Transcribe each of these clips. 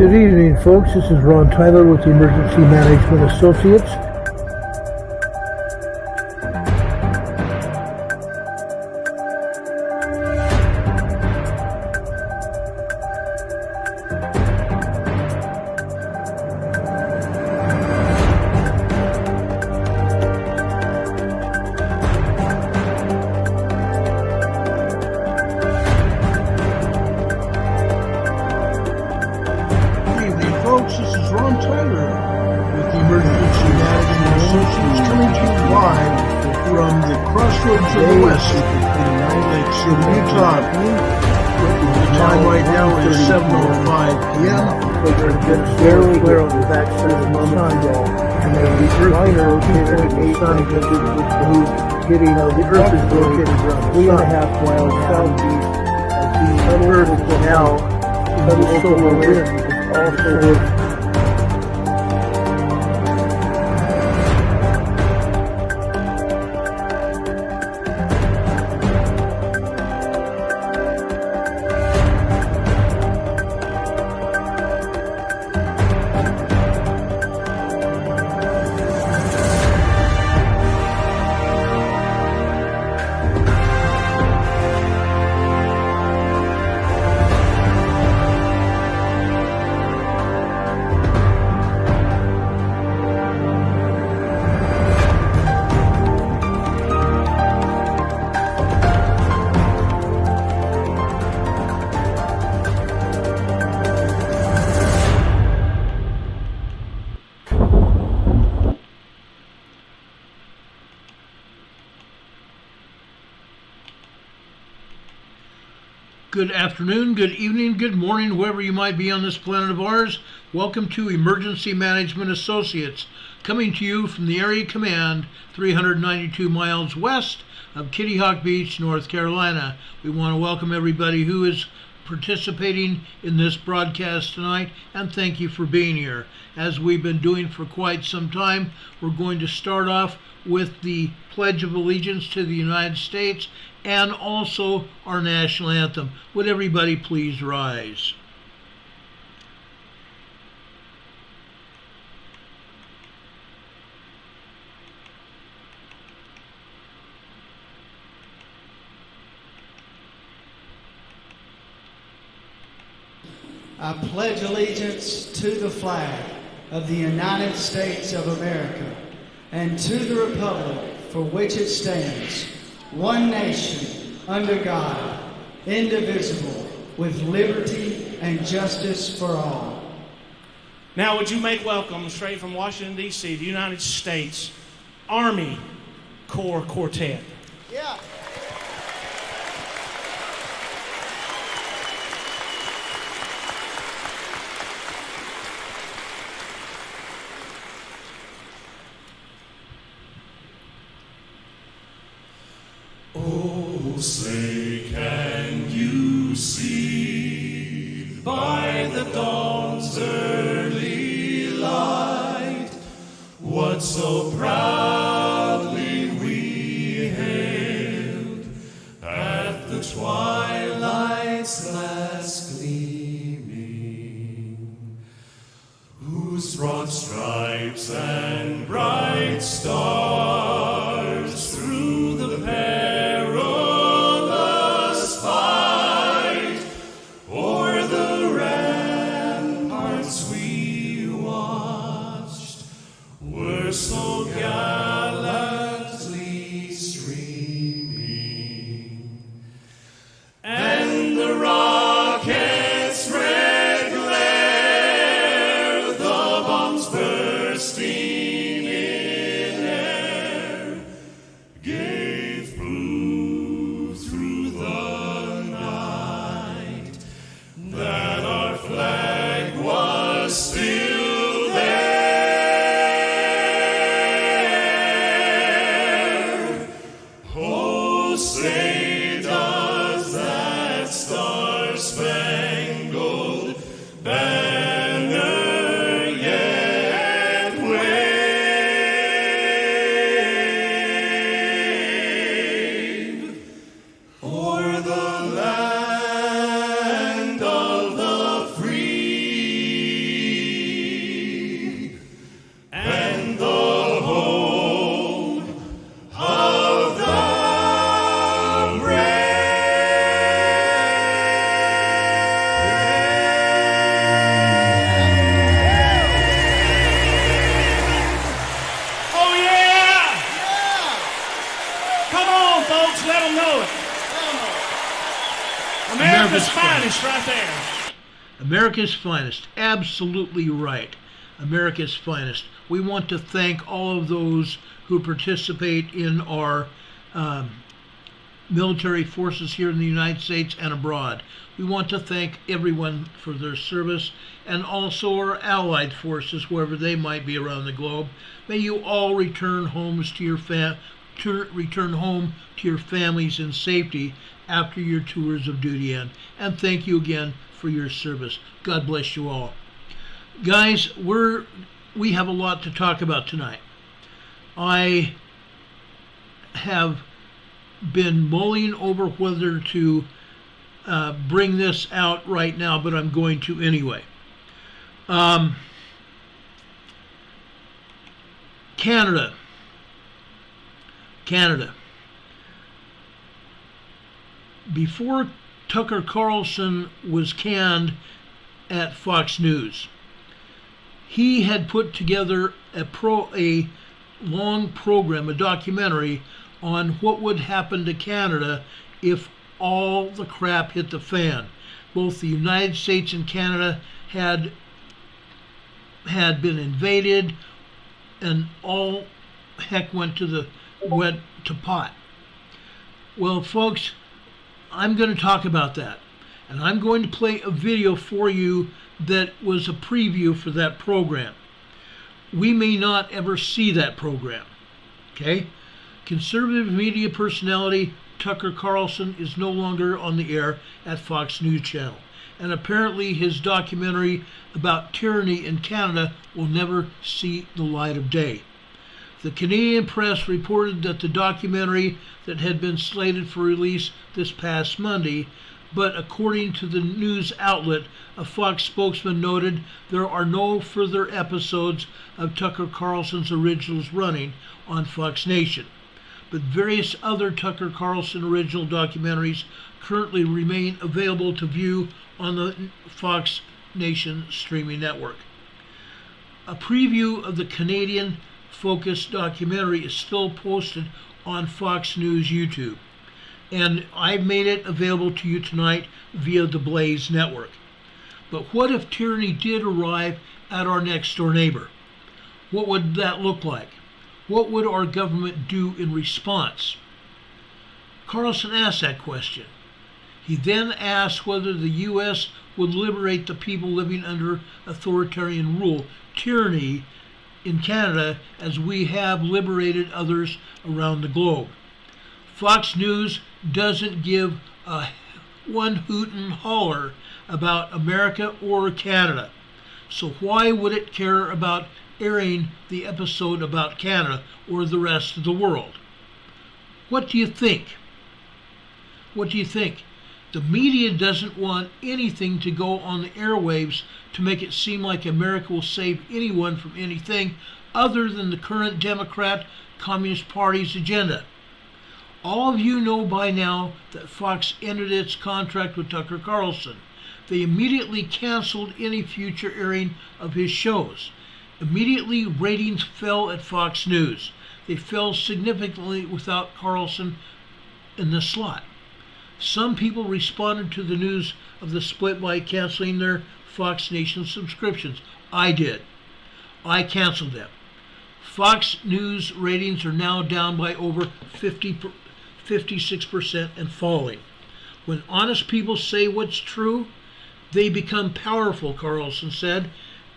Good evening, folks. This is Ron Tyler with the Emergency Management Associates. Folks, this is Ron Tyler with the Emergency Management Associates coming to you live from the crossroads of the West, Lake City, Utah. The time right now is 7:05 p.m. Barely clear on the backside of the sun, and the earth is rotated with the sun hitting the earth is rotated around 3.5 miles southeast of the earth now. The solar wind also Good afternoon, good evening, good morning, wherever you might be on this planet of ours. Welcome to Emergency Management Associates, coming to you from the Area Command, 392 miles west of Kitty Hawk Beach, North Carolina. We want to welcome everybody who is participating in this broadcast tonight, and thank you for being here. As we've been doing for quite some time, we're going to start off with the Pledge of Allegiance to the United States and also our national anthem. Would everybody please rise? I pledge allegiance to the flag of the United States of America and to the republic for which it stands, one nation, under God, indivisible, with liberty and justice for all. Now, would you make welcome, straight from Washington, D.C., the United States Army Corps Quartet. Yeah. Oh, say, can you see by the dawn's early light what so proudly we hailed at the twilight's last gleaming, whose broad stripes and bright stars through the so gallantly streaming, and the rocket's red glare, the bombs bursting in air, gave proof through the night that our flag was still the land of the free. folks. Let them know it. America's finest right there. America's finest. Absolutely right. America's finest. We want to thank all of those who participate in our military forces here in the United States and abroad. We want to thank everyone for their service, and also our allied forces, wherever they might be around the globe. May you all return home to your families in safety after your tours of duty end. And thank you again for your service. God bless you all. Guys, we have a lot to talk about tonight. I have been mulling over whether to bring this out right now, but I'm going to anyway. Canada. Before Tucker Carlson was canned at Fox News, he had put together a long program, a documentary on what would happen to Canada if all the crap hit the fan. Both the United States and Canada had been invaded, and all heck went to pot. Well, folks, I'm going to talk about that, and I'm going to play a video for you that was a preview for that program. We may not ever see that program, okay? Conservative media personality Tucker Carlson is no longer on the air at Fox News Channel, and apparently his documentary about tyranny in Canada will never see the light of day. The Canadian press reported that the documentary that had been slated for release this past Monday, but according to the news outlet, a Fox spokesman noted there are no further episodes of Tucker Carlson's originals running on Fox Nation. But various other Tucker Carlson original documentaries currently remain available to view on the Fox Nation streaming network. A preview of the Canadian-focused documentary is still posted on Fox News YouTube, and I've made it available to you tonight via the Blaze network. But what if tyranny did arrive at our next door neighbor? What would that look like? What would our government do in response? Carlson asked that question. He then asked whether the U.S. would liberate the people living under authoritarian rule, tyranny, in Canada, as we have liberated others around the globe. Fox News doesn't give a one hoot and holler about America or Canada. So why would it care about airing the episode about Canada or the rest of the world? What do you think? What do you think? The media doesn't want anything to go on the airwaves to make it seem like America will save anyone from anything other than the current Democrat Communist Party's agenda. All of you know by now that Fox ended its contract with Tucker Carlson. They immediately canceled any future airing of his shows. Immediately, ratings fell at Fox News. They fell significantly without Carlson in the slot. Some people responded to the news of the split by canceling their Fox Nation subscriptions. I did. I canceled them. Fox News ratings are now down by over 56% and falling. When honest people say what's true, they become powerful, Carlson said,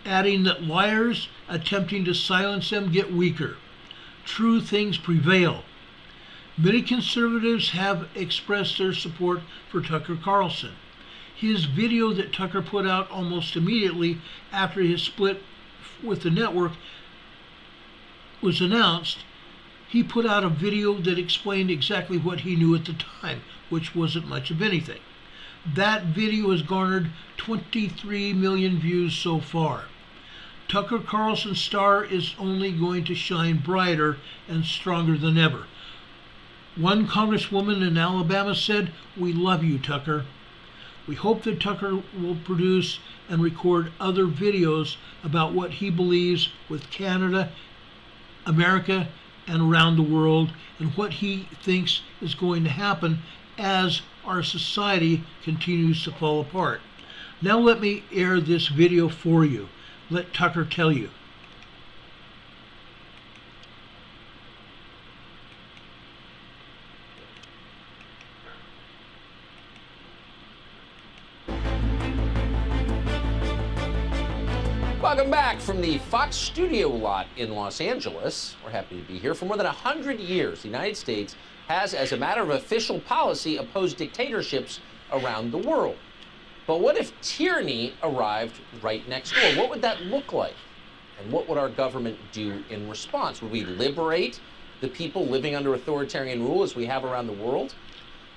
adding that liars attempting to silence them get weaker. True things prevail. Many conservatives have expressed their support for Tucker Carlson. His video that Tucker put out almost immediately after his split with the network was announced, he put out a video that explained exactly what he knew at the time, which wasn't much of anything. That video has garnered 23 million views so far. Tucker Carlson's star is only going to shine brighter and stronger than ever. One congresswoman in Alabama said, "We love you, Tucker." We hope that Tucker will produce and record other videos about what he believes with Canada, America, and around the world, and what he thinks is going to happen as our society continues to fall apart. Now let me air this video for you. Let Tucker tell you. Welcome back from the Fox studio lot in Los Angeles. We're happy to be here. For more than 100 years, the United States has, as a matter of official policy, opposed dictatorships around the world. But what if tyranny arrived right next door? What would that look like? And what would our government do in response? Would we liberate the people living under authoritarian rule as we have around the world?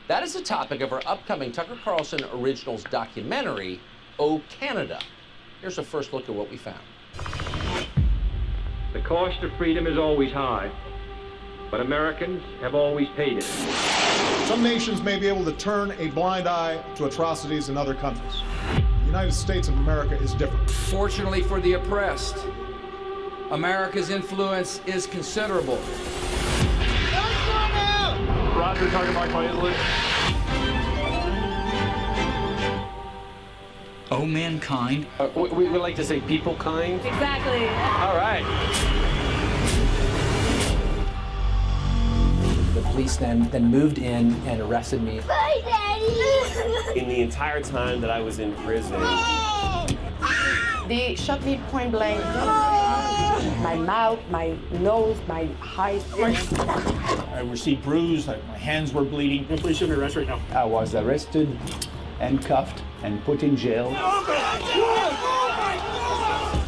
That is the topic of our upcoming Tucker Carlson Originals documentary, Oh Canada. Here's a first look at what we found. The cost of freedom is always high, but Americans have always paid it. Some nations may be able to turn a blind eye to atrocities in other countries. The United States of America is different. Fortunately for the oppressed, America's influence is considerable. Roger, target mark by Italy. Oh, mankind. We would like to say people kind. Exactly. All right. The police then moved in and arrested me. Bye, Daddy. In the entire time that I was in prison, They shot me point blank. My mouth, my nose, my eyes. I received bruises, my hands were bleeding. Please show me arrest right now. I was arrested and cuffed and put in jail.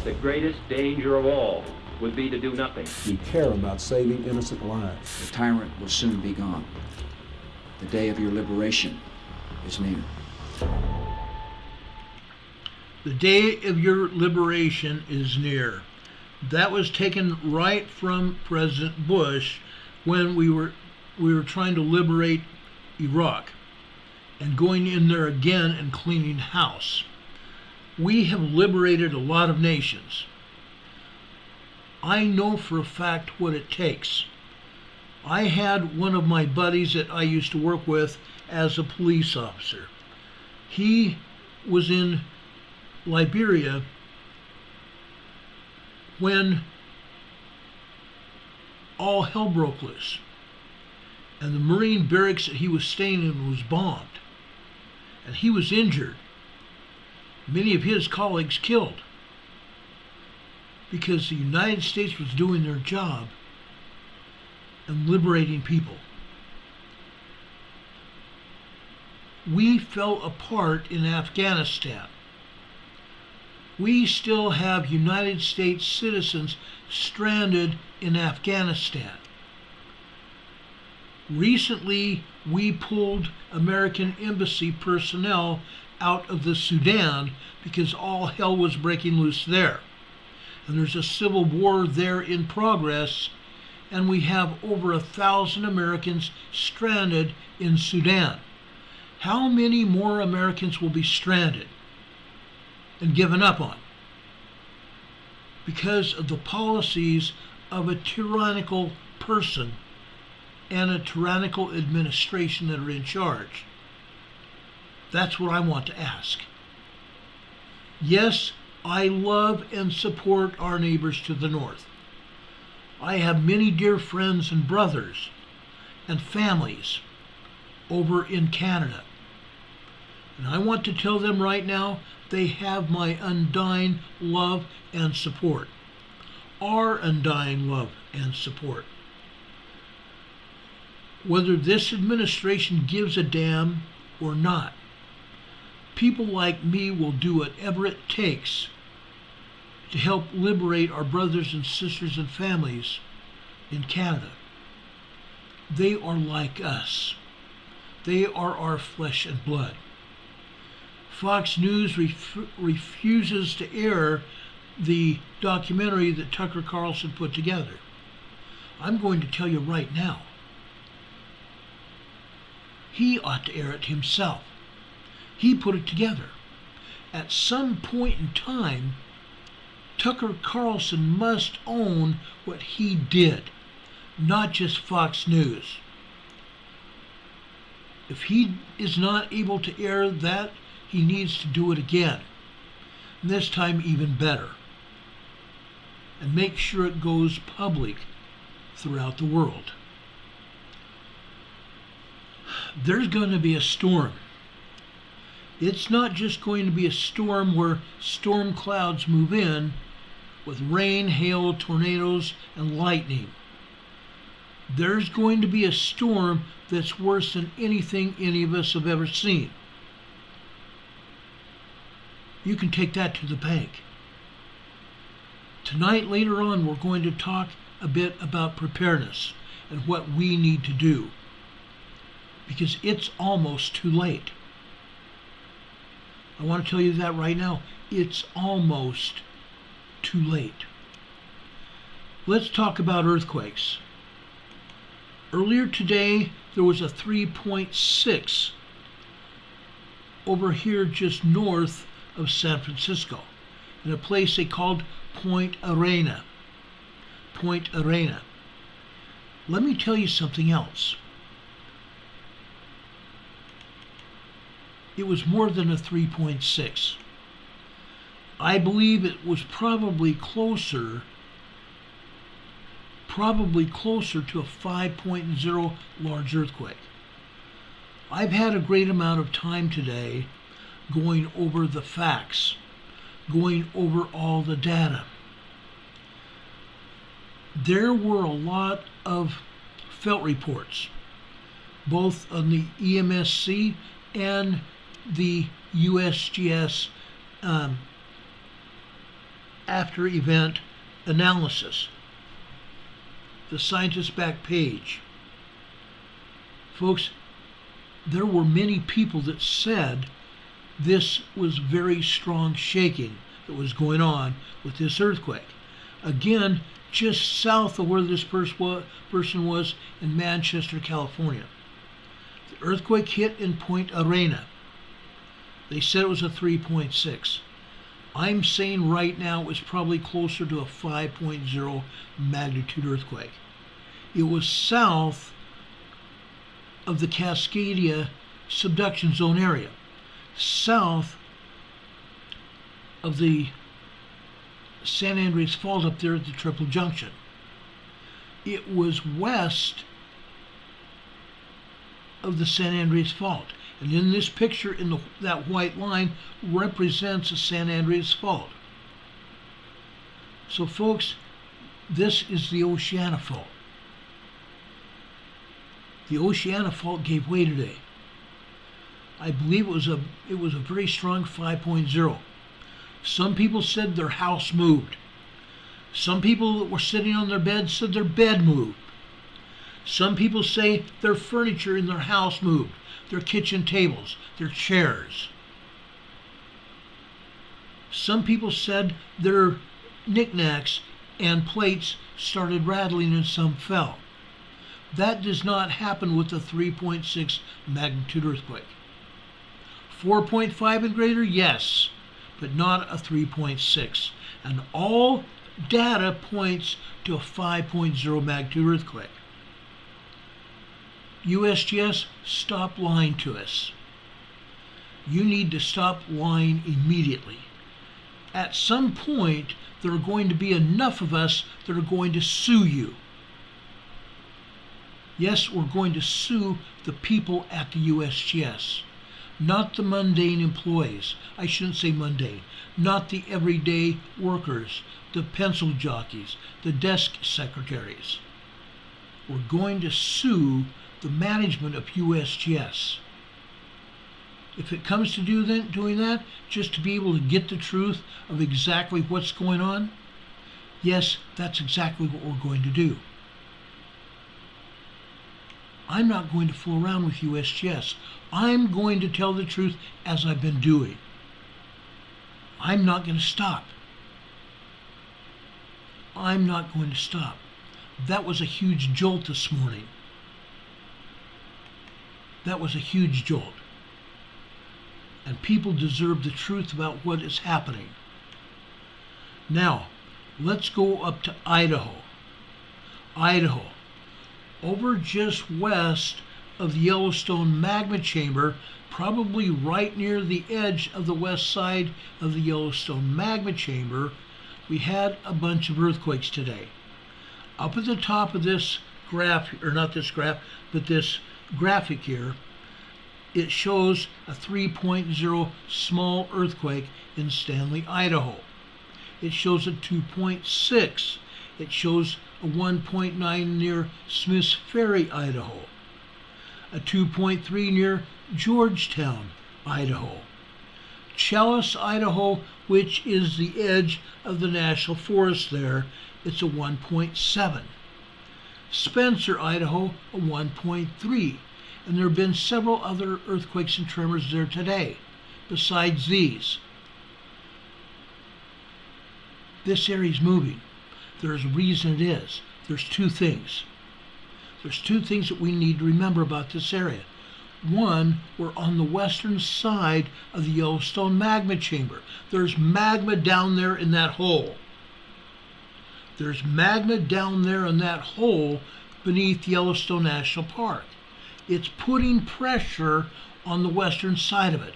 The greatest danger of all would be to do nothing. We care about saving innocent lives. The tyrant will soon be gone. The day of your liberation is near. The day of your liberation is near. That was taken right from President Bush when we were trying to liberate Iraq and going in there again and cleaning house. We have liberated a lot of nations. I know for a fact what it takes. I had one of my buddies that I used to work with as a police officer. He was in Liberia when all hell broke loose and the Marine barracks that he was staying in was bombed and he was injured. Many of his colleagues killed because the United States was doing their job and liberating people. We fell apart in Afghanistan. We still have United States citizens stranded in Afghanistan. Recently, we pulled American embassy personnel out of the Sudan because all hell was breaking loose there. And there's a civil war there in progress, and we have over 1,000 Americans stranded in Sudan. How many more Americans will be stranded and given up on because of the policies of a tyrannical person and a tyrannical administration that are in charge? That's what I want to ask. Yes, I love and support our neighbors to the north. I have many dear friends and brothers and families over in Canada. And I want to tell them right now, they have my undying love and support. Our undying love and support. Whether this administration gives a damn or not, people like me will do whatever it takes to help liberate our brothers and sisters and families in Canada. They are like us. They are our flesh and blood. Fox News refuses to air the documentary that Tucker Carlson put together. I'm going to tell you right now, he ought to air it himself. He put it together. At some point in time, Tucker Carlson must own what he did. not just Fox News. If he is not able to air that, he needs to do it again. And this time even better. And make sure it goes public throughout the world. There's going to be a storm. It's not just going to be a storm where storm clouds move in with rain, hail, tornadoes, and lightning. There's going to be a storm that's worse than anything any of us have ever seen. You can take that to the bank. Tonight, later on, we're going to talk a bit about preparedness and what we need to do, because it's almost too late. I want to tell you that right now. It's almost too late. Let's talk about earthquakes. Earlier today, there was a 3.6 over here just north of San Francisco in a place they called Point Arena. Point Arena. Let me tell you something else. It was more than a 3.6. I believe it was probably closer to a 5.0 large earthquake. I've had a great amount of time today going over the facts, going over all the data. There were a lot of felt reports, both on the EMSC and the USGS after event analysis. The scientist back page. Folks, there were many people that said this was very strong shaking that was going on with this earthquake. Again, just south of where this person was in Manchester, California. The earthquake hit in Point Arena. They said it was a 3.6. I'm saying right now it was probably closer to a 5.0 magnitude earthquake. It was south of the Cascadia subduction zone area, south of the San Andreas Fault up there at the Triple Junction. It was west of the San Andreas Fault. And in this picture, that white line represents the San Andreas Fault. So folks, this is the Oceania Fault. The Oceania Fault gave way today. I believe it was a very strong 5.0. Some people said their house moved. Some people that were sitting on their bed said their bed moved. Some people say their furniture in their house moved, their kitchen tables, their chairs. Some people said their knickknacks and plates started rattling and some fell. That does not happen with a 3.6 magnitude earthquake. 4.5 and greater, yes, but not a 3.6. And all data points to a 5.0 magnitude earthquake. USGS, stop lying to us. You need to stop lying immediately. At some point, there are going to be enough of us that are going to sue you. Yes, we're going to sue the people at the USGS, not the mundane employees. I shouldn't say mundane. Not the everyday workers, the pencil jockeys, the desk secretaries. We're going to sue the management of USGS. If it comes to doing that, just to be able to get the truth of exactly what's going on, yes, that's exactly what we're going to do. I'm not going to fool around with USGS. I'm going to tell the truth as I've been doing. I'm not going to stop. I'm not going to stop. That was a huge jolt this morning. That was a huge jolt. And people deserve the truth about what is happening. Now, let's go up to Idaho. Idaho. over just west of the Yellowstone magma chamber, probably right near the edge of the west side of the Yellowstone magma chamber, we had a bunch of earthquakes today. Up at the top of this graph, or not this graph, but this graphic here, it shows a 3.0 small earthquake in Stanley, Idaho. It shows a 2.6. It shows a 1.9 near Smiths Ferry, Idaho. A 2.3 near Georgetown, Idaho. Challis, Idaho, which is the edge of the national forest there, it's a 1.7. Spencer, Idaho, a 1.3. And there have been several other earthquakes and tremors there today, besides these. This area is moving. There's a reason it is. There's two things. There's two things that we need to remember about this area. One, we're on the western side of the Yellowstone magma chamber. There's magma down there in that hole. There's magma down there in that hole beneath Yellowstone National Park. It's putting pressure on the western side of it.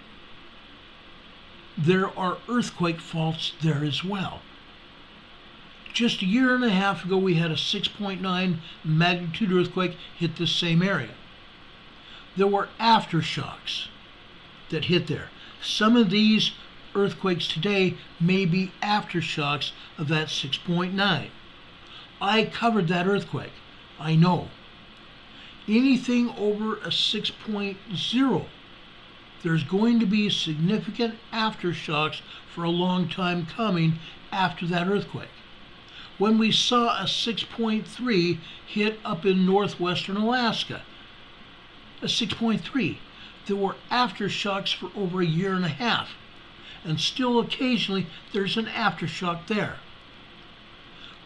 There are earthquake faults there as well. Just a year and a half ago, we had a 6.9 magnitude earthquake hit this same area. There were aftershocks that hit there. Some of these earthquakes today may be aftershocks of that 6.9. I covered that earthquake. I know. Anything over a 6.0, there's going to be significant aftershocks for a long time coming after that earthquake. When we saw a 6.3 hit up in northwestern Alaska, a 6.3, there were aftershocks for over a year and a half. And still occasionally there's an aftershock there.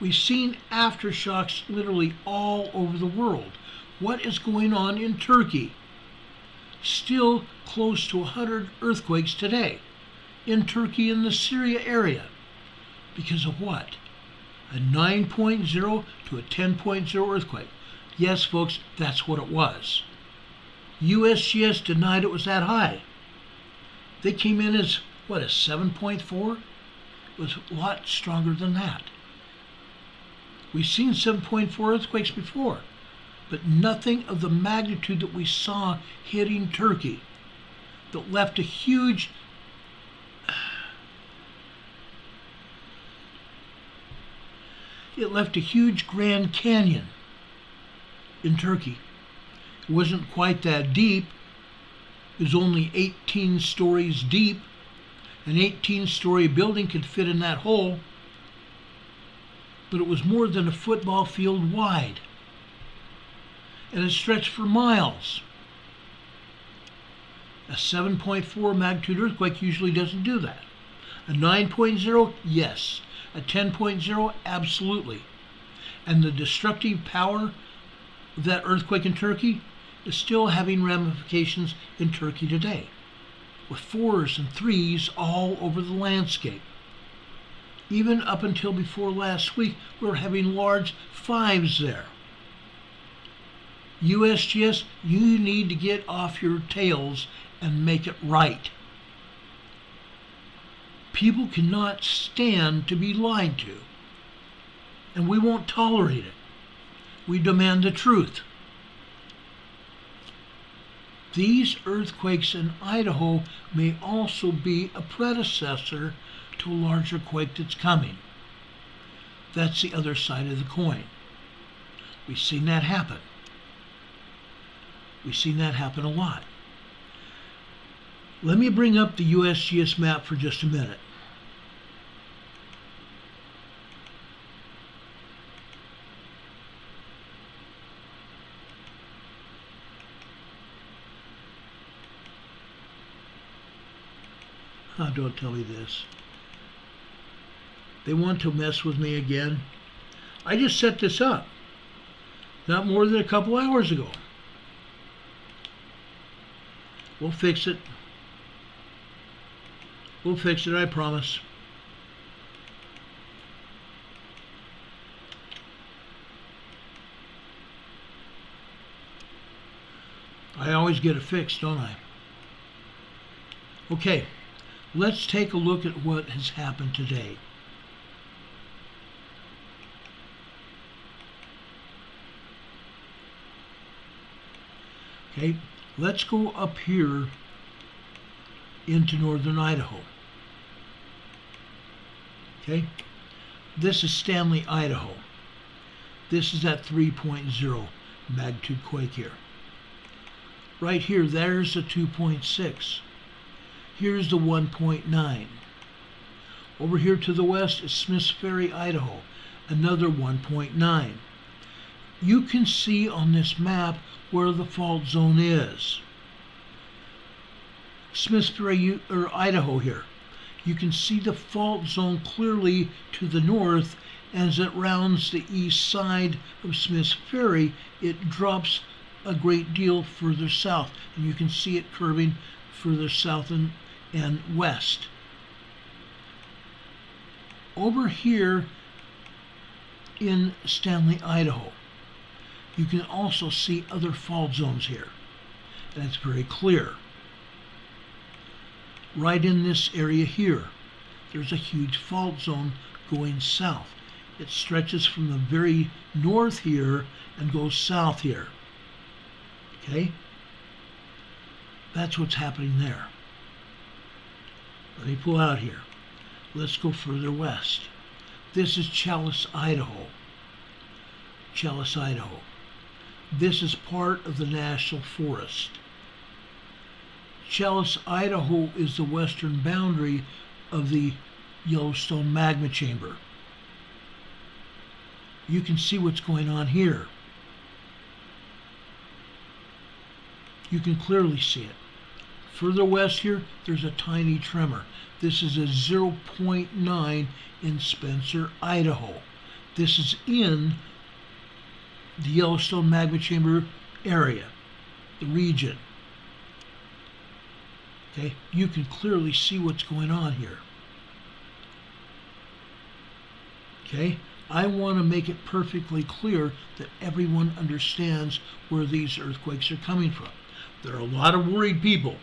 We've seen aftershocks literally all over the world. What is going on in Turkey? Still close to 100 earthquakes today in Turkey in the Syria area. Because of what? A 9.0 to a 10.0 earthquake. Yes, folks, that's what it was. USGS denied it was that high. They came in as, what, a 7.4? It was a lot stronger than that. We've seen 7.4 earthquakes before, but nothing of the magnitude that we saw hitting Turkey that left a huge Grand Canyon in Turkey. It wasn't quite that deep. It was only 18 stories deep. An 18-story building could fit in that hole, but it was more than a football field wide. And it stretched for miles. A 7.4 magnitude earthquake usually doesn't do that. A 9.0, yes. A 10.0, absolutely. And the destructive power of that earthquake in Turkey is still having ramifications in Turkey today, with 4s and 3s all over the landscape. Even up until before last week, we were having large 5s there. USGS, you need to get off your tails and make it right. People cannot stand to be lied to, and we won't tolerate it. We demand the truth. These earthquakes in Idaho may also be a predecessor to a larger quake that's coming. That's the other side of the coin. We've seen that happen. We've seen that happen a lot. Let me bring up the USGS map for just a minute. Oh, don't tell me this. They want to mess with me again. I just set this up not more than a couple hours ago. We'll fix it. We'll fix it, I promise. I always get it fixed, don't I? Okay, let's take a look at what has happened today. Okay, let's go up here into northern Idaho. Okay, this is Stanley, Idaho. This is that 3.0 magnitude quake here. Right here, there's the 2.6. Here's the 1.9. Over here to the west is Smiths Ferry, Idaho, another 1.9. You can see on this map where the fault zone is. Smiths Ferry, Idaho here. You can see the fault zone clearly to the north. As it rounds the east side of Smiths Ferry, it drops a great deal further south, and you can see it curving further south and west. Over here in Stanley, Idaho, you can also see other fault zones here, and it's very clear. Right in this area here, there's a huge fault zone going south. It stretches from the very north here and goes south here. Okay? That's what's happening there. Let me pull out here. Let's go further west. This is Challis, Idaho. Challis, Idaho. This is part of the National Forest. Challis, Idaho is the western boundary of the Yellowstone magma chamber. You can see what's going on here. You can clearly see it. Further west here, there's a tiny tremor. This is a 0.9 in Spencer, Idaho. This is in the Yellowstone magma chamber area, the region. Okay, you can clearly see what's going on here. Okay, I want to make it perfectly clear that everyone understands where these earthquakes are coming from. There are a lot of worried people,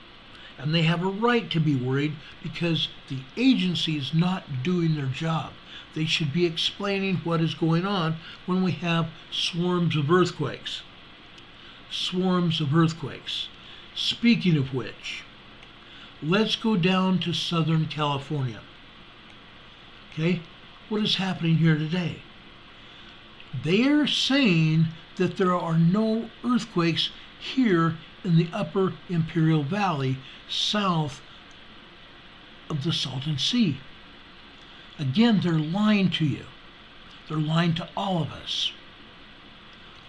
and they have a right to be worried because the agency is not doing their job. They should be explaining what is going on when we have swarms of earthquakes. Swarms of earthquakes. Speaking of which, let's go down to Southern California. Okay, what is happening here today? They are saying that there are no earthquakes here in the upper Imperial Valley south of the Salton Sea. Again, they're lying to you. They're lying to all of us.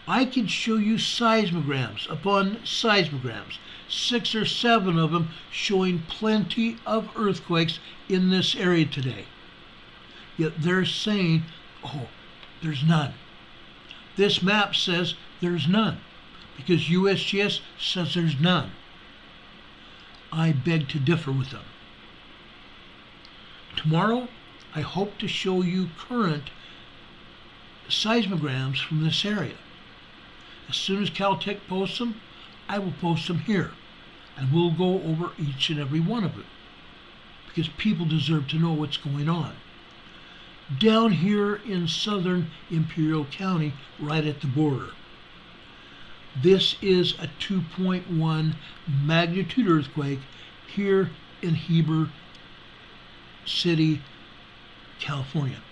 I can show you seismograms upon seismograms, 6 or 7 of them showing plenty of earthquakes in this area today. Yet they're saying, oh, there's none. This map says there's none because USGS says there's none. I beg to differ with them. Tomorrow, I hope to show you current seismograms from this area. As soon as Caltech posts them, I will post them here, and we'll go over each and every one of them because people deserve to know what's going on. Down here in southern Imperial County, right at the border, this is a 2.1 magnitude earthquake here in Heber City, California.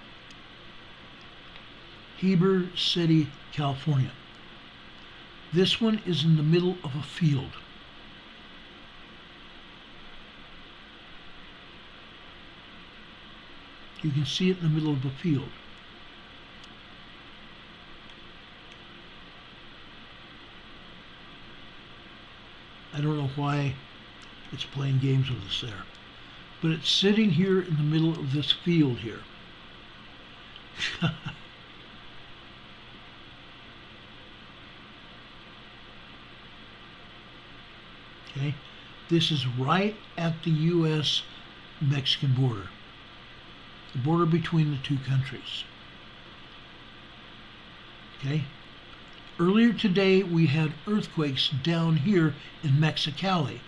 Heber City, California. This one is in the middle of a field. You can see it in the middle of a field. I don't know why it's playing games with us there, but it's sitting here in the middle of this field here. Okay, this is right at the U.S.-Mexican border, the border between the two countries. Okay, Earlier today, we had earthquakes down here in Mexicali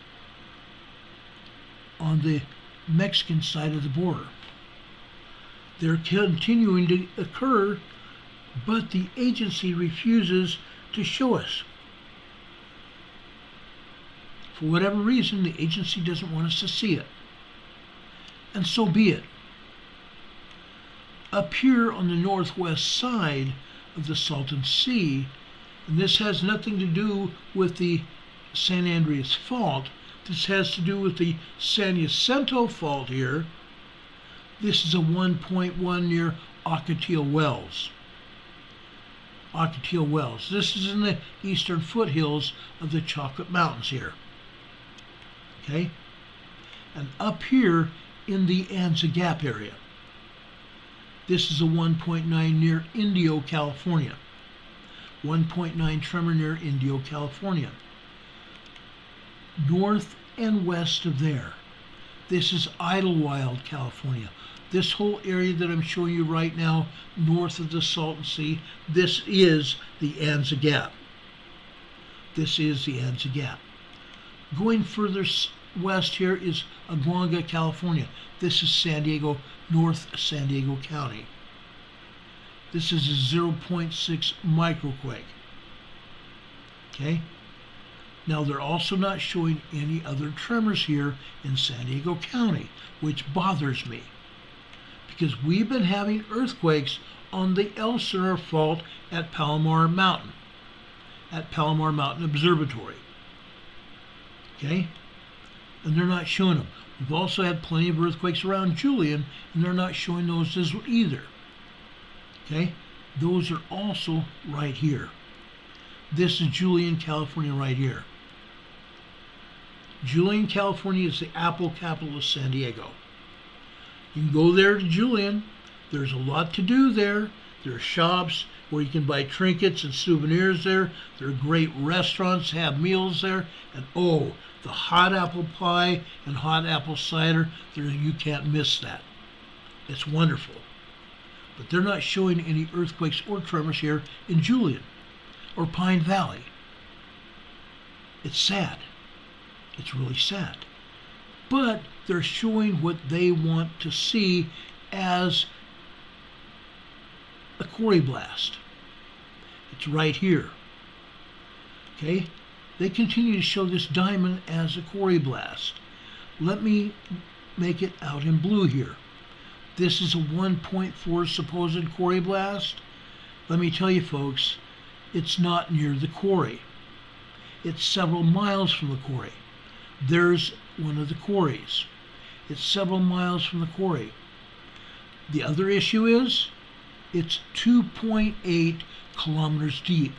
on the Mexican side of the border. They're continuing to occur, but the agency refuses to show us. For whatever reason, the agency doesn't want us to see it. And so be it. Up here on the northwest side of the Salton Sea, and this has nothing to do with the San Andreas Fault, this has to do with the San Jacinto Fault here. This is a 1.1 near Ocotillo Wells. Ocotillo Wells. This is in the eastern foothills of the Chocolate Mountains here. Okay? And up here in the Anza Gap area. This is a 1.9 near Indio, California. 1.9 tremor near Indio, California. North and west of there. This is Idlewild, California. This whole area that I'm showing you right now, north of the Salton Sea, this is the Anza Gap. This is the Anza Gap. Going further west here is Aguanga, California. This is San Diego, North San Diego County. This is a 0.6 microquake. Okay? Now they're also not showing any other tremors here in San Diego County, which bothers me, because we've been having earthquakes on the Elsinore Fault at Palomar Mountain, at Palomar Mountain Observatory. Okay? And they're not showing them. We've also had plenty of earthquakes around Julian, and they're not showing those as either. Okay? Those are also right here. This is Julian, California right here. Julian, California is the apple capital of San Diego. You can go there to Julian. There's a lot to do there. There are shops where you can buy trinkets and souvenirs there. There are great restaurants, have meals there. And oh, the hot apple pie and hot apple cider, you can't miss that. It's wonderful. But they're not showing any earthquakes or tremors here in Julian or Pine Valley. It's sad. It's really sad. But they're showing what they want to see as a quarry blast. It's right here. Okay? They continue to show this diamond as a quarry blast. Let me make it out in blue here. This is a 1.4 supposed quarry blast. Let me tell you folks, it's not near the quarry. It's several miles from the quarry. There's one of the quarries. It's several miles from the quarry. The other issue is, it's 2.8 kilometers deep.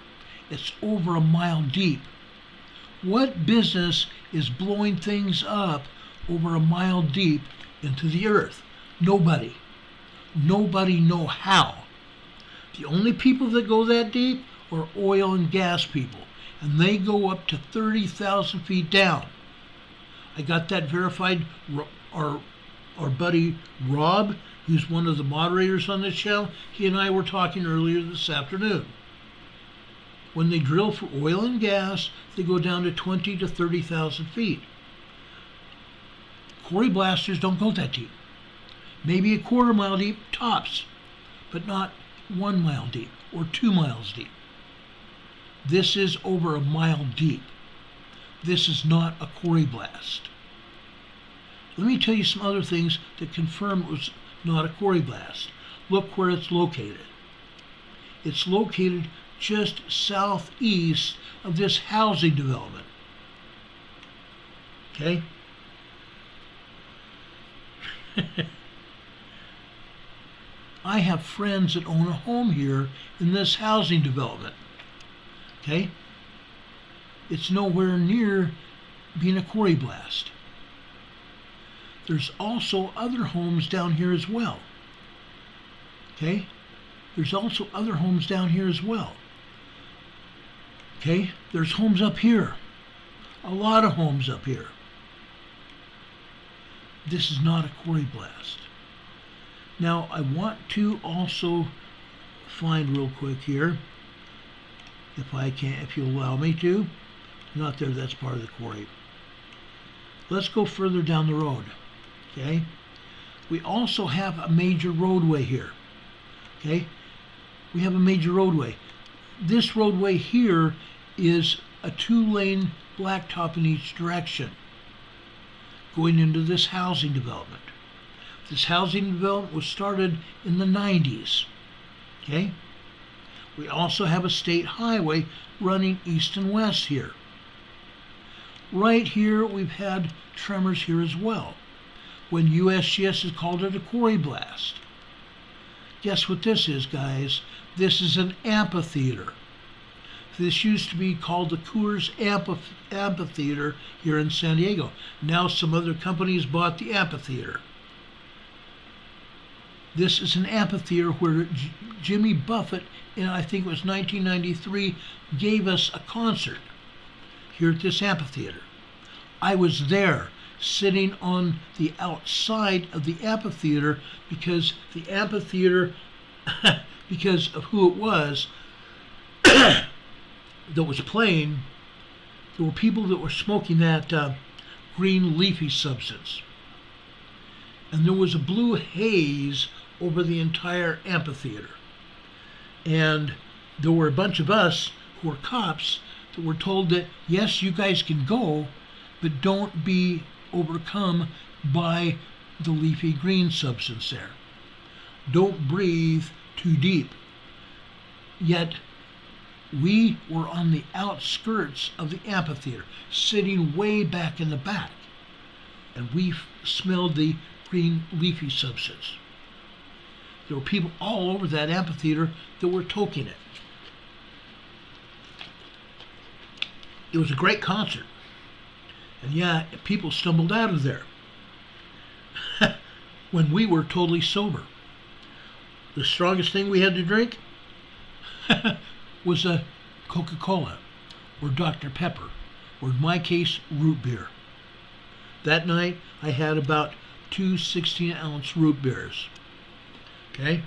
It's over a mile deep. What business is blowing things up over a mile deep into the earth? Nobody. Nobody know how. The only people that go that deep are oil and gas people, and they go up to 30,000 feet down. I got that verified. Our buddy Rob, who's one of the moderators on this channel, he and I were talking earlier this afternoon. When they drill for oil and gas, they go down to 20 to 30,000 feet. Quarry blasters don't go that deep. Maybe a quarter mile deep tops, but not 1 mile deep or 2 miles deep. This is over a mile deep. This is not a quarry blast. Let me tell you some other things that confirm it was not a quarry blast. Look where it's located. It's located just southeast of this housing development. Okay? I have friends that own a home here in this housing development. Okay? It's nowhere near being a quarry blast. There's also other homes down here as well. Okay? There's also other homes down here as well. Okay? There's homes up here. A lot of homes up here. This is not a quarry blast. Now, I want to also find real quick here. if you'll allow me to. Not there, that's part of the quarry. Let's go further down the road, okay? We also have a major roadway here, okay? We have a major roadway. This roadway here is a 2-lane blacktop in each direction going into this housing development. This housing development was started in the 90s, okay? We also have a state highway running east and west here. Right here, we've had tremors here as well, when USGS has called it a quarry blast. Guess what this is, guys? This is an amphitheater. This used to be called the Coors Amphitheater here in San Diego. Now some other companies bought the amphitheater. This is an amphitheater where Jimmy Buffett, in I think it was 1993, gave us a concert here at this amphitheater. I was there sitting on the outside of the amphitheater because the amphitheater, because of who it was that was playing, there were people that were smoking that green leafy substance. And there was a blue haze over the entire amphitheater. And there were a bunch of us who were cops that were told that, yes, you guys can go, but don't be overcome by the leafy green substance there. Don't breathe too deep. Yet, we were on the outskirts of the amphitheater, sitting way back in the back, and we smelled the green leafy substance. There were people all over that amphitheater that were toking it. It was a great concert. And yeah, people stumbled out of there when we were totally sober. The strongest thing we had to drink was a Coca-Cola or Dr. Pepper, or in my case, root beer. That night, I had about 2 16-ounce root beers. Okay?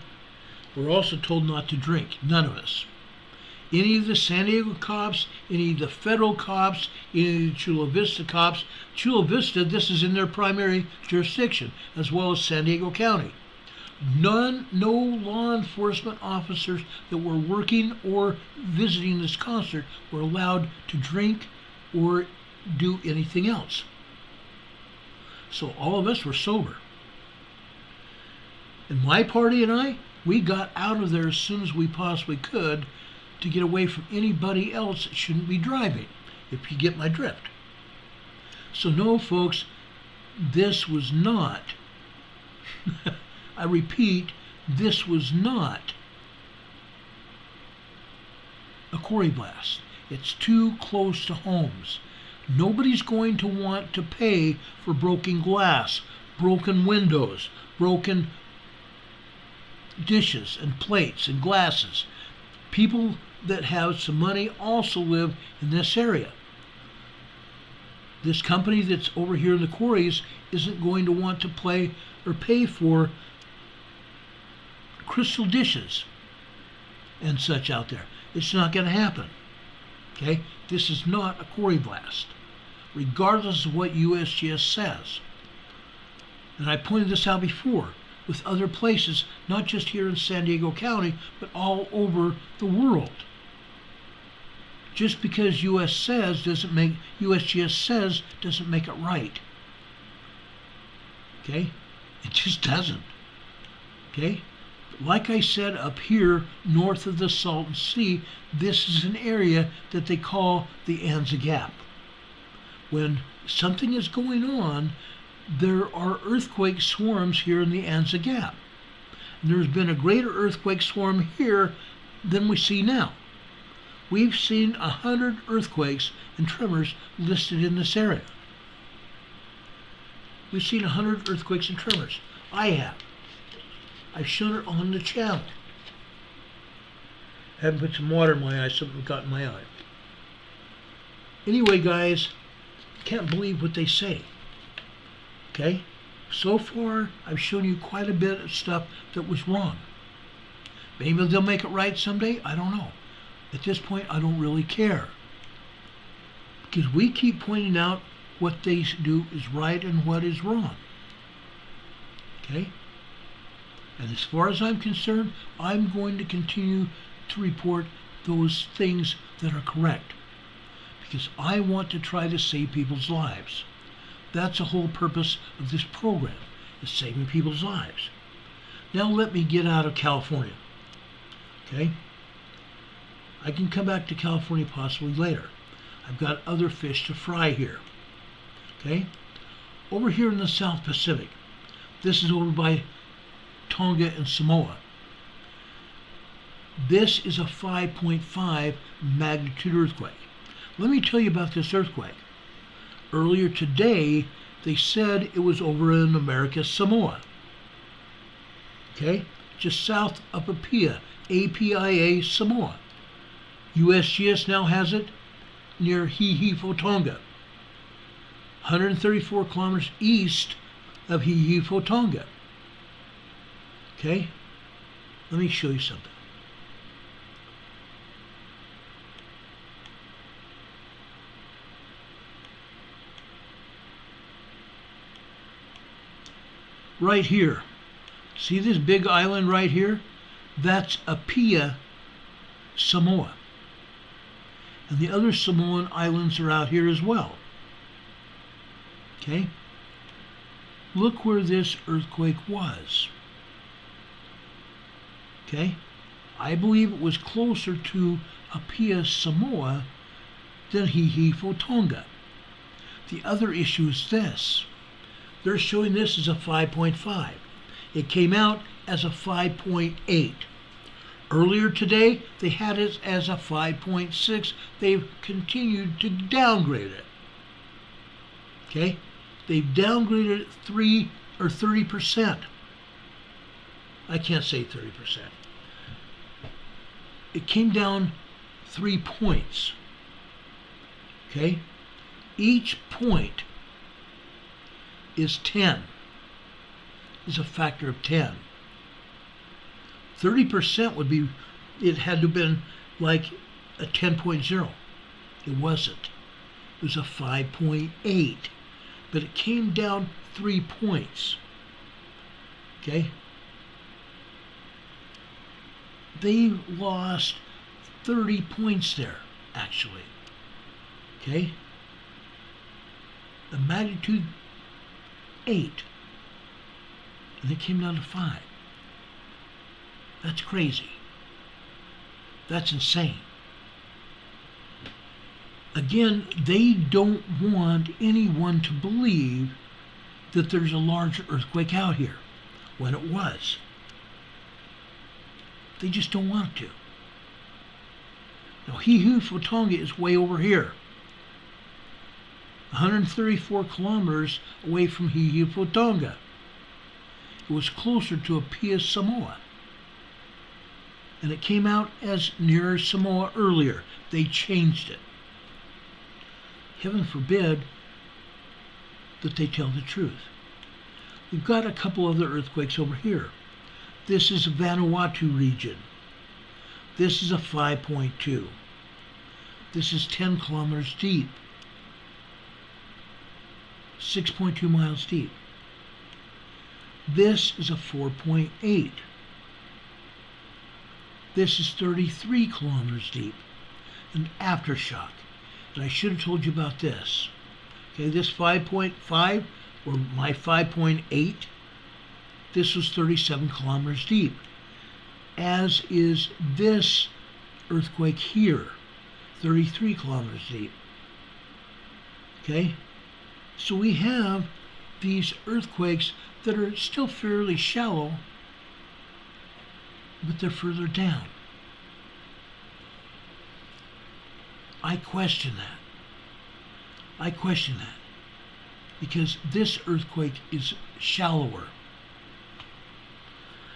We're also told not to drink, none of us. Any of the San Diego cops, any of the federal cops, any of the Chula Vista cops. Chula Vista, this is in their primary jurisdiction, as well as San Diego County. No law enforcement officers that were working or visiting this concert were allowed to drink or do anything else. So all of us were sober. And my party and I, we got out of there as soon as we possibly could to get away from anybody else that shouldn't be driving, if you get my drift. So no, folks, this was not, I repeat, this was not a quarry blast. It's too close to homes. Nobody's going to want to pay for broken glass, broken windows, broken dishes and plates and glasses. People that have some money also live in this area. This company that's over here in the quarries isn't going to want to pay for crystal dishes and such out there. It's not going to happen. Okay? This is not a quarry blast, regardless of what USGS says. And I pointed this out before with other places, not just here in San Diego County, but all over the world. Just because USGS says doesn't make it right. Okay? It just doesn't. Okay? Like I said, up here north of the Salton Sea, this is an area that they call the Anza Gap. When something is going on, there are earthquake swarms here in the Anza Gap. And there's been a greater earthquake swarm here than we see now. We've seen 100 earthquakes and tremors listed in this area. We've seen 100 earthquakes and tremors. I have. I've shown it on the channel. I haven't put some water in my eye, something got in my eye. Anyway, guys, can't believe what they say. Okay? So far, I've shown you quite a bit of stuff that was wrong. Maybe they'll make it right someday. I don't know. At this point, I don't really care. Because we keep pointing out what they do is right and what is wrong. Okay? And as far as I'm concerned, I'm going to continue to report those things that are correct. Because I want to try to save people's lives. That's the whole purpose of this program, is saving people's lives. Now let me get out of California. Okay? I can come back to California possibly later. I've got other fish to fry here. Okay? Over here in the South Pacific, this is over by Tonga and Samoa. This is a 5.5 magnitude earthquake. Let me tell you about this earthquake. Earlier today, they said it was over in America, Samoa. Okay? Just south of Aveyah, APIA, Samoa. USGS now has it near Tonga, 134 kilometers east of Tonga. Okay? Let me show you something. Right here. See this big island right here? That's Aveyah, Samoa. And the other Samoan islands are out here as well. Okay? Look where this earthquake was. Okay? I believe it was closer to Aveyah, Samoa than Tonga. The other issue is this. They're showing this as a 5.5. It came out as a 5.8. Earlier today, they had it as a 5.6. They've continued to downgrade it. Okay? They've downgraded it 3 or 30%. I can't say 30%. It came down 3 points. Okay? Each point is 10. Is a factor of 10. 30% would be, it had to have been like a 10.0. It wasn't. It was a 5.8. But it came down 3 points. Okay? They lost 30 points there, actually. Okay? The magnitude 8. And it came down to 5. That's crazy. That's insane. Again, they don't want anyone to believe that there's a large earthquake out here when it was. They just don't want to. Now, Tonga is way over here, 134 kilometers away from Tonga. It was closer to Aveyah, Samoa. And it came out as near Samoa earlier. They changed it. Heaven forbid that they tell the truth. We've got a couple other earthquakes over here. This is Vanuatu region. This is a 5.2. This is 10 kilometers deep. 6.2 miles deep. This is a 4.8. This is 33 kilometers deep. An aftershock. And I should have told you about this. Okay, this 5.5, or my 5.8, this was 37 kilometers deep. As is this earthquake here, 33 kilometers deep. Okay? So we have these earthquakes that are still fairly shallow, but they're further down. I question that. I question that. Because this earthquake is shallower.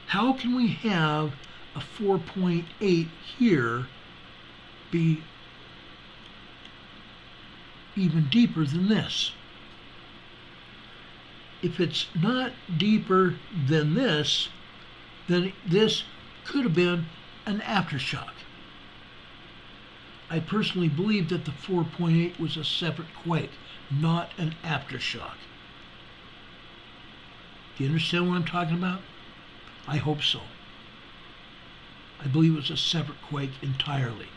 How can we have a 4.8 here be even deeper than this? If it's not deeper than this, then this could have been an aftershock. I personally believe that the 4.8 was a separate quake, not an aftershock. Do you understand what I'm talking about? I hope so. I believe it was a separate quake entirely.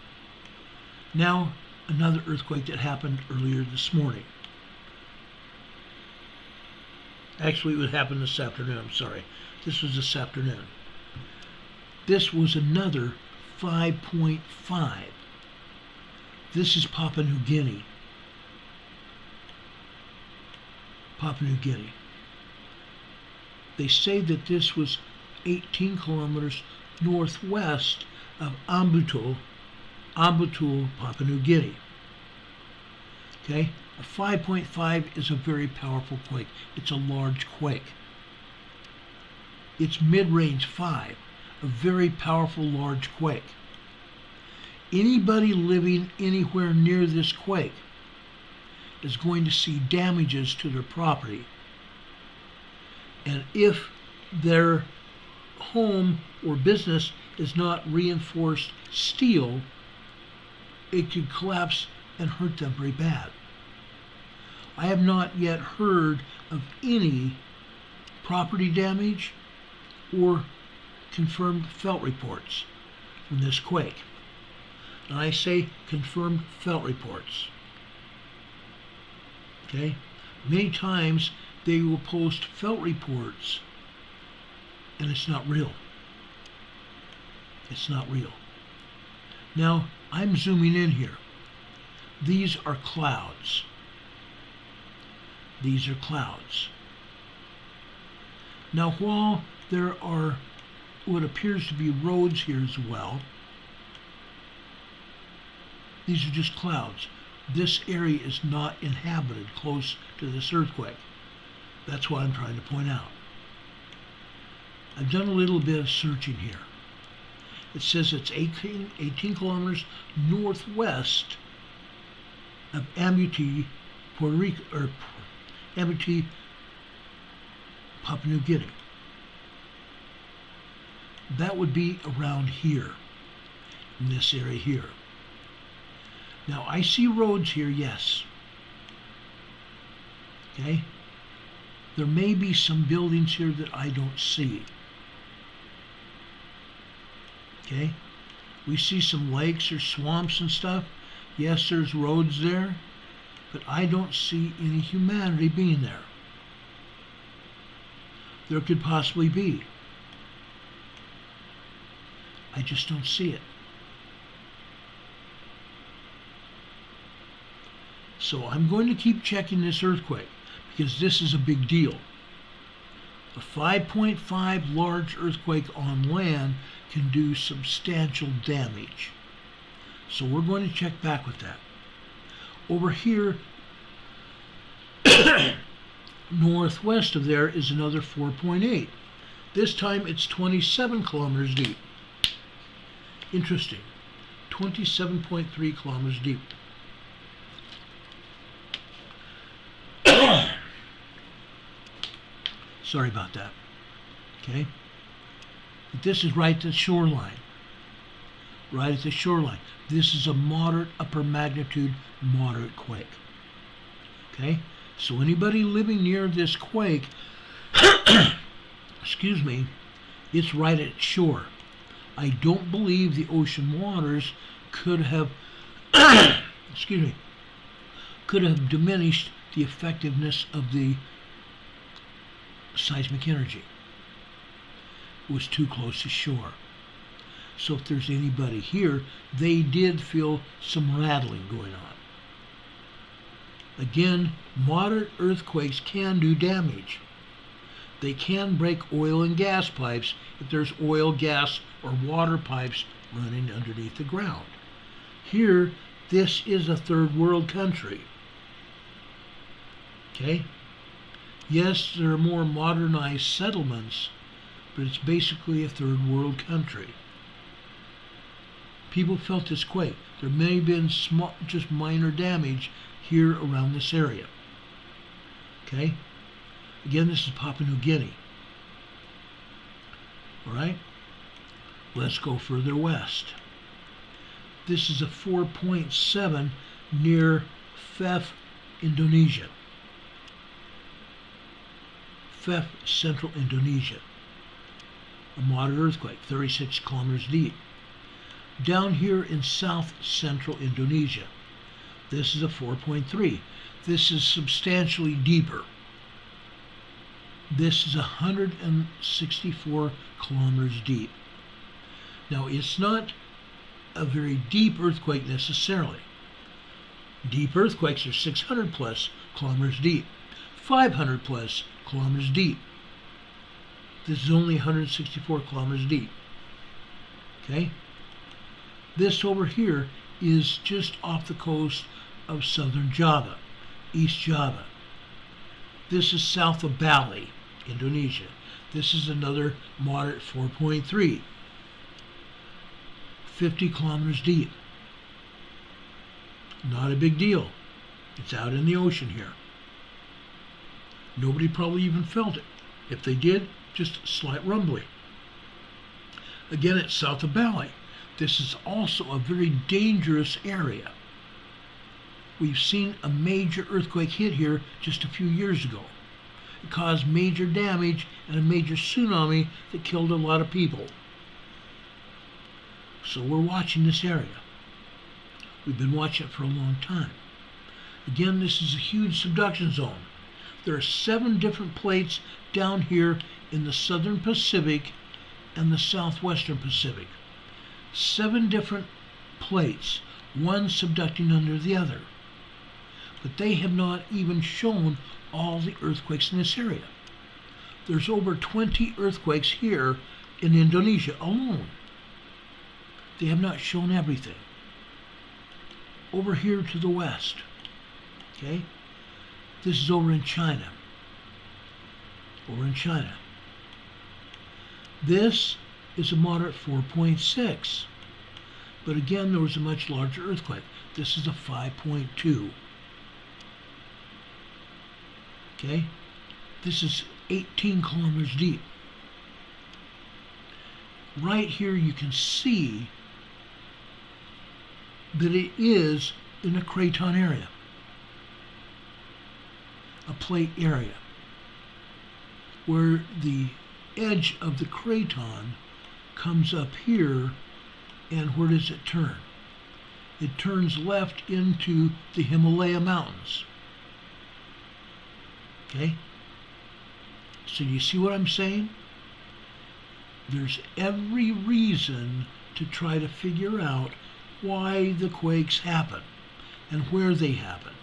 Now, another earthquake that happened earlier this morning. Actually, it would happen this afternoon, I'm sorry. This was this afternoon. This was another 5.5. This is Papua New Guinea. Papua New Guinea. They say that this was 18 kilometers northwest of Ambutul, Papua New Guinea. Okay? A 5.5 is a very powerful quake. It's a large quake. It's mid-range 5, a very powerful large quake. Anybody living anywhere near this quake is going to see damages to their property. And if their home or business is not reinforced steel, it could collapse and hurt them very bad. I have not yet heard of any property damage or confirmed felt reports from this quake. And I say confirmed felt reports. Okay? Many times they will post felt reports and it's not real. It's not real. Now, I'm zooming in here. These are clouds. These are clouds. Now, while there are what appears to be roads here as well, these are just clouds. This area is not inhabited close to this earthquake. That's what I'm trying to point out. I've done a little bit of searching here. It says it's 18 kilometers northwest of Ambutul, Puerto Rico, or Ambutul, Papua New Guinea. That would be around here, in this area here. Now, I see roads here, yes. Okay? There may be some buildings here that I don't see. Okay? We see some lakes or swamps and stuff. Yes, there's roads there, but I don't see any humanity being there. There could possibly be. I just don't see it. So I'm going to keep checking this earthquake because this is a big deal. A 5.5 large earthquake on land can do substantial damage. So we're going to check back with that. Over here, northwest of there is another 4.8. This time it's 27 kilometers deep. Interesting. 27.3 kilometers deep. Sorry about that. Okay? But this is right at the shoreline. Right at the shoreline. This is a moderate, upper magnitude, moderate quake. Okay? So anybody living near this quake, excuse me, it's right at shore. I don't believe the ocean waters could have, excuse me, could have diminished the effectiveness of the seismic energy. It was too close to shore. So if there's anybody here, they did feel some rattling going on. Again, moderate earthquakes can do damage. They can break oil and gas pipes if there's oil, gas, or water pipes running underneath the ground. Here, this is a third world country. Okay? Yes, there are more modernized settlements, but it's basically a third world country. People felt this quake. There may have been small, just minor damage here around this area. Okay? Again, this is Papua New Guinea. All right? Let's go further west. This is a 4.7 near Fef, Indonesia. Fef, central Indonesia. A moderate earthquake, 36 kilometers deep. Down here in south central Indonesia, this is a 4.3. This is substantially deeper. This is 164 kilometers deep. Now, it's not a very deep earthquake necessarily. Deep earthquakes are 600 plus kilometers deep, 500 plus kilometers deep. This is only 164 kilometers deep. Okay? This over here is just off the coast of southern Java, East Java. This is south of Bali, Indonesia. This is another moderate 4.3, 50 kilometers deep. Not a big deal. It's out in the ocean here. Nobody probably even felt it. If they did, just slight rumbling. Again, it's south of Bali. This is also a very dangerous area. We've seen a major earthquake hit here just a few years ago. It caused major damage and a major tsunami that killed a lot of people. So we're watching this area. We've been watching it for a long time. Again, this is a huge subduction zone. There are 7 different plates down here in the southern Pacific and the southwestern Pacific. 7 different plates, one subducting under the other. But they have not even shown all the earthquakes in this area. There's over 20 earthquakes here in Indonesia alone. They have not shown everything. Over here to the west, okay? This is over in China. Over in China. This is a moderate 4.6. But again, there was a much larger earthquake. This is a 5.2. Okay? This is 18 kilometers deep. Right here you can see that it is in a craton area, a plate area, where the edge of the craton comes up here, and where does it turn? It turns left into the Himalaya mountains. Okay? So you see what I'm saying? There's every reason to try to figure out why the quakes happen and where they happen.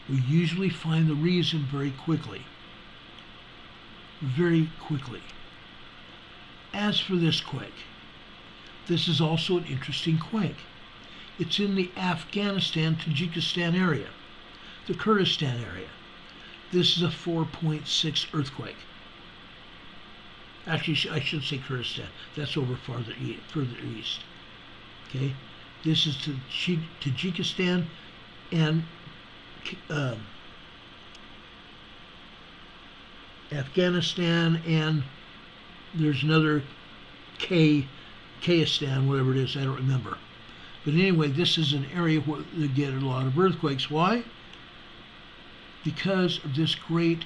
We usually find the reason very quickly. Very quickly. As for this quake, this is also an interesting quake. It's in the Afghanistan, Tajikistan area, the Kurdistan area. This is a 4.6 earthquake. Actually, I should say Kurdistan. That's over further east. Okay, this is Tajikistan and Afghanistan, and there's another Kyrgyzstan, whatever it is, I don't remember. But anyway, this is an area where they get a lot of earthquakes. Why? Because of this great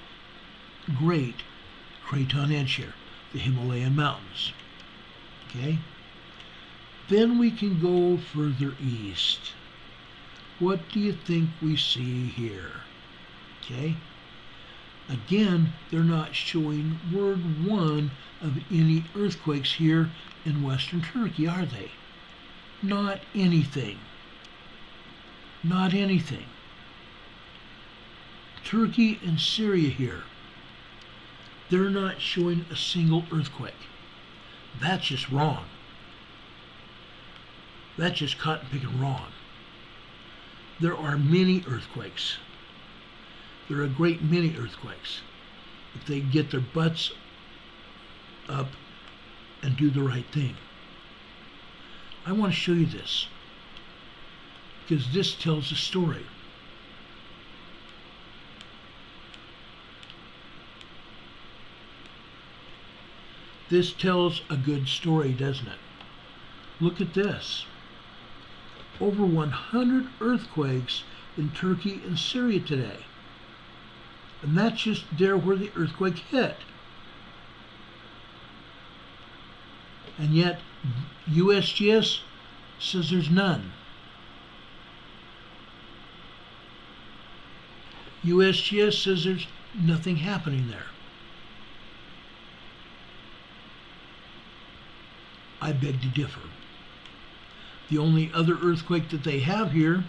craton edge here, the Himalayan mountains. Okay? Then we can go further east. What do you think we see here? Okay? Again, they're not showing word one of any earthquakes here in western Turkey, are they? Not anything. Not anything. Turkey and Syria here, they're not showing a single earthquake. That's just wrong. That's just cotton picking wrong. There are many earthquakes. There are a great many earthquakes. If they get their butts up and do the right thing. I want to show you this, because this tells a story. This tells a good story, doesn't it? Look at this. over 100 earthquakes in Turkey and Syria today. And that's just there where the earthquake hit. And yet, USGS says there's none. USGS says there's nothing happening there. I beg to differ. The only other earthquake that they have here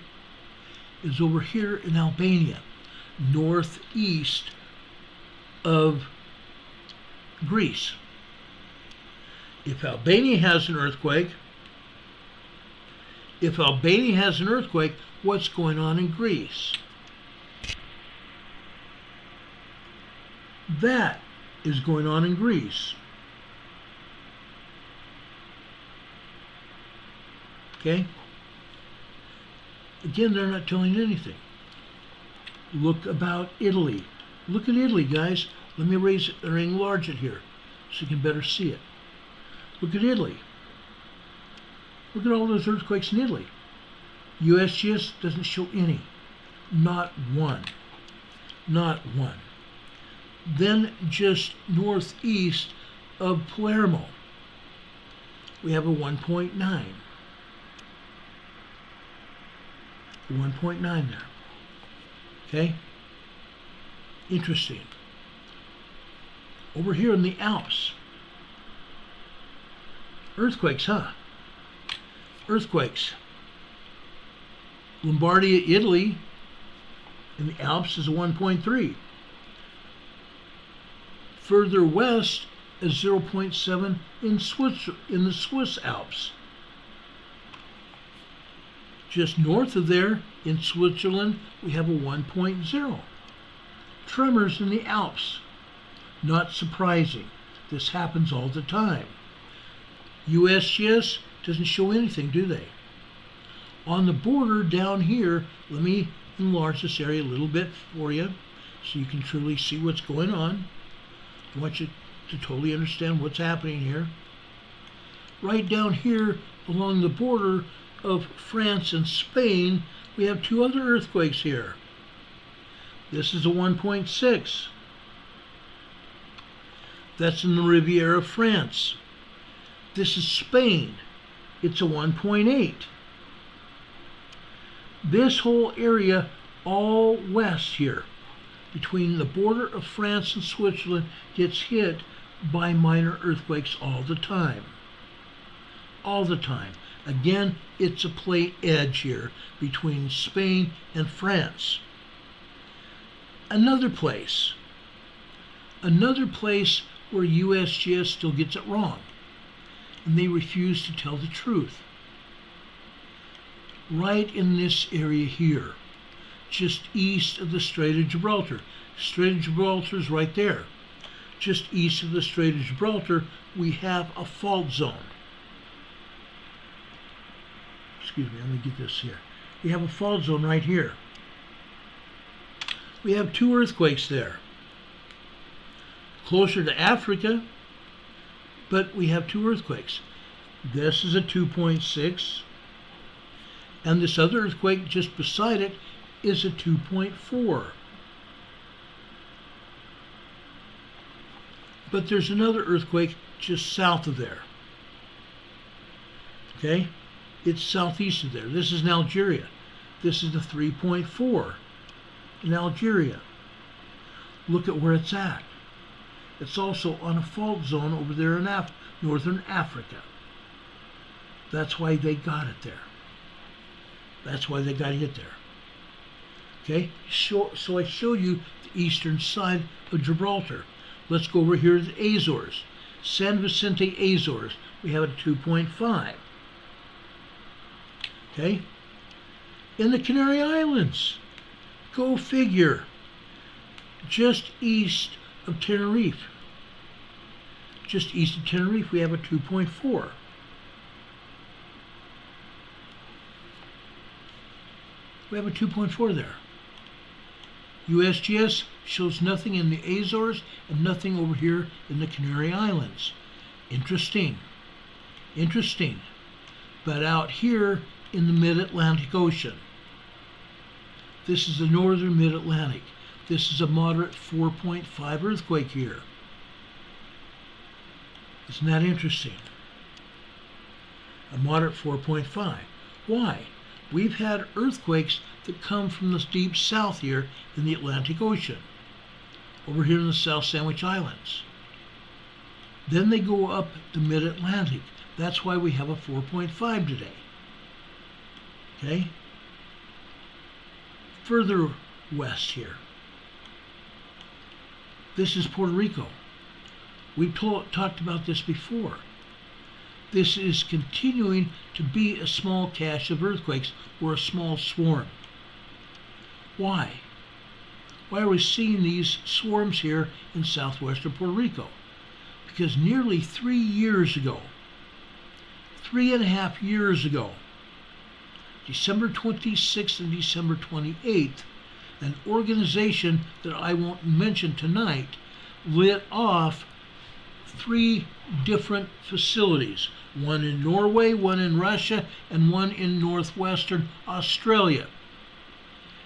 is over here in Albania, northeast of Greece. If Albania has an earthquake, what's going on in Greece? That is going on in Greece. Okay? Again, they're not telling anything. Look about Italy. Look at Italy, guys. Let me raise it or enlarge it here so you can better see it. Look at Italy. Look at all those earthquakes in Italy. USGS doesn't show any. Not one. Not one. Then just northeast of Palermo, we have a 1.9. 1.9 there. Okay? Interesting. Over here in the Alps, earthquakes, huh? Earthquakes. Lombardia, Italy, in the Alps is a 1.3. Further west is 0.7 in the Swiss Alps. Just north of there, in Switzerland, we have a 1.0. Tremors in the Alps. Not surprising. This happens all the time. USGS doesn't show anything, do they? On the border down here, let me enlarge this area a little bit for you so you can truly see what's going on. I want you to totally understand what's happening here. Right down here along the border of France and Spain, we have two other earthquakes here. This is a 1.6. That's in the Riviera of France. This is Spain. It's a 1.8. This whole area, all west here, between the border of France and Switzerland, gets hit by minor earthquakes all the time. All the time. Again, it's a plate edge here between Spain and France. Another place where USGS still gets it wrong, and they refuse to tell the truth. Right in this area here, just east of the Strait of Gibraltar. Strait of Gibraltar is right there. Just east of the Strait of Gibraltar, we have a fault zone. Excuse me, let me get this here. We have a fault zone right here. We have two earthquakes there. Closer to Africa, but we have two earthquakes. This is a 2.6, and this other earthquake just beside it is a 2.4. But there's another earthquake just south of there. Okay? It's southeast of there. This is in Algeria. This is the 3.4 in Algeria. Look at where it's at. It's also on a fault zone over there in northern Africa. That's why they got it there. That's why they got hit there. Okay? So I showed you the eastern side of Gibraltar. Let's go over here to the Azores. San Vicente, Azores. We have a 2.5. Okay? In the Canary Islands. Go figure. Just east of Tenerife. Just east of Tenerife, we have a 2.4. We have a 2.4 there. USGS shows nothing in the Azores and nothing over here in the Canary Islands. Interesting. Interesting. But out here in the mid-Atlantic Ocean. This is the northern mid-Atlantic. This is a moderate 4.5 earthquake here. Isn't that interesting? A moderate 4.5. Why? We've had earthquakes that come from the deep south here in the Atlantic Ocean, over here in the South Sandwich Islands. Then they go up the mid-Atlantic. That's why we have a 4.5 today. Okay? Further west here. This is Puerto Rico. We've talked about this before. This is continuing to be a small cache of earthquakes, or a small swarm. Why? Why are we seeing these swarms here in southwestern Puerto Rico? Because nearly 3 years ago, 3.5 years ago, December 26th and December 28th, an organization that I won't mention tonight lit off 3 different facilities, one in Norway, one in Russia, and one in northwestern Australia.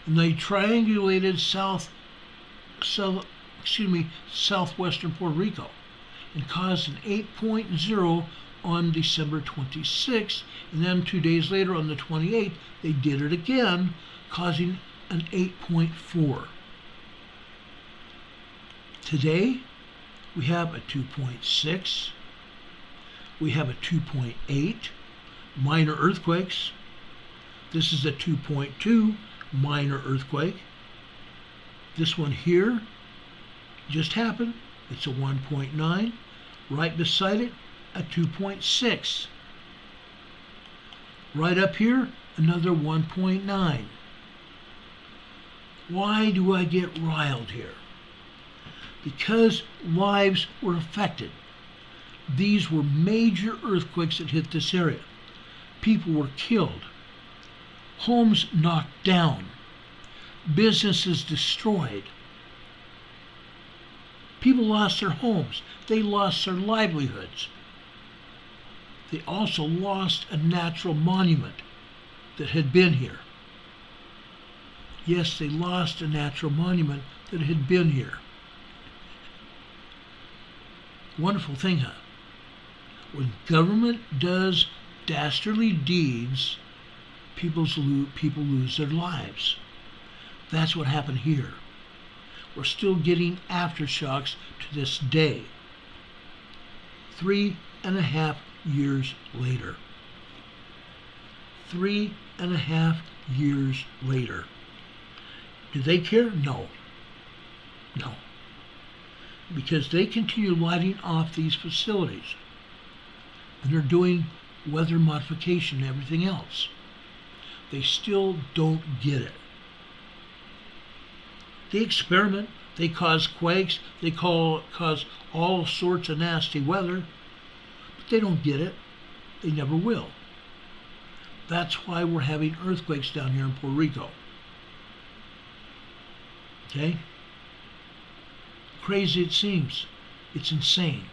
And they triangulated southwestern Puerto Rico and caused an 8.0 on December 26th, and then 2 days later on the 28th, they did it again, causing an 8.4. Today, we have a 2.6, we have a 2.8, minor earthquakes. This is a 2.2 minor earthquake. This one here just happened. It's a 1.9. Right beside it, a 2.6. Right up here, another 1.9. Why do I get riled here? Because lives were affected. These were major earthquakes that hit this area. People were killed. Homes knocked down. Businesses destroyed. People lost their homes. They lost their livelihoods. They also lost a natural monument that had been here. Yes, they lost a natural monument that had been here. Wonderful thing, huh? When government does dastardly deeds, people lose their lives. That's what happened here. We're still getting aftershocks to this day. 3.5 years later. 3.5 years later. Do they care? No. No. Because they continue lighting off these facilities. And they're doing weather modification and everything else. They still don't get it. They experiment. They cause quakes. They cause all sorts of nasty weather. But they don't get it. They never will. That's why we're having earthquakes down here in Puerto Rico. Okay? Crazy it seems. It's insane.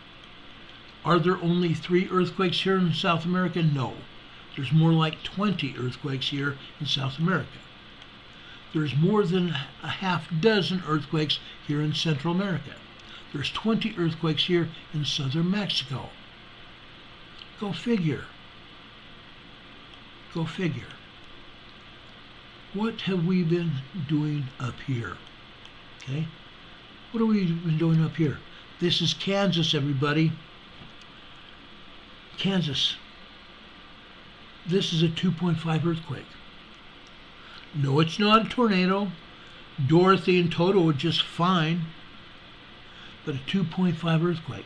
Are there only 3 earthquakes here in South America? No. There's more like 20 earthquakes here in South America. There's more than a half dozen earthquakes here in Central America. There's 20 earthquakes here in southern Mexico. Go figure. Go figure. What have we been doing up here? Okay? What have we been doing up here? This is Kansas, everybody. Kansas. This is a 2.5 earthquake. No, it's not a tornado. Dorothy and Toto were just fine. But a 2.5 earthquake.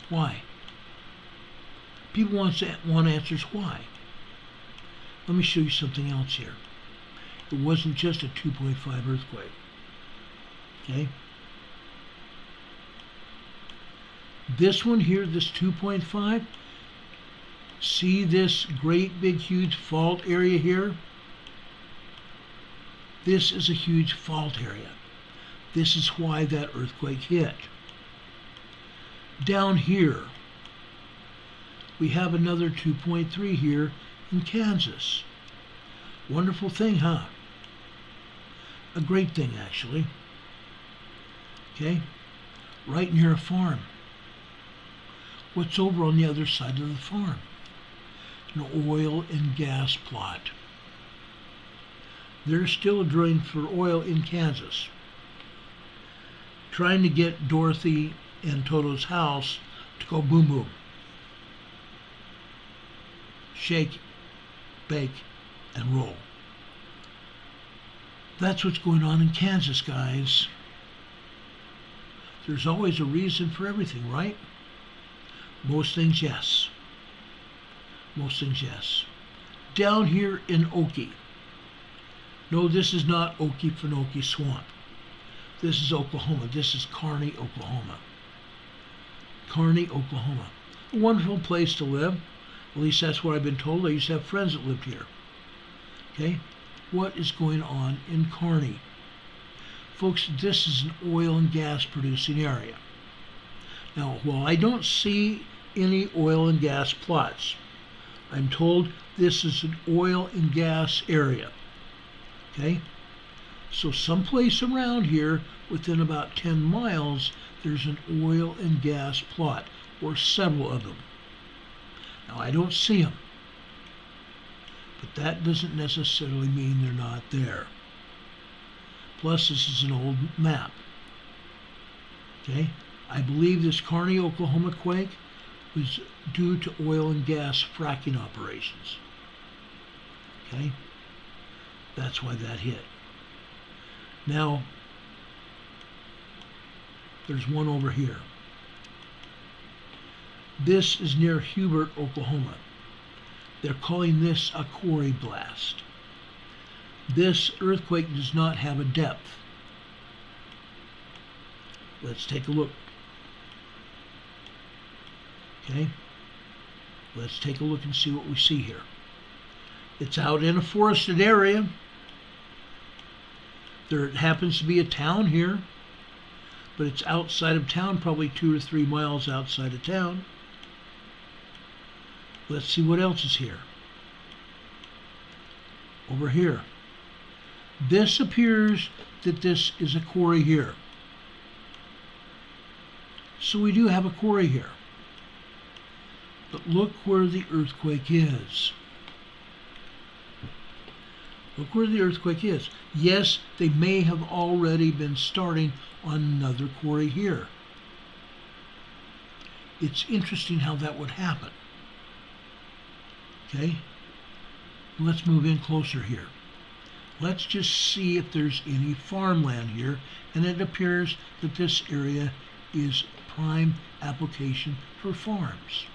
Why? People want answers why. Let me show you something else here. It wasn't just a 2.5 earthquake. Okay? This one here, this 2.5, see this great big huge fault area here? This is a huge fault area. This is why that earthquake hit. Down here, we have another 2.3 here in Kansas. Wonderful thing, huh? A great thing, actually. Okay? Right near a farm. What's over on the other side of the farm? An oil and gas plot. They're still drilling for oil in Kansas. Trying to get Dorothy and Toto's house to go boom boom. Shake, bake, and roll. That's what's going on in Kansas, guys. There's always a reason for everything, right? Most things, yes. Most things, yes. Down here in Okie. No, this is not Okefenokee Swamp. This is Oklahoma. This is Kearney, Oklahoma. Kearney, Oklahoma. A wonderful place to live. At least that's what I've been told. I used to have friends that lived here. Okay? What is going on in Kearney? Folks, this is an oil and gas producing area. Now, while I don't see any oil and gas plots, I'm told this is an oil and gas area. Okay? So someplace around here, within about 10 miles, there's an oil and gas plot, or several of them. Now, I don't see them, but that doesn't necessarily mean they're not there. Plus, this is an old map. Okay? I believe this Kearney, Oklahoma quake was due to oil and gas fracking operations. Okay? That's why that hit. Now, there's one over here. This is near Hubert, Oklahoma. They're calling this a quarry blast. This earthquake does not have a depth. Let's take a look. Okay? Let's take a look and see what we see here. It's out in a forested area. There happens to be a town here, but it's outside of town, probably 2 or 3 miles outside of town. Let's see what else is here. Over here. This appears that this is a quarry here. So we do have a quarry here. But look where the earthquake is. Look where the earthquake is. Yes, they may have already been starting on another quarry here. It's interesting how that would happen. Okay? Let's move in closer here. Let's just see if there's any farmland here, and it appears that this area is prime application for farms.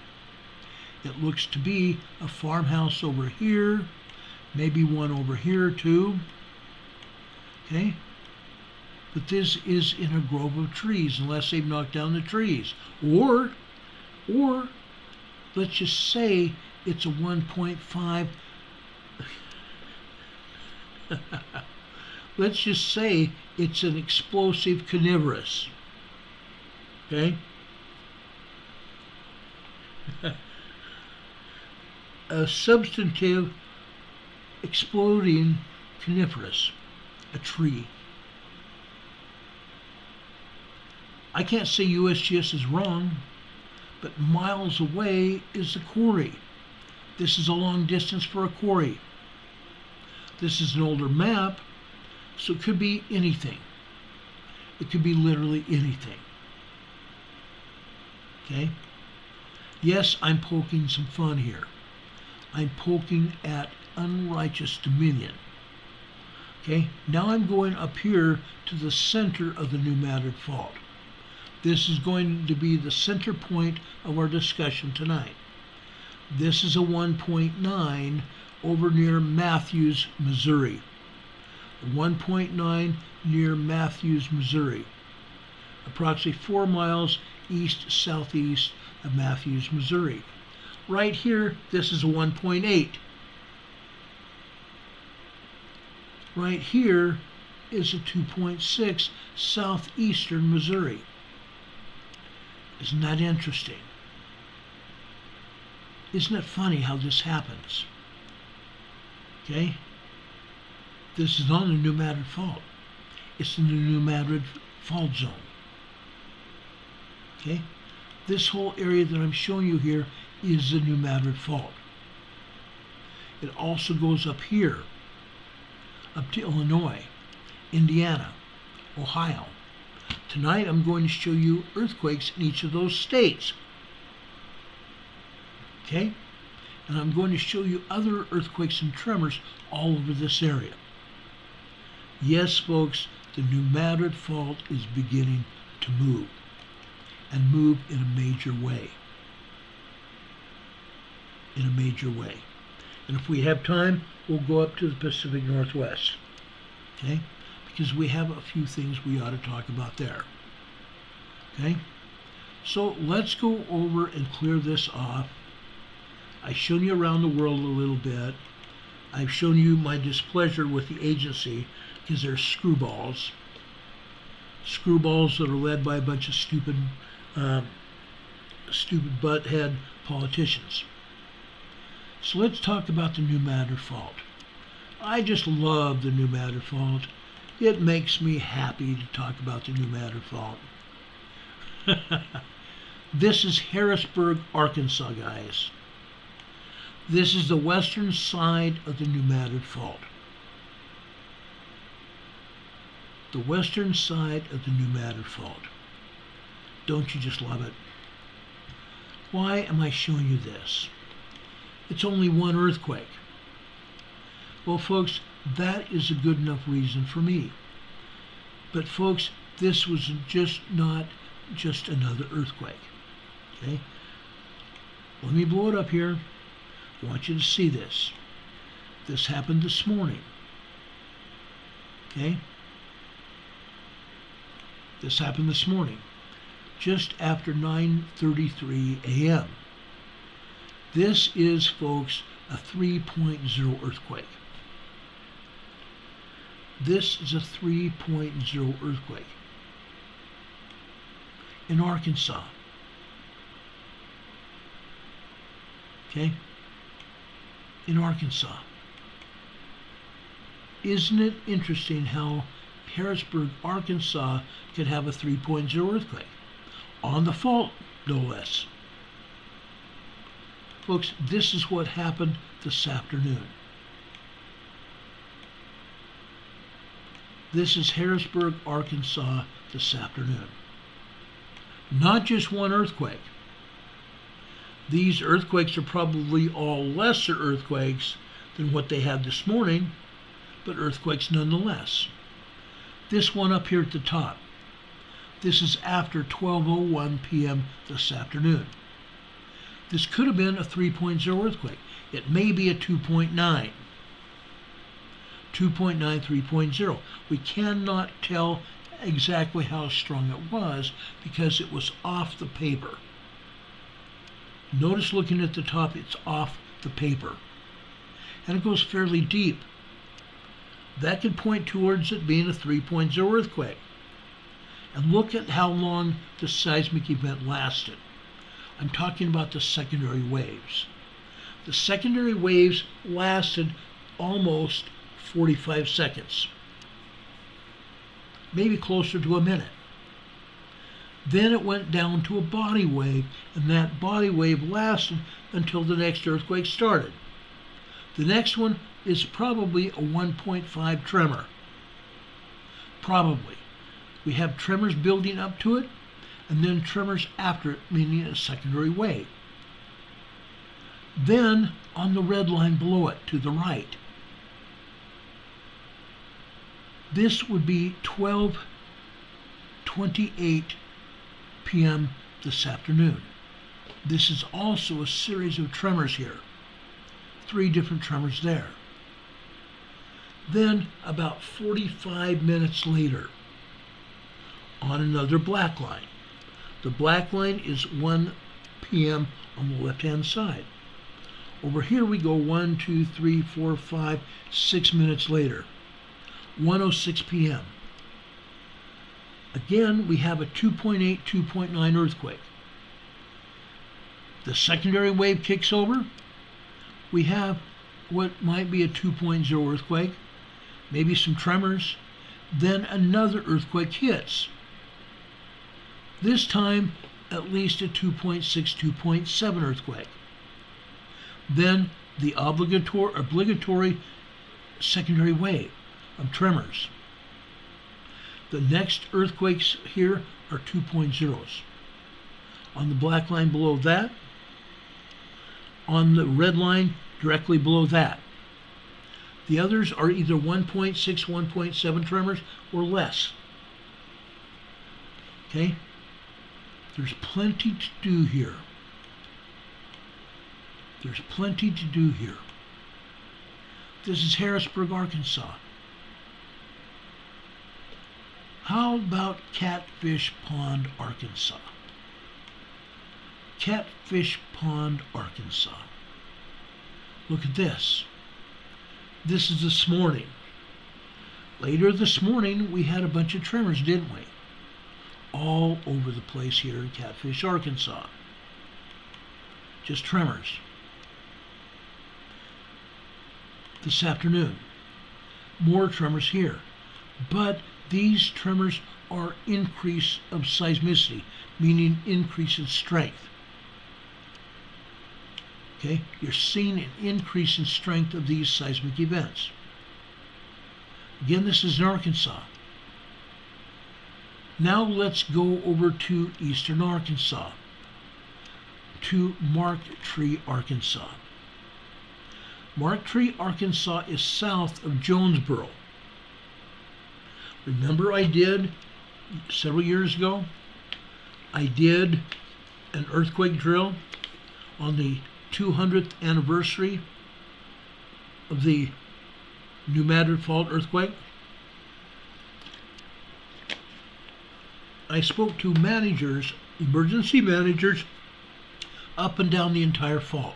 It looks to be a farmhouse over here, maybe one over here too. Okay? But this is in a grove of trees, unless they've knocked down the trees. Or let's just say it's a 1.5. Let's just say it's an explosive carnivorous. Okay? A substantive exploding coniferous, a tree. I can't say USGS is wrong, but miles away is the quarry. This is a long distance for a quarry. This is an older map, so it could be anything. It could be literally anything. Okay? Yes, I'm poking some fun here. I'm poking at unrighteous dominion. Okay? Now I'm going up here to the center of the New Madrid Fault. This is going to be the center point of our discussion tonight. This is a 1.9 over near Matthews, Missouri. 1.9 near Matthews, Missouri. Approximately 4 miles east-southeast of Matthews, Missouri. Right here, this is a 1.8. Right here is a 2.6 southeastern Missouri. Isn't that interesting? Isn't it funny how this happens? Okay? This is on the New Madrid Fault. It's in the New Madrid Fault Zone. Okay? This whole area that I'm showing you here is the New Madrid Fault. It also goes up here, up to Illinois, Indiana, Ohio. Tonight I'm going to show you earthquakes in each of those states. Okay? And I'm going to show you other earthquakes and tremors all over this area. Yes, folks, the New Madrid Fault is beginning to move, and move in a major way. In a major way. And if we have time, we'll go up to the Pacific Northwest. Okay? Because we have a few things we ought to talk about there. Okay? So let's go over and clear this off. I've shown you around the world a little bit. I've shown you my displeasure with the agency because they're screwballs. Screwballs that are led by a bunch of stupid butthead politicians. So let's talk about the New Madrid Fault. I just love the New Madrid Fault. It makes me happy to talk about the New Madrid Fault. This is Harrisburg, Arkansas, guys. This is the western side of the New Madrid Fault. The western side of the New Madrid Fault. Don't you just love it? Why am I showing you this? It's only one earthquake. Well, folks, that is a good enough reason for me. But folks, this was not just another earthquake. Okay? Let me blow it up here. I want you to see this. This happened this morning. Okay? This happened this morning, just after 9:33 a.m. This is, folks, a 3.0 earthquake. This is a 3.0 earthquake in Arkansas. Okay? In Arkansas. Isn't it interesting how Harrisburg, Arkansas could have a 3.0 earthquake? On the fault, no less. Folks, this is what happened this afternoon. This is Harrisburg, Arkansas this afternoon. Not just one earthquake. These earthquakes are probably all lesser earthquakes than what they had this morning, but earthquakes nonetheless. This one up here at the top, this is after 12:01 p.m. this afternoon. This could have been a 3.0 earthquake. It may be a 2.9. 2.9, 3.0. We cannot tell exactly how strong it was because it was off the paper. Notice looking at the top, it's off the paper. And it goes fairly deep. That could point towards it being a 3.0 earthquake. And look at how long the seismic event lasted. I'm talking about the secondary waves. The secondary waves lasted almost 45 seconds. Maybe closer to a minute. Then it went down to a body wave, and that body wave lasted until the next earthquake started. The next one is probably a 1.5 tremor. Probably. We have tremors building up to it, and then tremors after it, meaning a secondary wave. Then, on the red line below it, to the right, this would be 12:28 p.m. this afternoon. This is also a series of tremors here. 3 different tremors there. Then, about 45 minutes later, on another black line. The black line is 1 p.m. on the left-hand side. Over here we go 1, 2, 3, 4, 5, 6 minutes later. 1:06 p.m. Again, we have a 2.8, 2.9 earthquake. The secondary wave kicks over. We have what might be a 2.0 earthquake, maybe some tremors. Then another earthquake hits. This time, at least a 2.6, 2.7 earthquake. Then the obligatory secondary wave of tremors. The next earthquakes here are 2.0s. On the black line below that, on the red line directly below that. The others are either 1.6, 1.7 tremors or less. Okay? There's plenty to do here. There's plenty to do here. This is Harrisburg, Arkansas. How about Catfish Pond, Arkansas? Catfish Pond, Arkansas. Look at this. This is this morning. Later this morning, we had a bunch of tremors, didn't we? All over the place here in Catfish, Arkansas. Just tremors. This afternoon, more tremors here. But these tremors are increase of seismicity, meaning increase in strength. Okay, you're seeing an increase in strength of these seismic events. Again, this is in Arkansas. Now let's go over to eastern Arkansas, to Marktree, Arkansas. Marktree, Arkansas is south of Jonesboro. Remember I did, several years ago, I did an earthquake drill on the 200th anniversary of the New Madrid Fault earthquake. I spoke to managers, emergency managers, up and down the entire fault.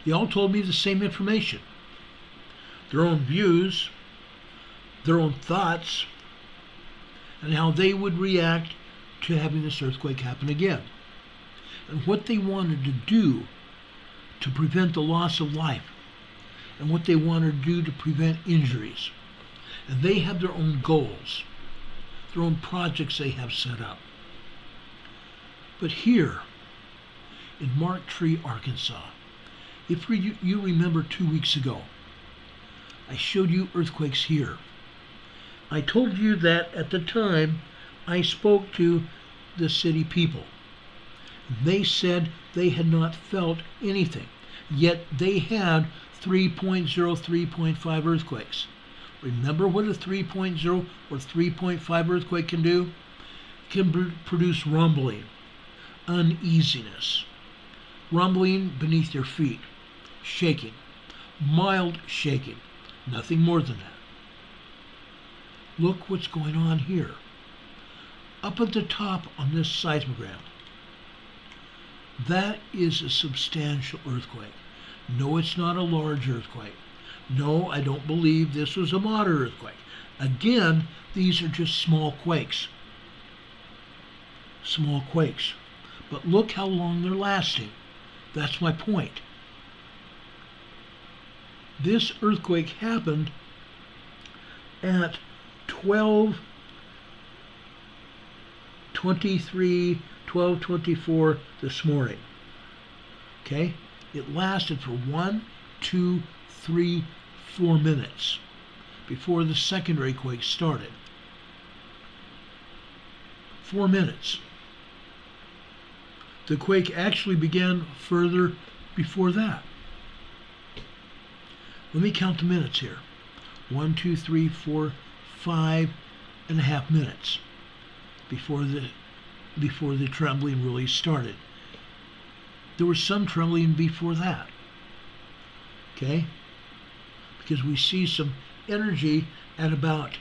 They all told me the same information. Their own views, their own thoughts, and how they would react to having this earthquake happen again. And what they wanted to do to prevent the loss of life, and what they wanted to do to prevent injuries. And they have their own goals, their own projects they have set up. But here, in Marktree, Arkansas, if you remember 2 weeks ago, I showed you earthquakes here. I told you that at the time I spoke to the city people. They said they had not felt anything, yet they had 3.0, 3.5 earthquakes. Remember what a 3.0 or 3.5 earthquake can do? It can produce rumbling, uneasiness, rumbling beneath your feet, shaking, mild shaking, nothing more than that. Look what's going on here. Up at the top on this seismogram, that is a substantial earthquake. No, it's not a large earthquake. No, I don't believe this was a moderate earthquake. Again, these are just small quakes. Small quakes. But look how long they're lasting. That's my point. This earthquake happened at 12:23, 12:24 this morning. Okay? It lasted for 1, 2, 3, 4 minutes before the secondary quake started. 4 minutes. The quake actually began further before that. Let me count the minutes here. 1, 2, 3, 4, 5.5 minutes before the trembling really started. There was some trembling before that. Okay? Because we see some energy at about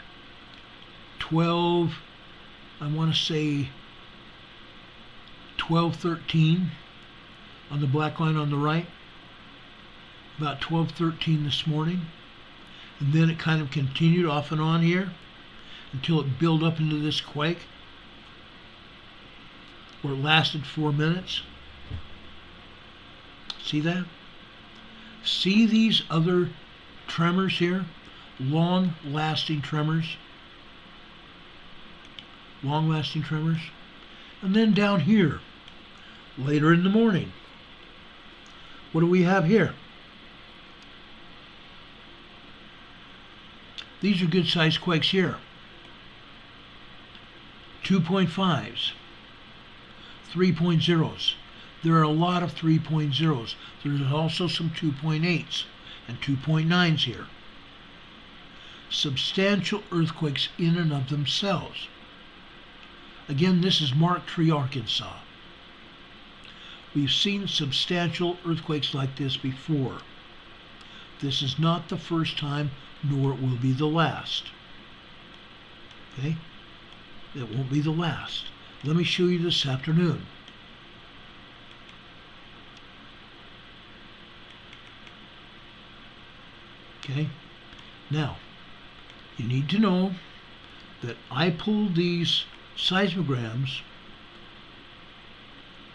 12, I want to say 12:13 on the black line on the right. About 12:13 this morning. And then it kind of continued off and on here until it built up into this quake, where it lasted 4 minutes. See that? See these other tremors here? Long-lasting tremors. Long-lasting tremors. And then down here, later in the morning, what do we have here? These are good-sized quakes here. 2.5s, 3.0s. There are a lot of 3.0s. There's also some 2.8s and 2.9s here. Substantial earthquakes in and of themselves. Again, this is Mark Tree, Arkansas. We've seen substantial earthquakes like this before. This is not the first time, nor it will be the last. Okay? It won't be the last. Let me show you this afternoon. Okay? Now, you need to know that I pulled these seismograms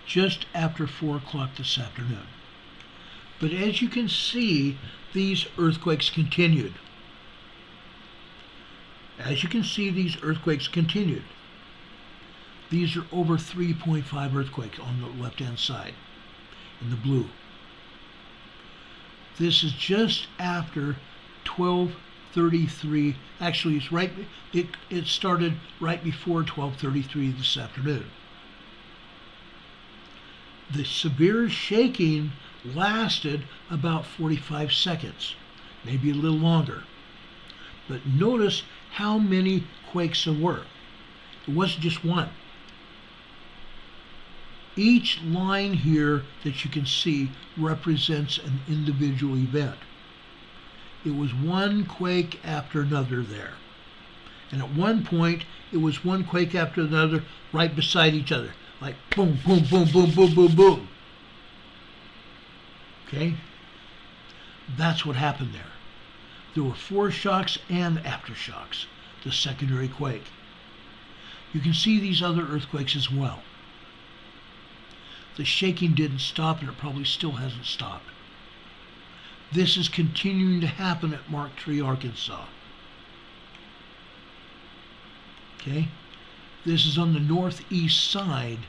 just after 4 o'clock this afternoon. But as you can see, these earthquakes continued. As you can see, these earthquakes continued. These are over 3.5 earthquakes on the left-hand side, in the blue. This is just after 12:33. Actually, it's right. It started right before 12:33 this afternoon. The severe shaking lasted about 45 seconds, maybe a little longer. But notice how many quakes there were. It wasn't just one. Each line here that you can see represents an individual event. It was one quake after another there. And at one point, it was one quake after another right beside each other. Like boom, boom, boom, boom, boom, boom, boom. Okay? That's what happened there. There were foreshocks and aftershocks, the secondary quake. You can see these other earthquakes as well. The shaking didn't stop, and it probably still hasn't stopped. This is continuing to happen at Mark Tree, Arkansas. Okay? This is on the northeast side.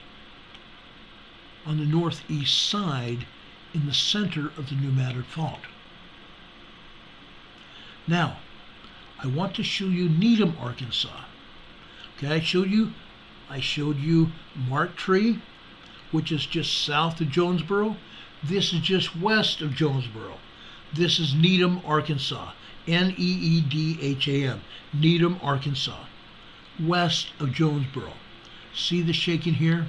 On the northeast side, in the center of the New Madrid Fault. Now, I want to show you Needham, Arkansas. Okay, I showed you Mark Tree, which is just south of Jonesboro. This is just west of Jonesboro. This is Needham, Arkansas. Needham, Needham, Arkansas, west of Jonesboro. See the shaking here?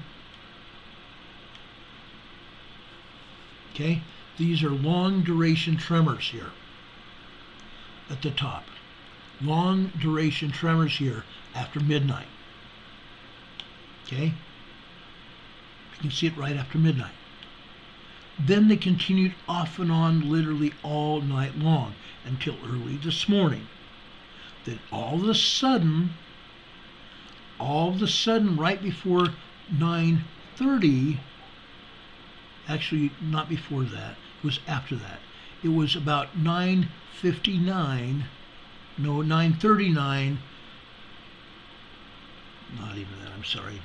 Okay, these are long duration tremors here at the top. Long duration tremors here after midnight. Okay, you can see it right after midnight. Then they continued off and on literally all night long until early this morning. Then all of a sudden, right before 9:30, actually not before that, it was after that. It was about 9:59, no, 9:39, not even that, I'm sorry,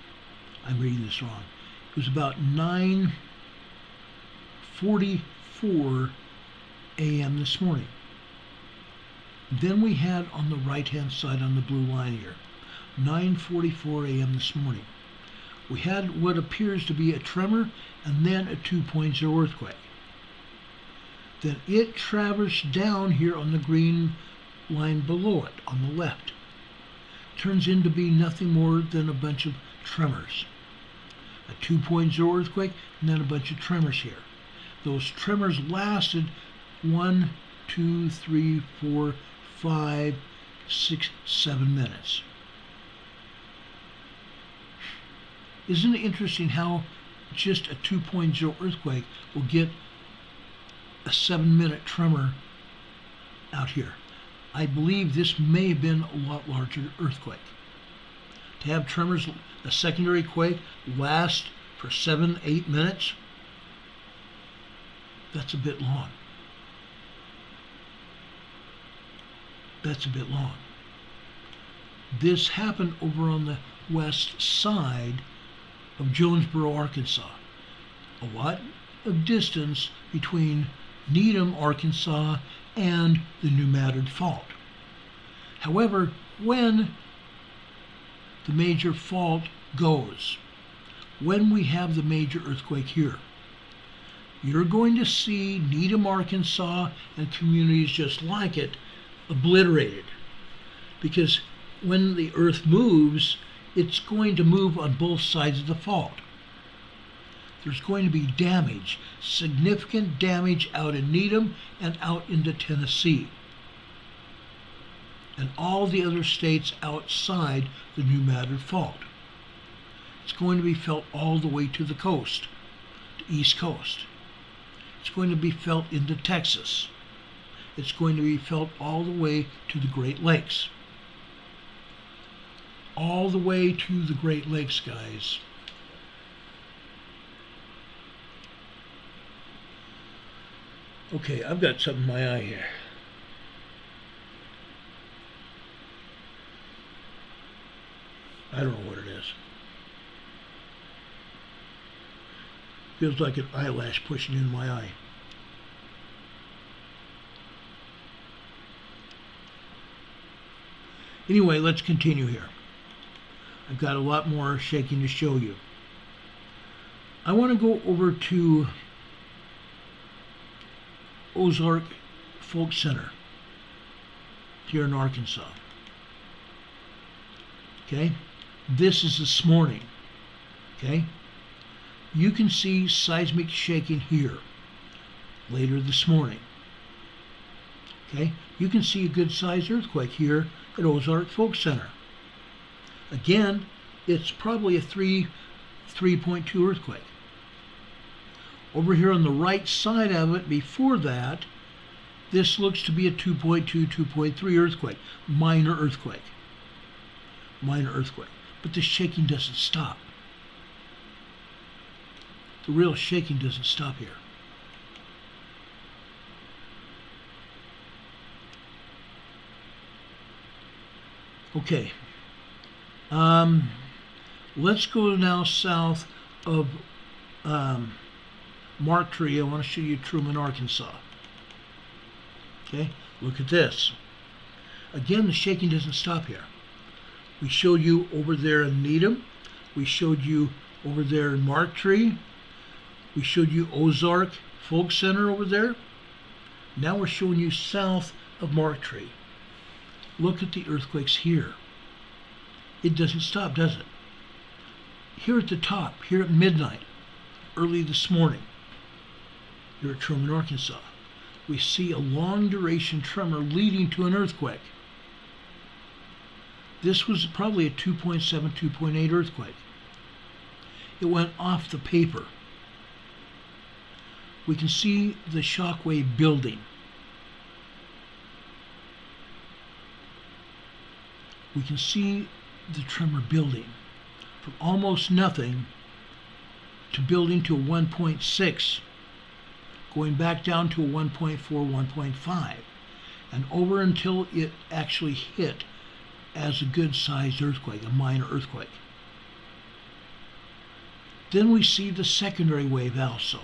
I'm reading this wrong. It was about 9:44 a.m. this morning. Then we had on the right-hand side on the blue line here, 9:44 a.m. this morning. We had what appears to be a tremor and then a 2.0 earthquake. Then it traversed down here on the green line below it, on the left. Turns into be nothing more than a bunch of tremors. A 2.0 earthquake and then a bunch of tremors here. Those tremors lasted 1, 2, 3, 4, 5, 6, 7 minutes. Isn't it interesting how just a 2.0 earthquake will get a 7-minute tremor out here? I believe this may have been a lot larger earthquake. To have tremors, a secondary quake, last for 7, 8 minutes, That's a bit long. That's a bit long. This happened over on the west side of Jonesboro, Arkansas. A lot of distance between Needham, Arkansas, and the New Madrid Fault. However, when the major fault goes, when we have the major earthquake here, you're going to see Needham, Arkansas, and communities just like it obliterated. Because when the earth moves, it's going to move on both sides of the fault. There's going to be damage, significant damage out in Needham and out into Tennessee, and all the other states outside the New Madrid Fault. It's going to be felt all the way to the coast, the East Coast. It's going to be felt into Texas. It's going to be felt all the way to the Great Lakes. All the way to the Great Lakes, guys. Okay, I've got something in my eye here. I don't know what it is. Feels like an eyelash pushing in my eye. Anyway, let's continue here. I've got a lot more shaking to show you. I want to go over to Ozark Folk Center here in Arkansas. Okay, this is this morning. Okay, you can see seismic shaking here later this morning. Okay, you can see a good sized earthquake here at Ozark Folk Center. Again, it's probably a 3.2 earthquake. Over here on the right side of it, before that, this looks to be a 2.2, 2.3 earthquake. Minor earthquake. Minor earthquake. But the shaking doesn't stop. The real shaking doesn't stop here. Okay. Let's go now south of Marktree. I want to show you Truman, Arkansas. Okay, look at this. Again, the shaking doesn't stop here. We showed you over there in Needham. We showed you over there in Marktree. We showed you Ozark Folk Center over there. Now we're showing you south of Marktree. Look at the earthquakes here. It doesn't stop, does it? Here at the top, here at midnight, early this morning, here at Truman, Arkansas, we see a long duration tremor leading to an earthquake. This was probably a 2.7, 2.8 earthquake. It went off the paper. We can see the shock wave building. We can see the tremor building from almost nothing to building to a 1.6, going back down to a 1.4, 1.5, and over until it actually hit as a good-sized earthquake, a minor earthquake. Then we see the secondary wave also.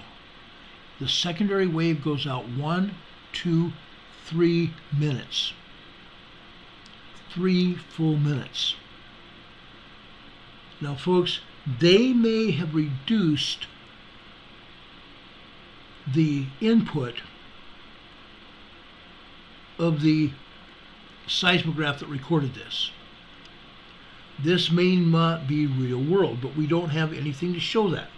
The secondary wave goes out 1, 2, 3 minutes. 3 full minutes. Now, folks, they may have reduced the input of the seismograph that recorded this. This may not be real world, but we don't have anything to show that.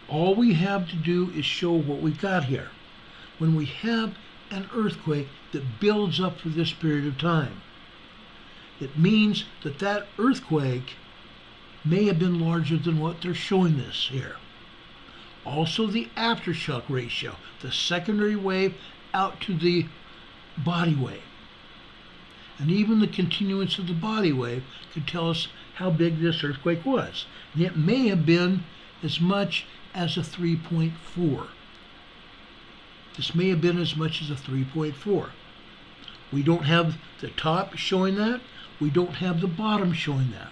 All we have to do is show what we've got here. When we have an earthquake that builds up for this period of time, it means that that earthquake may have been larger than what they're showing this here. Also, the aftershock ratio, the secondary wave out to the body wave, and even the continuance of the body wave could tell us how big this earthquake was. And it may have been as much as a 3.4. This may have been as much as a 3.4. We don't have the top showing that. We don't have the bottom showing that.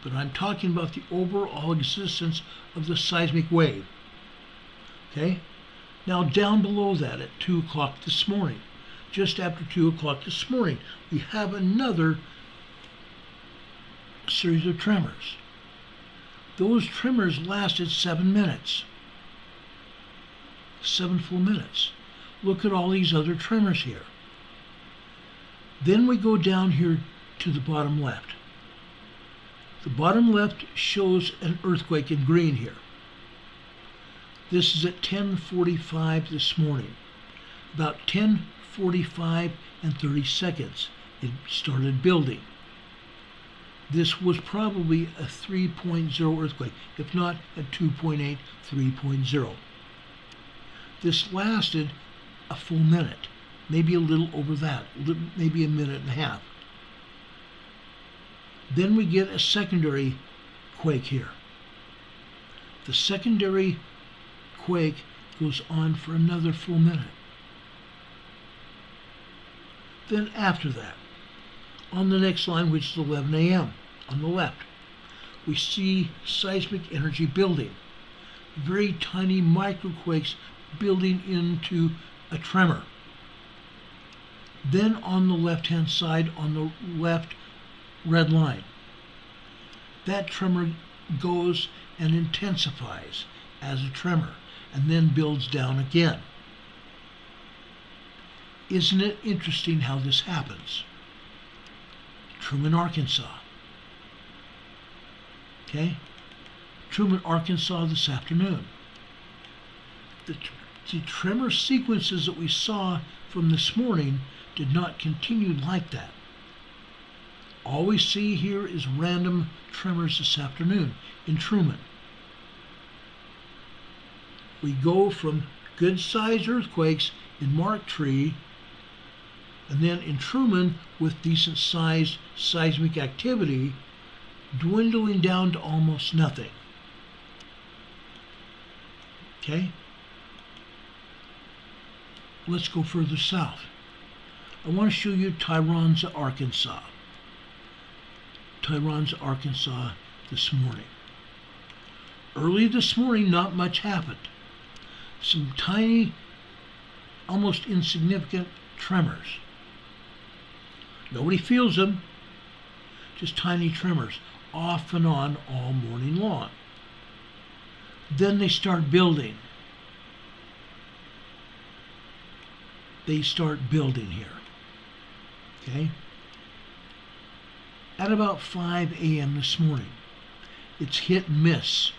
But I'm talking about the overall existence of the seismic wave. Okay? Now down below that at 2 o'clock this morning, just after 2 o'clock this morning, we have another series of tremors. Those tremors lasted 7 minutes. 7 full minutes. Look at all these other tremors here. Then we go down here to the bottom left. The bottom left shows an earthquake in green here. This is at 10:45 this morning. About 10:45 and 30 seconds, it started building. This was probably a 3.0 earthquake, if not a 2.8, 3.0. This lasted a full minute, maybe a little over that, maybe a minute and a half. Then we get a secondary quake here. The secondary quake goes on for another full minute. Then after that, on the next line, which is 11 a.m. on the left, we see seismic energy building. Very tiny microquakes building into a tremor. Then on the left-hand side, on the left red line, that tremor goes and intensifies as a tremor and then builds down again. Isn't it interesting how this happens? Truman, Arkansas. Okay? Truman, Arkansas this afternoon. The tremor sequences that we saw from this morning did not continue like that. All we see here is random tremors this afternoon in Truman. We go from good-sized earthquakes in Mark Tree, and then in Truman with decent-sized seismic activity, dwindling down to almost nothing. Okay? Let's go further south. I want to show you Tyronza, Arkansas. Tyronza, Arkansas this morning. Early this morning, not much happened. Some tiny, almost insignificant tremors. Nobody feels them, just tiny tremors, off and on all morning long. Then they start building. They start building here. Okay? At about 5 a.m. this morning, it's hit and miss.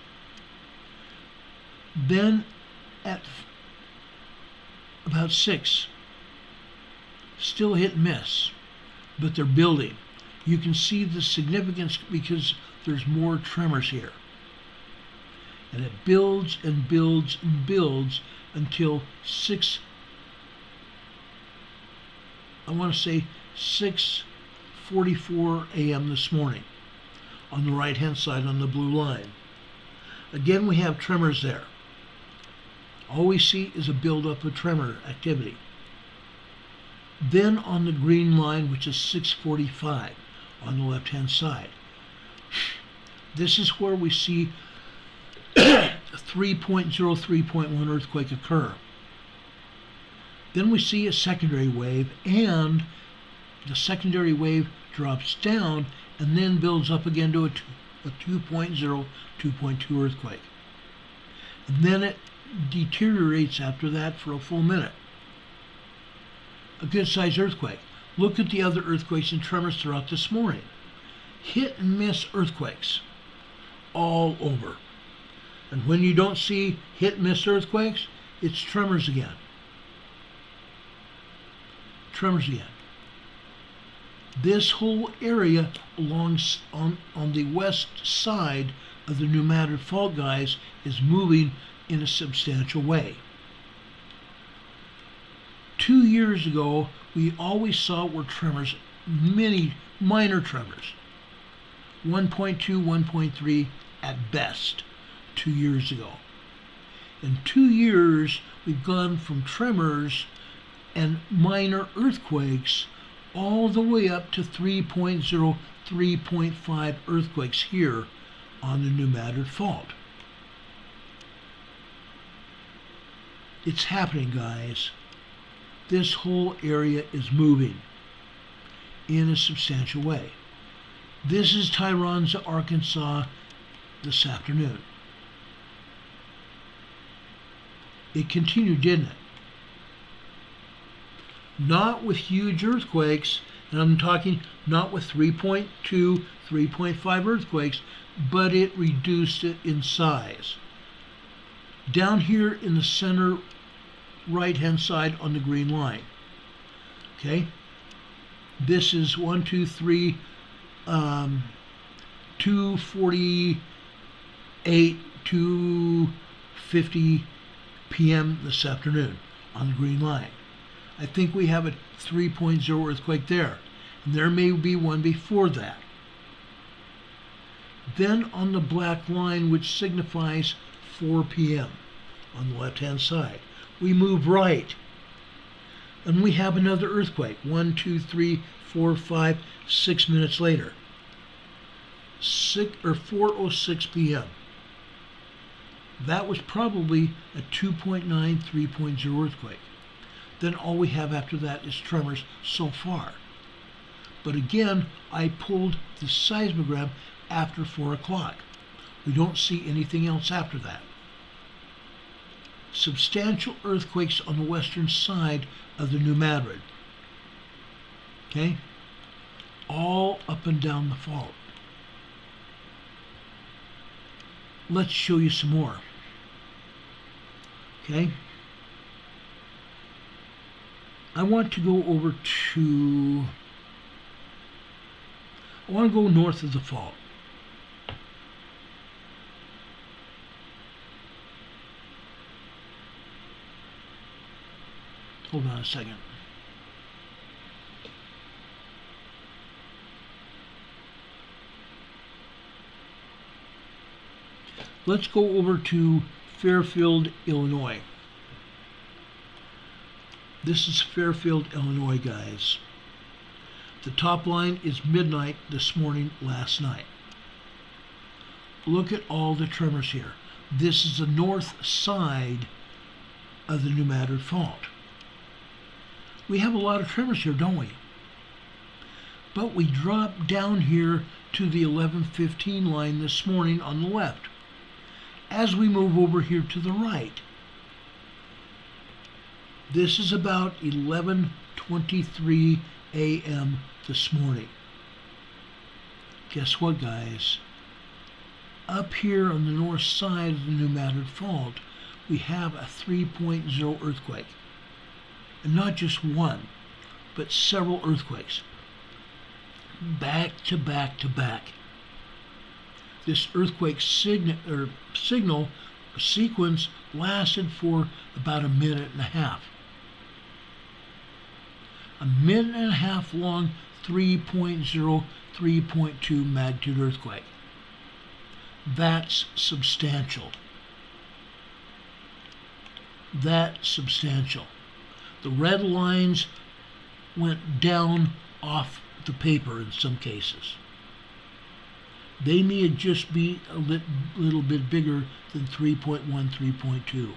Then at about 6, still hit and miss, but they're building. You can see the significance because there's more tremors here. And it builds and builds and builds until 6:44 a.m. this morning on the right hand side on the blue line. Again, we have tremors there. All we see is a buildup of tremor activity. Then on the green line, which is 6:45 on the left hand side, this is where we see a 3.0, 3.1 earthquake occur. Then we see a secondary wave, and the secondary wave drops down and then builds up again to a 2.0, 2.2 earthquake. And then it deteriorates after that for a full minute. A good-sized earthquake. Look at the other earthquakes and tremors throughout this morning. Hit and miss earthquakes all over. And when you don't see hit and miss earthquakes, it's tremors again. Tremors again. This whole area along on the west side of the New Madrid fault guys is moving in a substantial way. 2 years ago, we always saw were tremors, many minor tremors. 1.2, 1.3 at best 2 years ago. In 2 years, we've gone from tremors and minor earthquakes all the way up to 3.0, 3.5 earthquakes here on the New Madrid Fault. It's happening, guys. This whole area is moving in a substantial way. This is Tyronza, Arkansas this afternoon. It continued, didn't it? Not with huge earthquakes, and I'm talking not with 3.2, 3.5 earthquakes, but it reduced it in size. Down here in the center right-hand side on the green line. Okay? This is 2:48, 2:50 p.m. this afternoon on the green line. I think we have a 3.0 earthquake there, and there may be one before that. Then on the black line, which signifies 4 p.m. on the left-hand side, we move right, and we have another earthquake. 1, 2, 3, 4, 5, 6 minutes later. 4:06 p.m. That was probably a 2.9, 3.0 earthquake. Then all we have after that is tremors so far. But again, I pulled the seismogram after 4 o'clock. We don't see anything else after that. Substantial earthquakes on the western side of the New Madrid. Okay? All up and down the fault. Let's show you some more. Okay? I want to go over to... I want to go north of the fault. Hold on a second. Let's go over to Fairfield, Illinois. This is Fairfield, Illinois, guys. The top line is midnight this morning, last night. Look at all the tremors here. This is the north side of the New Madrid Fault. We have a lot of tremors here, don't we? But we drop down here to the 11:15 line this morning on the left. As we move over here to the right, this is about 11:23 a.m. this morning. Guess what, guys? Up here on the north side of the New Madrid Fault, we have a 3.0 earthquake. And not just one, but several earthquakes. Back to back to back. This earthquake signal sequence lasted for about a minute and a half. A minute and a half long 3.0, 3.2 magnitude earthquake. That's substantial. That's substantial. The red lines went down off the paper in some cases. They may just be a little bit bigger than 3.1, 3.2.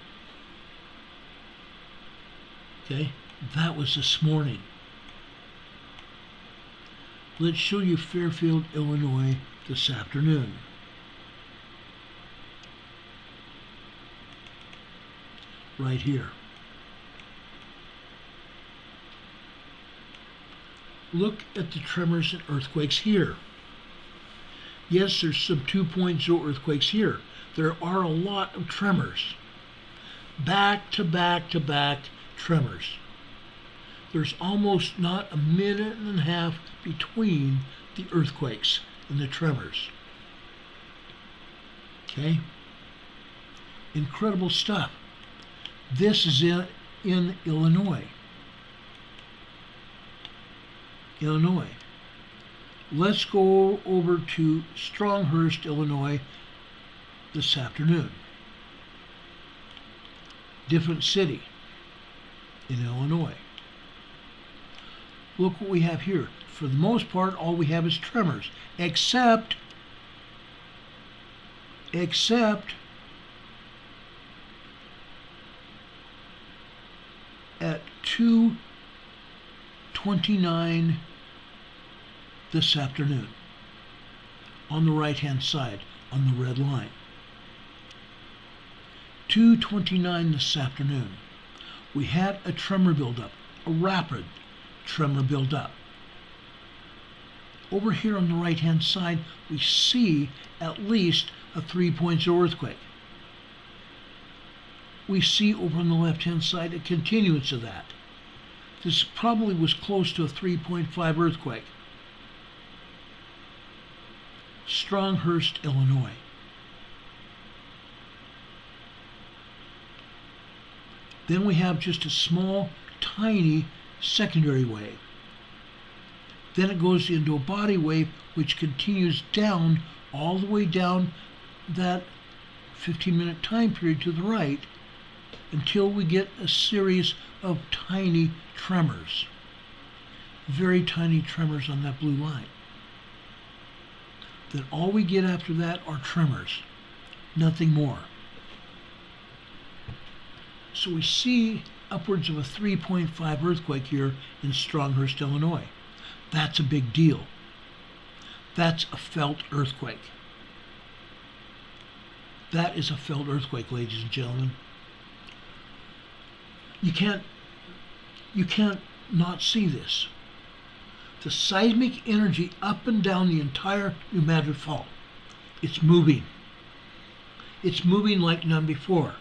Okay, that was this morning. Let's show you Fairfield, Illinois this afternoon. Right here. Look at the tremors and earthquakes here. Yes, there's some 2.0 earthquakes here. There are a lot of tremors. Back to back to back tremors. There's almost not a minute and a half between the earthquakes and the tremors. Okay? Incredible stuff. This is in Illinois. Illinois. Let's go over to Stronghurst, Illinois this afternoon. different city in Illinois. Look what we have here. For the most part, all we have is tremors, except at 2:29 this afternoon, on the right-hand side, on the red line. 2:29 this afternoon, we had a tremor buildup, a rapid tremor buildup. Over here on the right-hand side, we see at least a 3.0 earthquake. We see over on the left-hand side a continuance of that. This probably was close to a 3.5 earthquake. Stronghurst, Illinois. Then we have just a small, tiny secondary wave. Then it goes into a body wave which continues down, all the way down that 15-minute time period to the right, until we get a series of tiny tremors. Very tiny tremors on that blue line. Then all we get after that are tremors, nothing more. So we see upwards of a 3.5 earthquake here in Stronghurst, Illinois. That's a big deal. That's a felt earthquake. That is a felt earthquake, ladies and gentlemen. You can't not see this. The seismic energy up and down the entire New Madrid Fault. It's moving. It's moving like none before.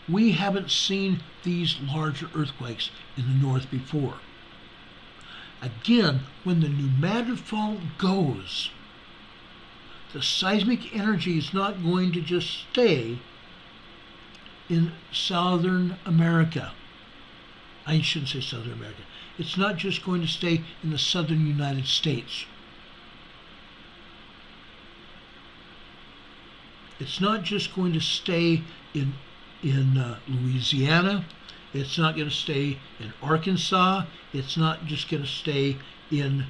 We haven't seen these larger earthquakes in the north before. Again, when the New Madrid Fault goes, the seismic energy is not going to just stay in Southern America. I shouldn't say Southern America. It's not just going to stay in the southern United States. It's not just going to stay in Louisiana. It's not going to stay in Arkansas. It's not just going to stay in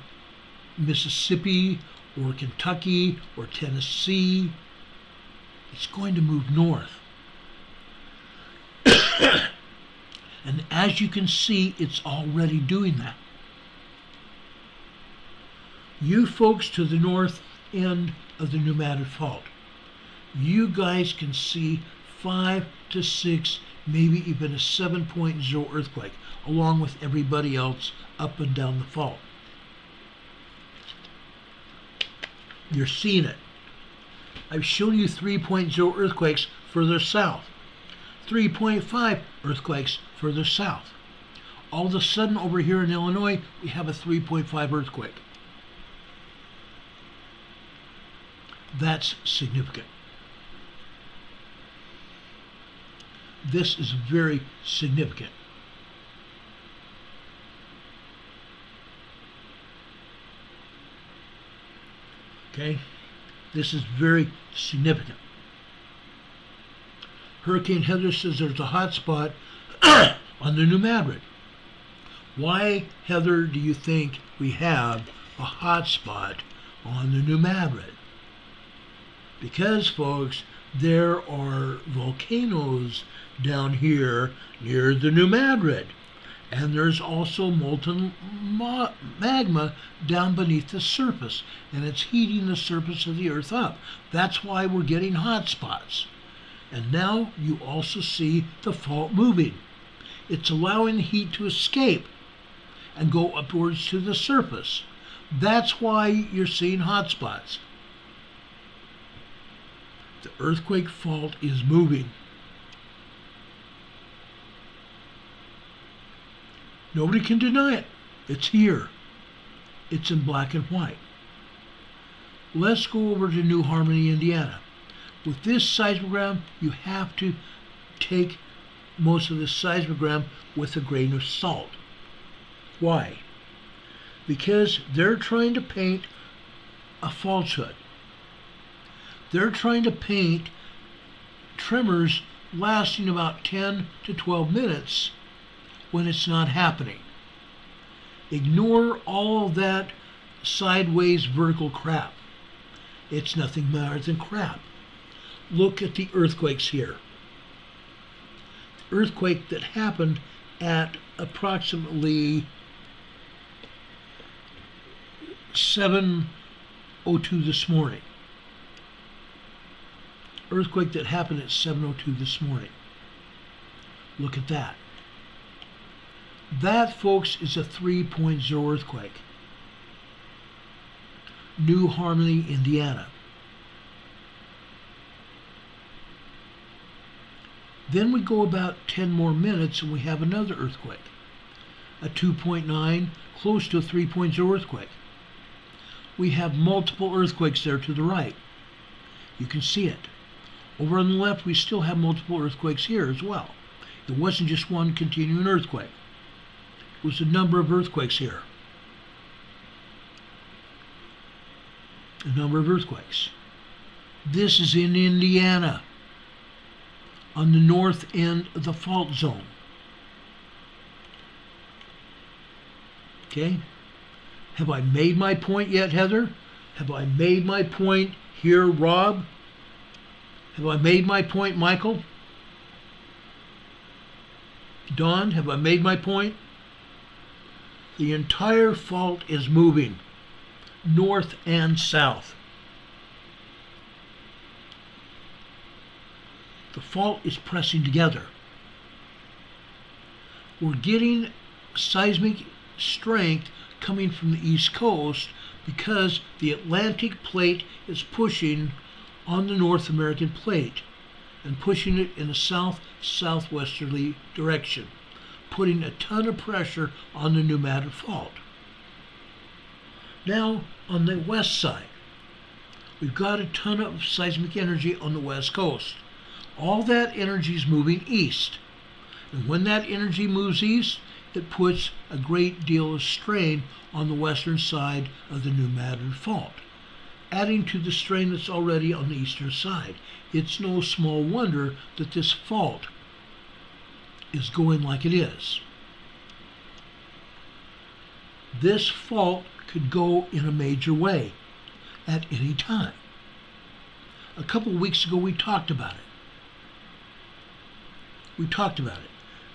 Mississippi or Kentucky or Tennessee. It's going to move north. And as you can see, it's already doing that. You folks to the north end of the New Madrid Fault, you guys can see 5 to 6, maybe even a 7.0 earthquake, along with everybody else up and down the fault. You're seeing it. I've shown you 3.0 earthquakes further south, 3.5 earthquakes further south. All of a sudden over here in Illinois, we have a 3.5 earthquake. That's significant. This is very significant. Okay, this is very significant. Hurricane Heather says there's a hot spot on the New Madrid. Why, Heather, do you think we have a hot spot on the New Madrid? Because, folks, there are volcanoes down here near the New Madrid. And there's also molten magma down beneath the surface. And it's heating the surface of the earth up. That's why we're getting hot spots. And now you also see the fault moving. It's allowing the heat to escape and go upwards to the surface. That's why you're seeing hot spots. The earthquake fault is moving. Nobody can deny it. It's here. It's in black and white. Let's go over to New Harmony, Indiana. With this seismogram, you have to take most of the seismogram with a grain of salt. Why? Because they're trying to paint a falsehood. They're trying to paint tremors lasting about 10 to 12 minutes when it's not happening. Ignore all of that sideways vertical crap. It's nothing more than crap. Look at the earthquakes here. The earthquake that happened at approximately 7:02 this morning. Earthquake that happened at 7:02 this morning. Look at that. That, folks, is a 3.0 earthquake. New Harmony, Indiana. Then we go about 10 more minutes and we have another earthquake. A 2.9, close to a 3.0 earthquake. We have multiple earthquakes there to the right. You can see it. Over on the left, we still have multiple earthquakes here as well. It wasn't just one continuing earthquake. It was a number of earthquakes here. A number of earthquakes. This is in Indiana, on the north end of the fault zone. Okay? Have I made my point yet, Heather? Have I made my point here, Rob? Have I made my point, Michael? Don, have I made my point? The entire fault is moving north and south. The fault is pressing together. We're getting seismic strength coming from the East Coast because the Atlantic plate is pushing on the North American plate and pushing it in a south-southwesterly direction, putting a ton of pressure on the New Madrid fault. Now, on the west side, we've got a ton of seismic energy on the west coast. All that energy is moving east. And when that energy moves east, it puts a great deal of strain on the western side of the New Madrid fault, adding to the strain that's already on the eastern side. It's no small wonder that this fault is going like it is. This fault could go in a major way at any time. A couple of weeks ago we talked about it.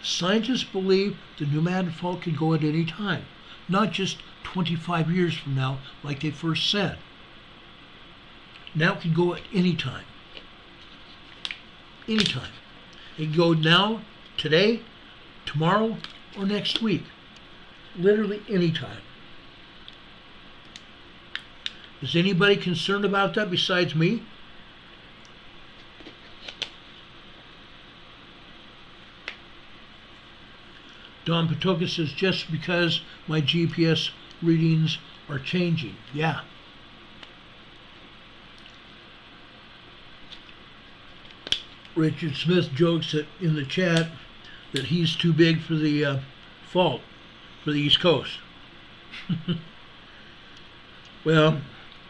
Scientists believe the New Madrid fault could go at any time, not just 25 years from now like they first said. Now it can go at any time. Anytime. It can go now, today, tomorrow, or next week. Literally anytime. Is anybody concerned about that besides me? Don Patoka says, just because my GPS readings are changing. Yeah. Richard Smith jokes that in the chat that he's too big for the fault for the East Coast. Well,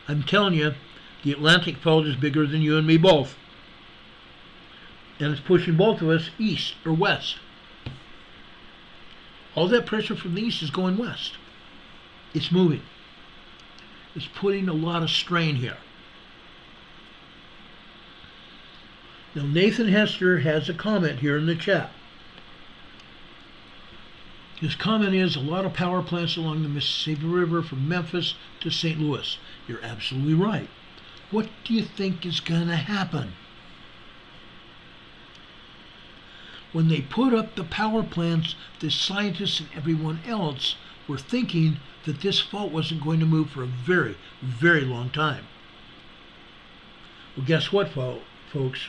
I'm telling you, the Atlantic fault is bigger than you and me both. And it's pushing both of us east or west. All that pressure from the east is going west. It's moving. It's putting a lot of strain here. Now, Nathan Hester has a comment here in the chat. His comment is, a lot of power plants along the Mississippi River from Memphis to St. Louis. You're absolutely right. What do you think is going to happen? When they put up the power plants, the scientists and everyone else were thinking that this fault wasn't going to move for a very, very long time. Well, guess what, folks?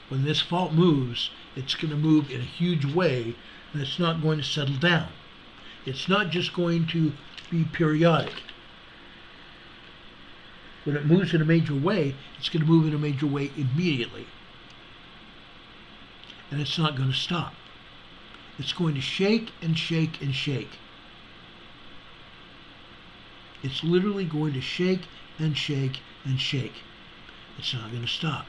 When this fault moves, it's going to move in a huge way, and it's not going to settle down. It's not just going to be periodic. When it moves in a major way, it's going to move in a major way immediately. And it's not going to stop. It's going to shake and shake and shake. It's literally going to shake and shake and shake. It's not going to stop.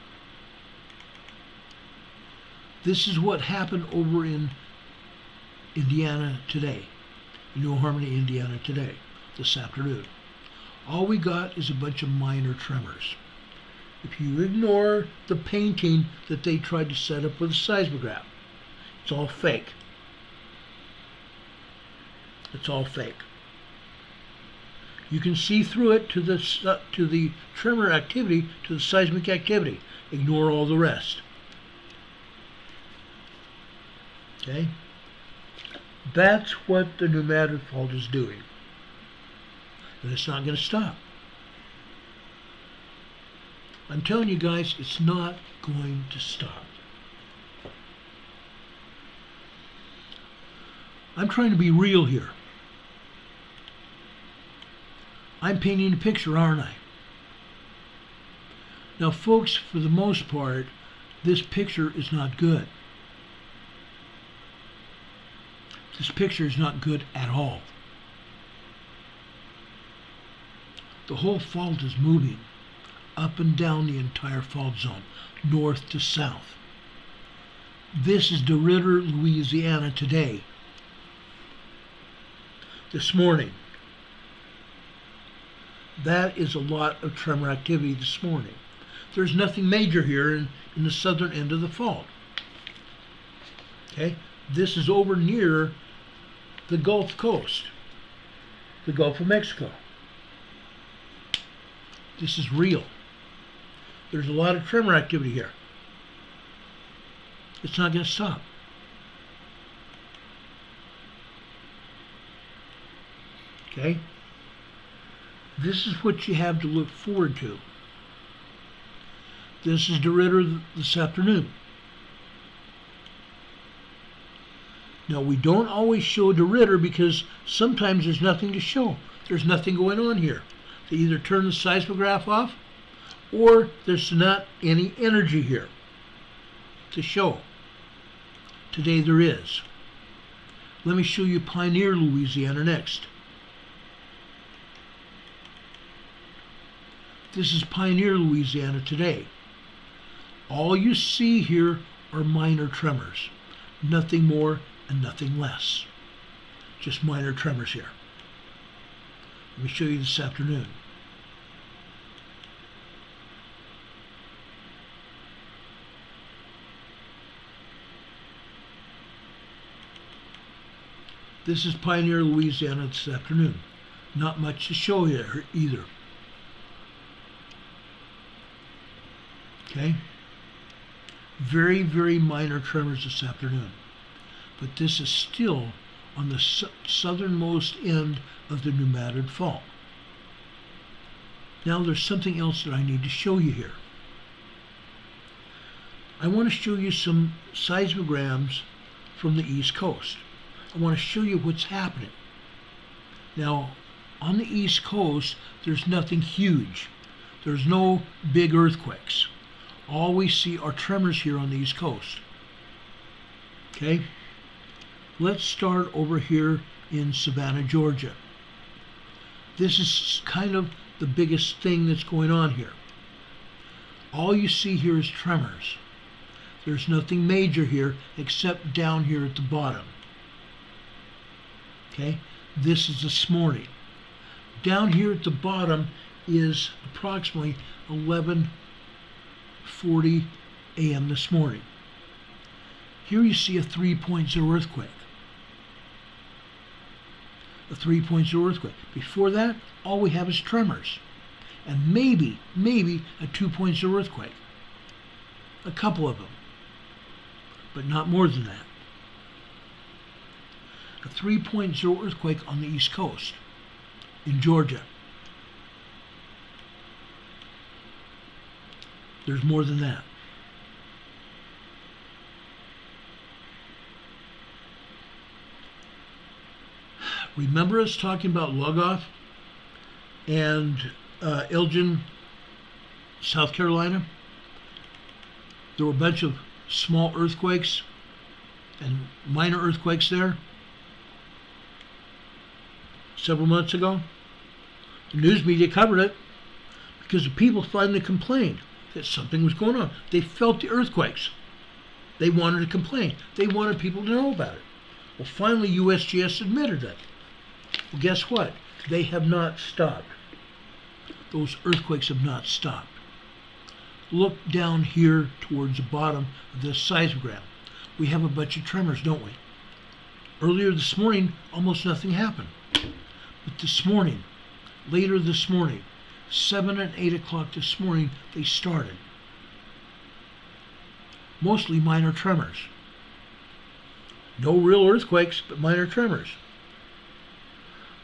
This is what happened over in Indiana today, in New Harmony, Indiana today, this afternoon. All we got is a bunch of minor tremors. If you ignore the painting that they tried to set up with a seismograph, it's all fake. It's all fake. You can see through it to the tremor activity, to the seismic activity. Ignore all the rest. Okay? That's what the pneumatic fault is doing. And it's not going to stop. I'm telling you guys, it's not going to stop. I'm trying to be real here. I'm painting a picture, aren't I? Now, folks, for the most part, this picture is not good. This picture is not good at all. The whole fault is moving up and down the entire fault zone, north to south. This is DeRidder, Louisiana today. This morning. That is a lot of tremor activity this morning. There's nothing major here in the southern end of the fault. Okay? This is over near the Gulf Coast, the Gulf of Mexico. This is real. There's a lot of tremor activity here. It's not going to stop. Okay? This is what you have to look forward to. This is DeRidder this afternoon. Now, we don't always show DeRidder because sometimes there's nothing to show. There's nothing going on here. They either turn the seismograph off or there's not any energy here to show. Today there is. Let me show you Pioneer, Louisiana next. This is Pioneer, Louisiana today. All you see here are minor tremors. Nothing more and nothing less. Just minor tremors here. Let me show you this afternoon. This is Pioneer, Louisiana this afternoon. Not much to show here either. Okay? Very, very minor tremors this afternoon. But this is still on the southernmost end of the pneumatic fault. Now there's something else that I need to show you here. I want to show you some seismograms from the East Coast. I want to show you what's happening. Now, on the East Coast, there's nothing huge. There's no big earthquakes. All we see are tremors here on the East Coast. Okay? Let's start over here in Savannah, Georgia. This is kind of the biggest thing that's going on here. All you see here is tremors. There's nothing major here except down here at the bottom. Okay? This is this morning. Down here at the bottom is approximately 11:40 a.m. this morning. Here you see a 3.0 earthquake. A 3.0 earthquake. Before that, all we have is tremors. And maybe a 2.0 earthquake. A couple of them. But not more than that. A 3.0 earthquake on the East Coast in Georgia. There's more than that. Remember us talking about Lugoff and Elgin, South Carolina? There were a bunch of small earthquakes and minor earthquakes there several months ago. The news media covered it because the people finally complained that something was going on. They felt the earthquakes. They wanted to complain. They wanted people to know about it. Well, finally, USGS admitted it. Well, guess what? They have not stopped. Those earthquakes have not stopped. Look down here towards the bottom of this seismogram. We have a bunch of tremors, don't we? Earlier this morning, almost nothing happened. But this morning, later this morning, 7 and 8 o'clock this morning, they started. Mostly minor tremors. No real earthquakes, but minor tremors.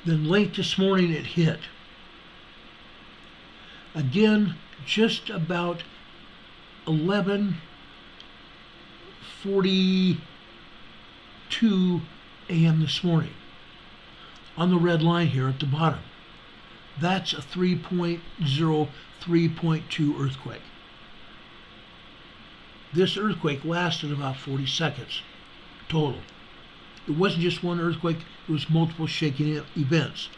Then late this morning it hit. Again, just about 11:42 a.m. this morning. On the red line here at the bottom. That's a 3.0, 3.2 earthquake. This earthquake lasted about 40 seconds total. It wasn't just one earthquake, it was multiple shaking events,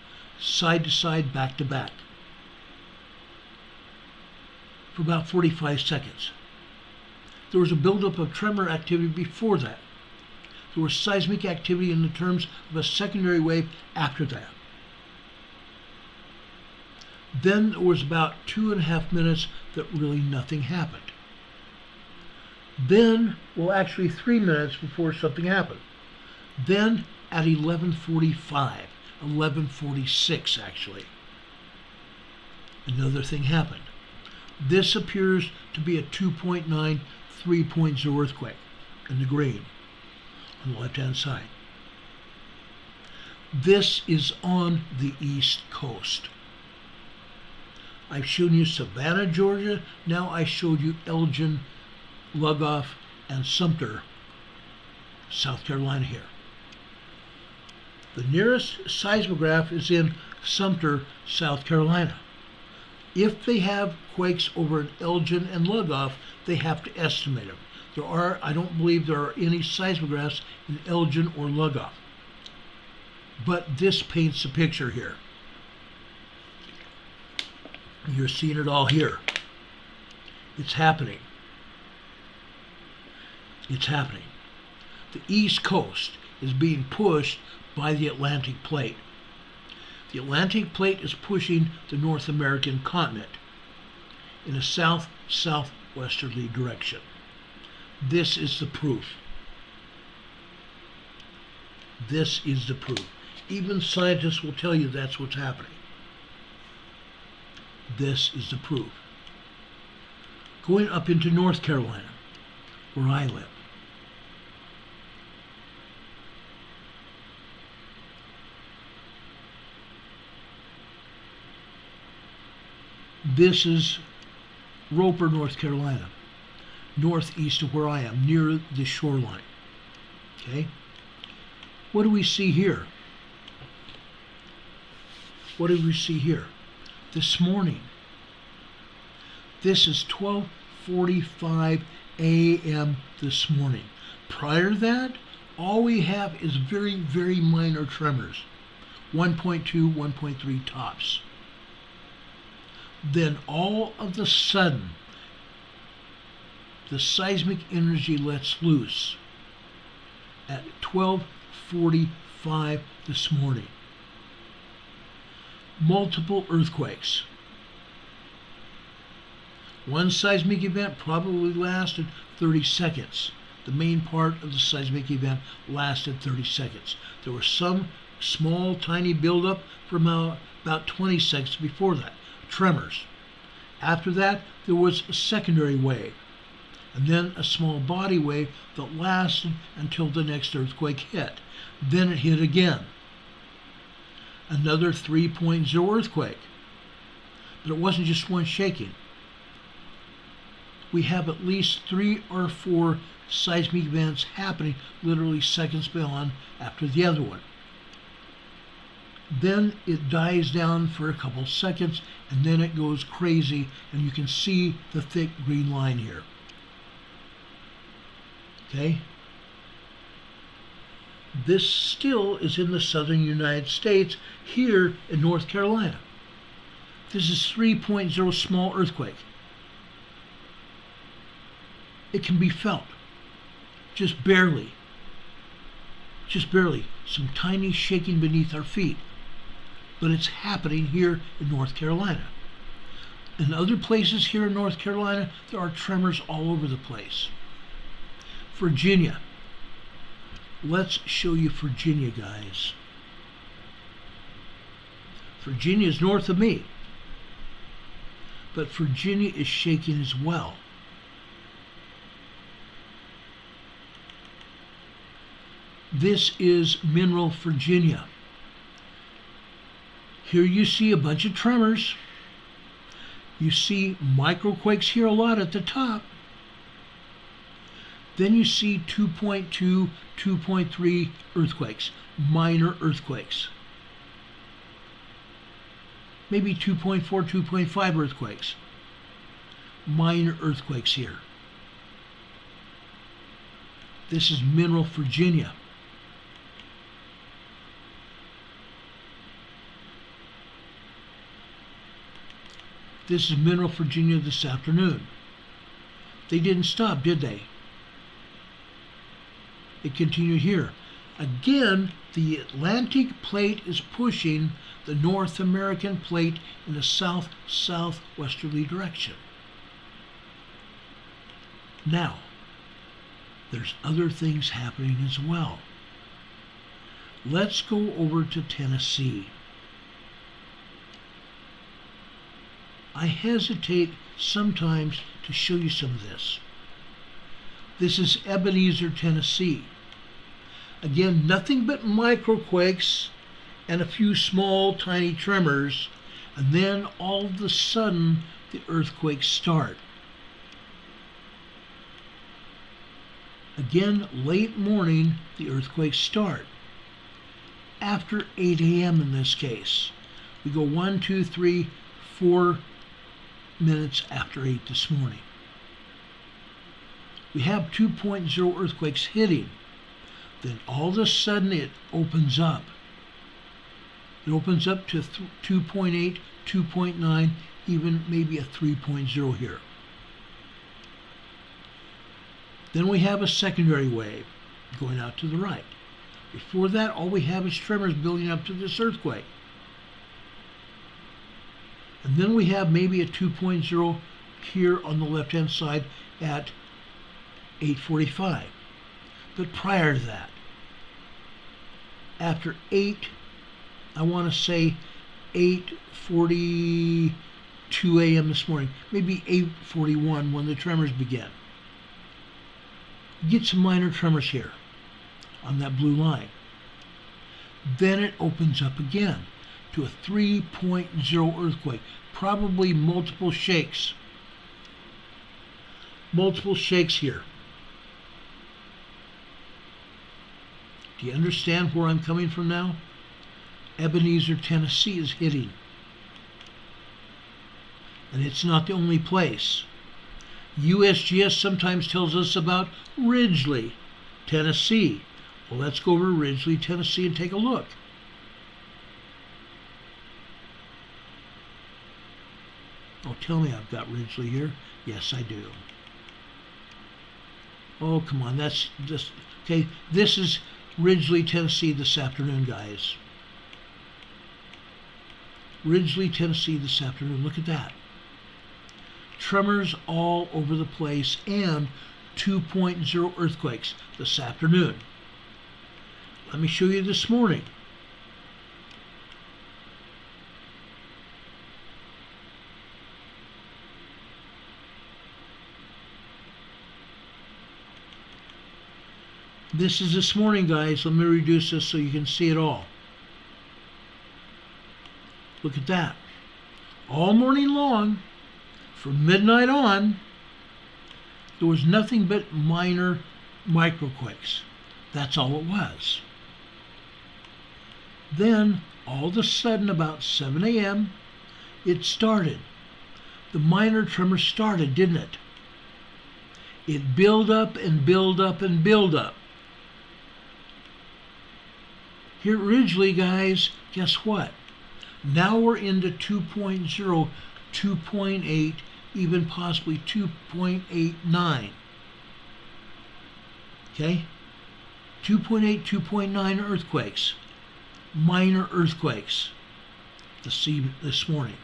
side to side, back to back, for about 45 seconds. There was a buildup of tremor activity before that. There was seismic activity in the terms of a secondary wave after that. Then there was about 2.5 minutes that really nothing happened. Then, well, actually 3 minutes before something happened. Then at 11:45, 11:46 actually, another thing happened. This appears to be a 2.9, 3.0 earthquake in the green on the left-hand side. This is on the East Coast. I've shown you Savannah, Georgia. Now I showed you Elgin, Lugoff, and Sumter, South Carolina here. The nearest seismograph is in Sumter, South Carolina. If they have quakes over in Elgin and Lugoff, they have to estimate them. I don't believe there are any seismographs in Elgin or Lugoff. But this paints a picture here. You're seeing it all here. It's happening. It's happening. The East Coast is being pushed by the Atlantic Plate. The Atlantic Plate is pushing the North American continent in a south-southwesterly direction. This is the proof. This is the proof. Even scientists will tell you that's what's happening. This is the proof. Going up into North Carolina, where I live. This is Roper, North Carolina, northeast of where I am, near the shoreline. Okay? What do we see here? What do we see here? This morning. This is 12:45 a.m. this morning. Prior to that, all we have is very, very minor tremors. 1.2, 1.3 tops. Then all of a sudden, the seismic energy lets loose at 12:45 this morning. Multiple earthquakes. One seismic event probably lasted 30 seconds. The main part of the seismic event lasted 30 seconds. There was some small, tiny buildup for about 20 seconds before that. Tremors. After that, there was a secondary wave, and then a small body wave that lasted until the next earthquake hit. Then it hit again. Another 3.0 earthquake. But it wasn't just one shaking. We have at least 3 or 4 seismic events happening literally seconds beyond after the other one. Then it dies down for a couple seconds, and then it goes crazy, and you can see the thick green line here. Okay? This still is in the southern United States, here in North Carolina. This is 3.0 small earthquake. It can be felt. just barely, some tiny shaking beneath our feet. But it's happening here in North Carolina. In other places here in North Carolina, there are tremors all over the place. Virginia. Let's show you Virginia, guys. Virginia is north of me, but Virginia is shaking as well. This is Mineral, Virginia. Here you see a bunch of tremors. You see microquakes here a lot at the top. Then you see 2.2, 2.3 earthquakes, minor earthquakes. Maybe 2.4, 2.5 earthquakes, minor earthquakes here. This is Mineral, Virginia. This is Mineral, Virginia this afternoon. They didn't stop, did they? It continued here. Again, the Atlantic plate is pushing the North American plate in a south-southwesterly direction. Now, there's other things happening as well. Let's go over to Tennessee. I hesitate sometimes to show you some of this. This is Ebenezer, Tennessee. Again, nothing but microquakes and a few small, tiny tremors, and then all of a sudden the earthquakes start. Again, late morning, the earthquakes start. After 8 a.m. in this case. We go 1, 2, 3, 4 minutes after 8 this morning. We have 2.0 earthquakes hitting. Then all of a sudden it opens up. It opens up to 2.8, 2.9, even maybe a 3.0 here. Then we have a secondary wave going out to the right. Before that, all we have is tremors building up to this earthquake. And then we have maybe a 2.0 here on the left-hand side at 8:45. But prior to that, after 8, I want to say 8:42 a.m. this morning, maybe 8:41 when the tremors began. You get some minor tremors here on that blue line. Then it opens up again to a 3.0 earthquake, probably multiple shakes. Multiple shakes here. Do you understand where I'm coming from now? Ebenezer, Tennessee is hitting. And it's not the only place. USGS sometimes tells us about Ridgely, Tennessee. Well, let's go over to Ridgely, Tennessee and take a look. Oh, tell me I've got Ridgely here. Yes, I do. Oh, come on, that's just, okay, this is Ridgely, Tennessee this afternoon, guys. Ridgely, Tennessee this afternoon. Look at that. Tremors all over the place and 2.0 earthquakes this afternoon. Let me show you this morning. This is this morning, guys. Let me reduce this so you can see it all. Look at that. All morning long, from midnight on, there was nothing but minor microquakes. That's all it was. Then, all of a sudden, about 7 a.m., it started. The minor tremor started, didn't it? It built up and built up and built up. Here at Ridgely, guys, guess what? Now we're into 2.0, 2.8, even possibly 2.89. Okay? 2.8, 2.9 earthquakes. Minor earthquakes this morning.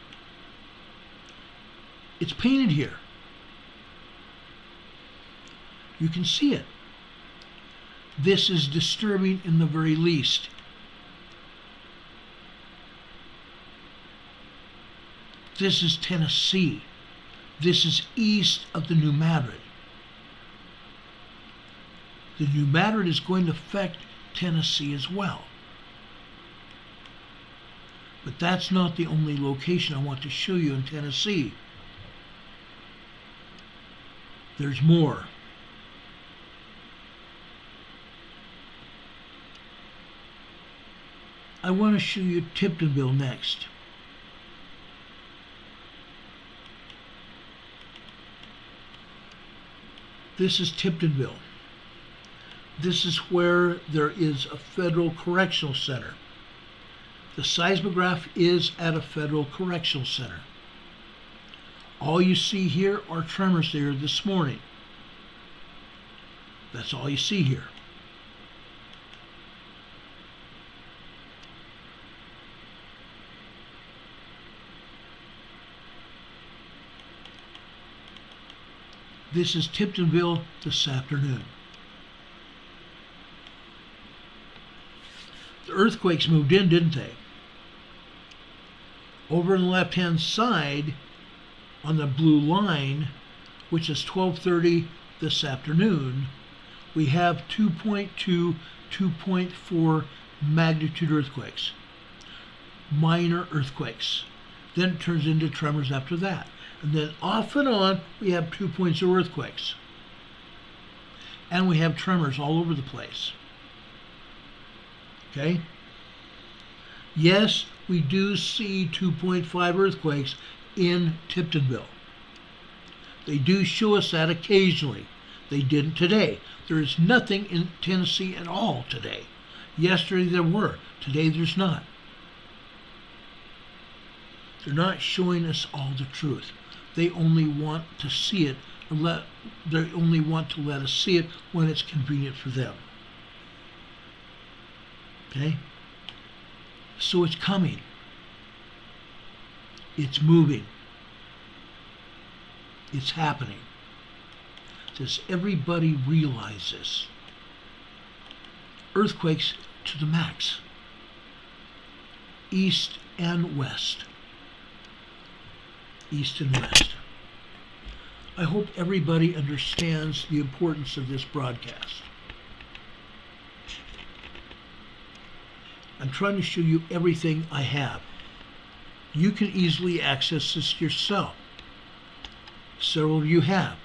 It's painted here. You can see it. This is disturbing in the very least. This is Tennessee. This is east of the New Madrid. The New Madrid is going to affect Tennessee as well. But that's not the only location I want to show you in Tennessee. There's more. I want to show you Tiptonville next. This is Tiptonville. This is where there is a federal correctional center. The seismograph is at a federal correctional center. All you see here are tremors there this morning. That's all you see here. This is Tiptonville this afternoon. The earthquakes moved in, didn't they? Over on the left-hand side, on the blue line, which is 12:30 this afternoon, we have 2.2, 2.4 magnitude earthquakes. Minor earthquakes. Then it turns into tremors after that. And then off and on, we have 2.0 earthquakes. And we have tremors all over the place. Okay? Yes, we do see 2.5 earthquakes in Tiptonville. They do show us that occasionally. They didn't today. There is nothing in Tennessee at all today. Yesterday there were. Today there's not. They're not showing us all the truth. They only want to see it, they only want to let us see it when it's convenient for them. Okay? So it's coming. It's moving. It's happening. Does everybody realize this? Earthquakes to the max. East and west. East and west. I hope everybody understands the importance of this broadcast. I'm trying to show you everything I have. You can easily access this yourself. Several of you have.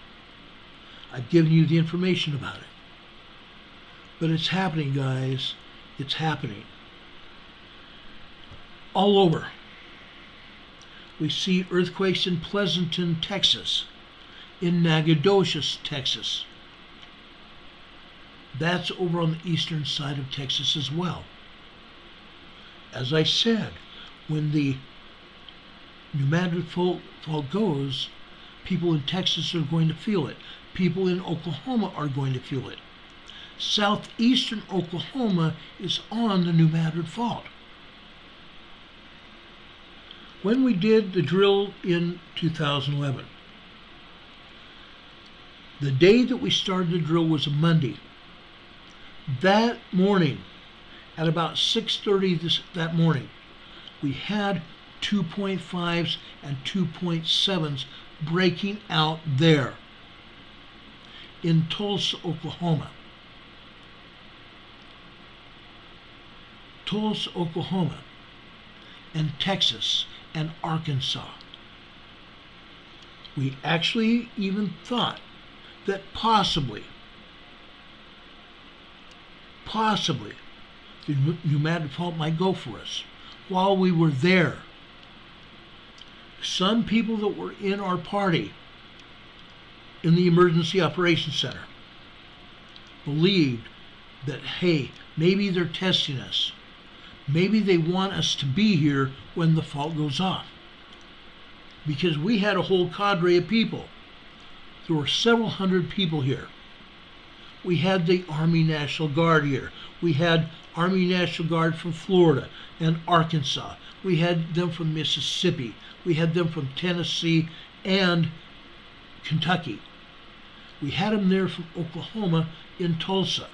I've given you the information about it. But it's happening, guys. It's happening. All over. We see earthquakes in Pleasanton, Texas, in Nacogdoches, Texas. That's over on the eastern side of Texas as well. As I said, when the New Madrid fault goes, people in Texas are going to feel it. People in Oklahoma are going to feel it. Southeastern Oklahoma is on the New Madrid fault. When we did the drill in 2011, the day that we started the drill was a Monday. That morning, at about 6:30 that morning, we had 2.5s and 2.7s breaking out there in Tulsa, Oklahoma. Tulsa, Oklahoma, and Texas and Arkansas. We actually even thought that possibly, the New Madrid fault might go for us while we were there. Some people that were in our party in the Emergency Operations Center believed that, hey, maybe they're testing us. Maybe they want us to be here when the fault goes off. Because we had a whole cadre of people. There were several hundred people here. We had the Army National Guard here. We had Army National Guard from Florida and Arkansas. We had them from Mississippi. We had them from Tennessee and Kentucky. We had them there from Oklahoma in Tulsa,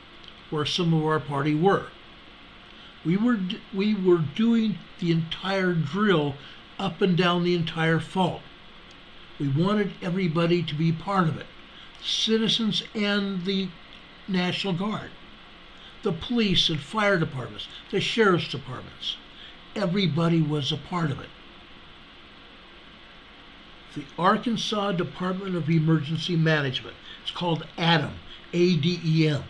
where some of our party were. We were doing the entire drill up and down the entire fault. We wanted everybody to be part of it, citizens and the National Guard, the police and fire departments, the sheriff's departments. Everybody was a part of it. The Arkansas Department of Emergency Management, it's called ADEM, A-D-E-M.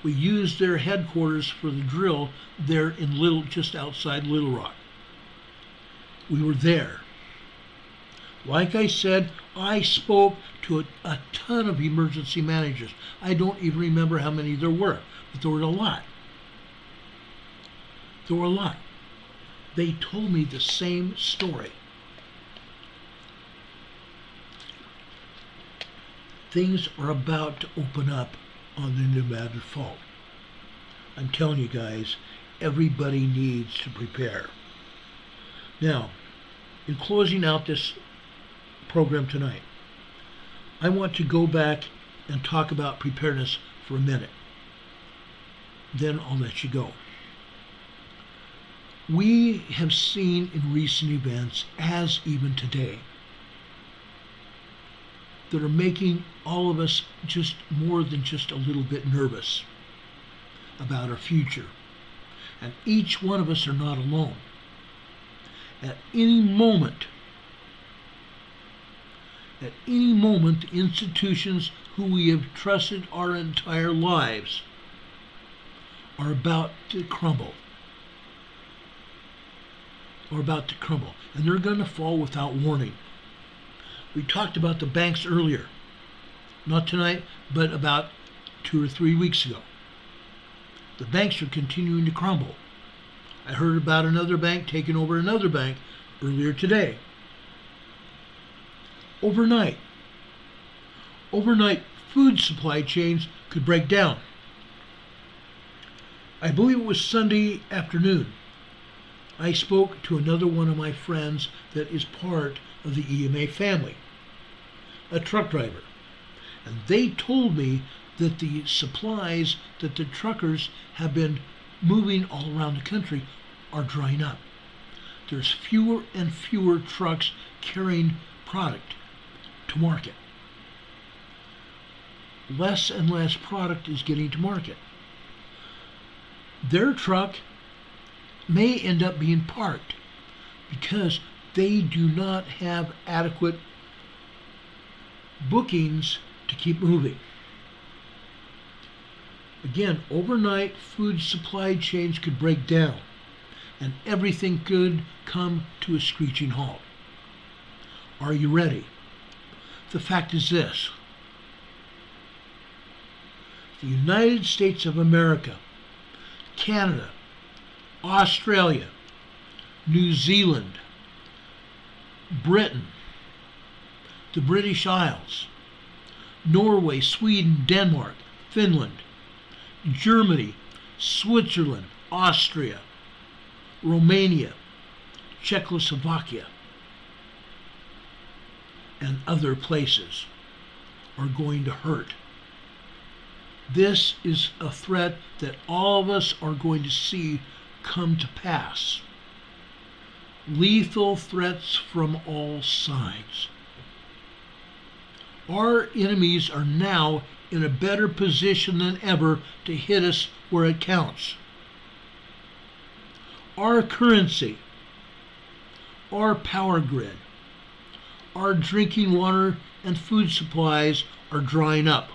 We used their headquarters for the drill there in just outside Little Rock. We were there. Like I said, I spoke to a ton of emergency managers. I don't even remember how many there were, but there were a lot. There were a lot. They told me the same story. Things are about to open up on the New Madrid Fault. I'm telling you guys, everybody needs to prepare. Now, in closing out this program tonight, I want to go back and talk about preparedness for a minute. Then I'll let you go. We have seen in recent events, as even today, that are making all of us just more than just a little bit nervous about our future. And each one of us are not alone. At any moment, the institutions who we have trusted our entire lives are about to crumble. And they're going to fall without warning. We talked about the banks earlier. Not tonight, but about 2 or 3 weeks ago. The banks are continuing to crumble. I heard about another bank taking over another bank earlier today. Overnight, food supply chains could break down. I believe it was Sunday afternoon. I spoke to another one of my friends that is part of the EMA family, a truck driver. And they told me that the supplies that the truckers have been moving all around the country are drying up. There's fewer and fewer trucks carrying product to market. Less and less product is getting to market. Their truck may end up being parked because they do not have adequate bookings to keep moving. Again, overnight food supply chains could break down and everything could come to a screeching halt. Are you ready? The fact is this: the United States of America, Canada, Australia, New Zealand, Britain, the British Isles, Norway, Sweden, Denmark, Finland, Germany, Switzerland, Austria, Romania, Czechoslovakia, and other places are going to hurt. This is a threat that all of us are going to see come to pass. Lethal threats from all sides. Our enemies are now in a better position than ever to hit us where it counts. Our currency, our power grid, our drinking water and food supplies are drying up.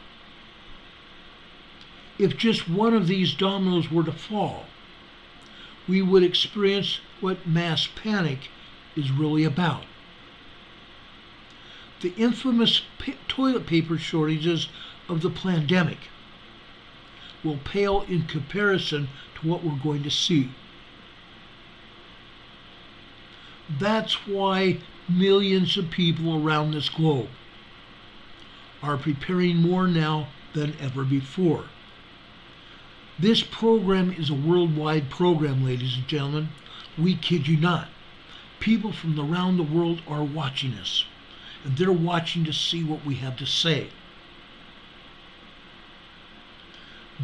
If just one of these dominoes were to fall, we would experience what mass panic is really about. The infamous toilet paper shortages of the pandemic will pale in comparison to what we're going to see. That's why millions of people around this globe are preparing more now than ever before. This program is a worldwide program, ladies and gentlemen. We kid you not. People from around the world are watching us, and they're watching to see what we have to say.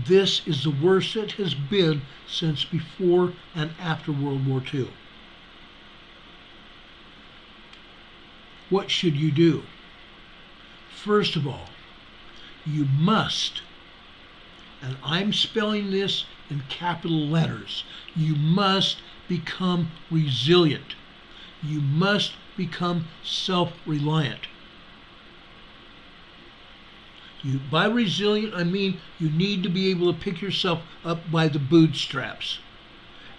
This is the worst it has been since before and after World War II. What should you do? First of all, you must, and I'm spelling this in capital letters, you must become resilient. You must become self-reliant. By resilient, I mean you need to be able to pick yourself up by the bootstraps,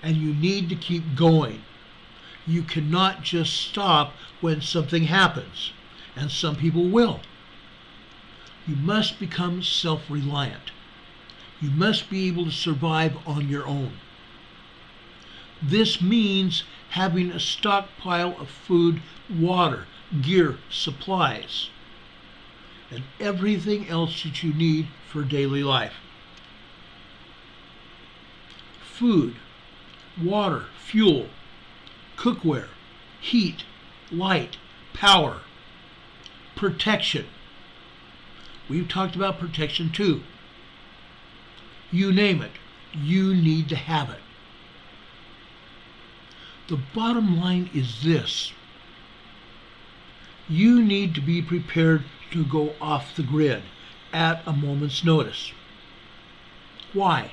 and you need to keep going. You cannot just stop when something happens, and some people will. You must become self-reliant. You must be able to survive on your own. This means having a stockpile of food, water, gear, supplies, and everything else that you need for daily life. Food, water, fuel, cookware, heat, light, power, protection. We've talked about protection too. You name it, you need to have it. The bottom line is this. You need to be prepared to go off the grid at a moment's notice. Why?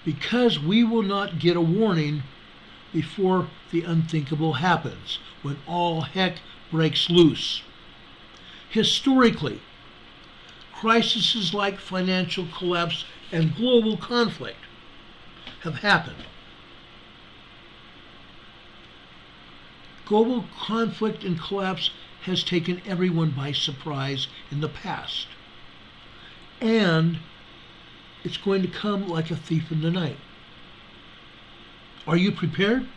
Because we will not get a warning before the unthinkable happens, when all heck breaks loose. Historically, crises like financial collapse and global conflict have happened. Global conflict and collapse has taken everyone by surprise in the past. And it's going to come like a thief in the night. Are you prepared?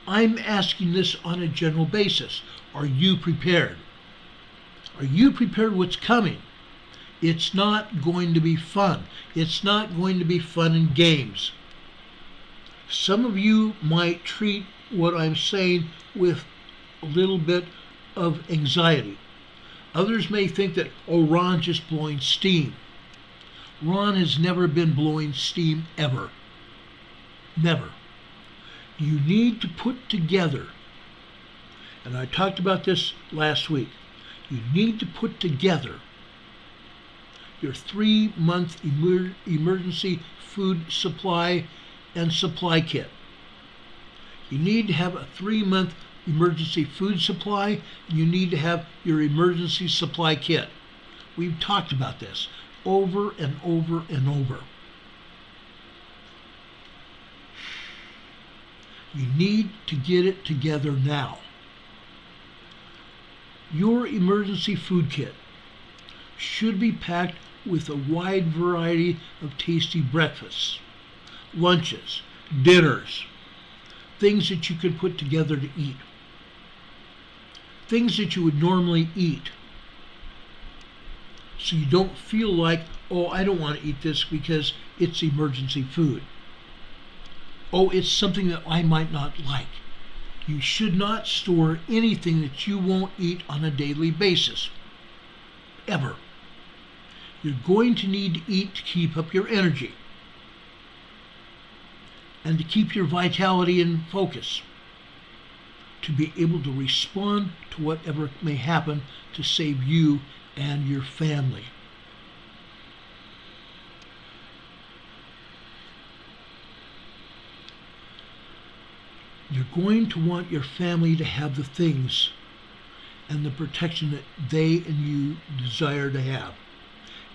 I'm asking this on a general basis. Are you prepared? Are you prepared what's coming? It's not going to be fun. It's not going to be fun and games. Some of you might treat what I'm saying with a little bit of anxiety. Others may think that, oh, Ron's just blowing steam. Ron has never been blowing steam ever. Never. You need to put together, and I talked about this last week, you need to put together your 3-month emergency food supply and supply kit. You need to have a 3-month emergency food supply. You need to have your emergency supply kit. We've talked about this over and over and over. You need to get it together now. Your emergency food kit should be packed with a wide variety of tasty breakfasts, lunches, dinners, things that you could put together to eat, things that you would normally eat, so you don't feel like, oh, I don't want to eat this because it's emergency food. Oh, it's something that I might not like. You should not store anything that you won't eat on a daily basis, ever. You're going to need to eat to keep up your energy and to keep your vitality and focus, to be able to respond to whatever may happen to save you and your family. You're going to want your family to have the things and the protection that they and you desire to have.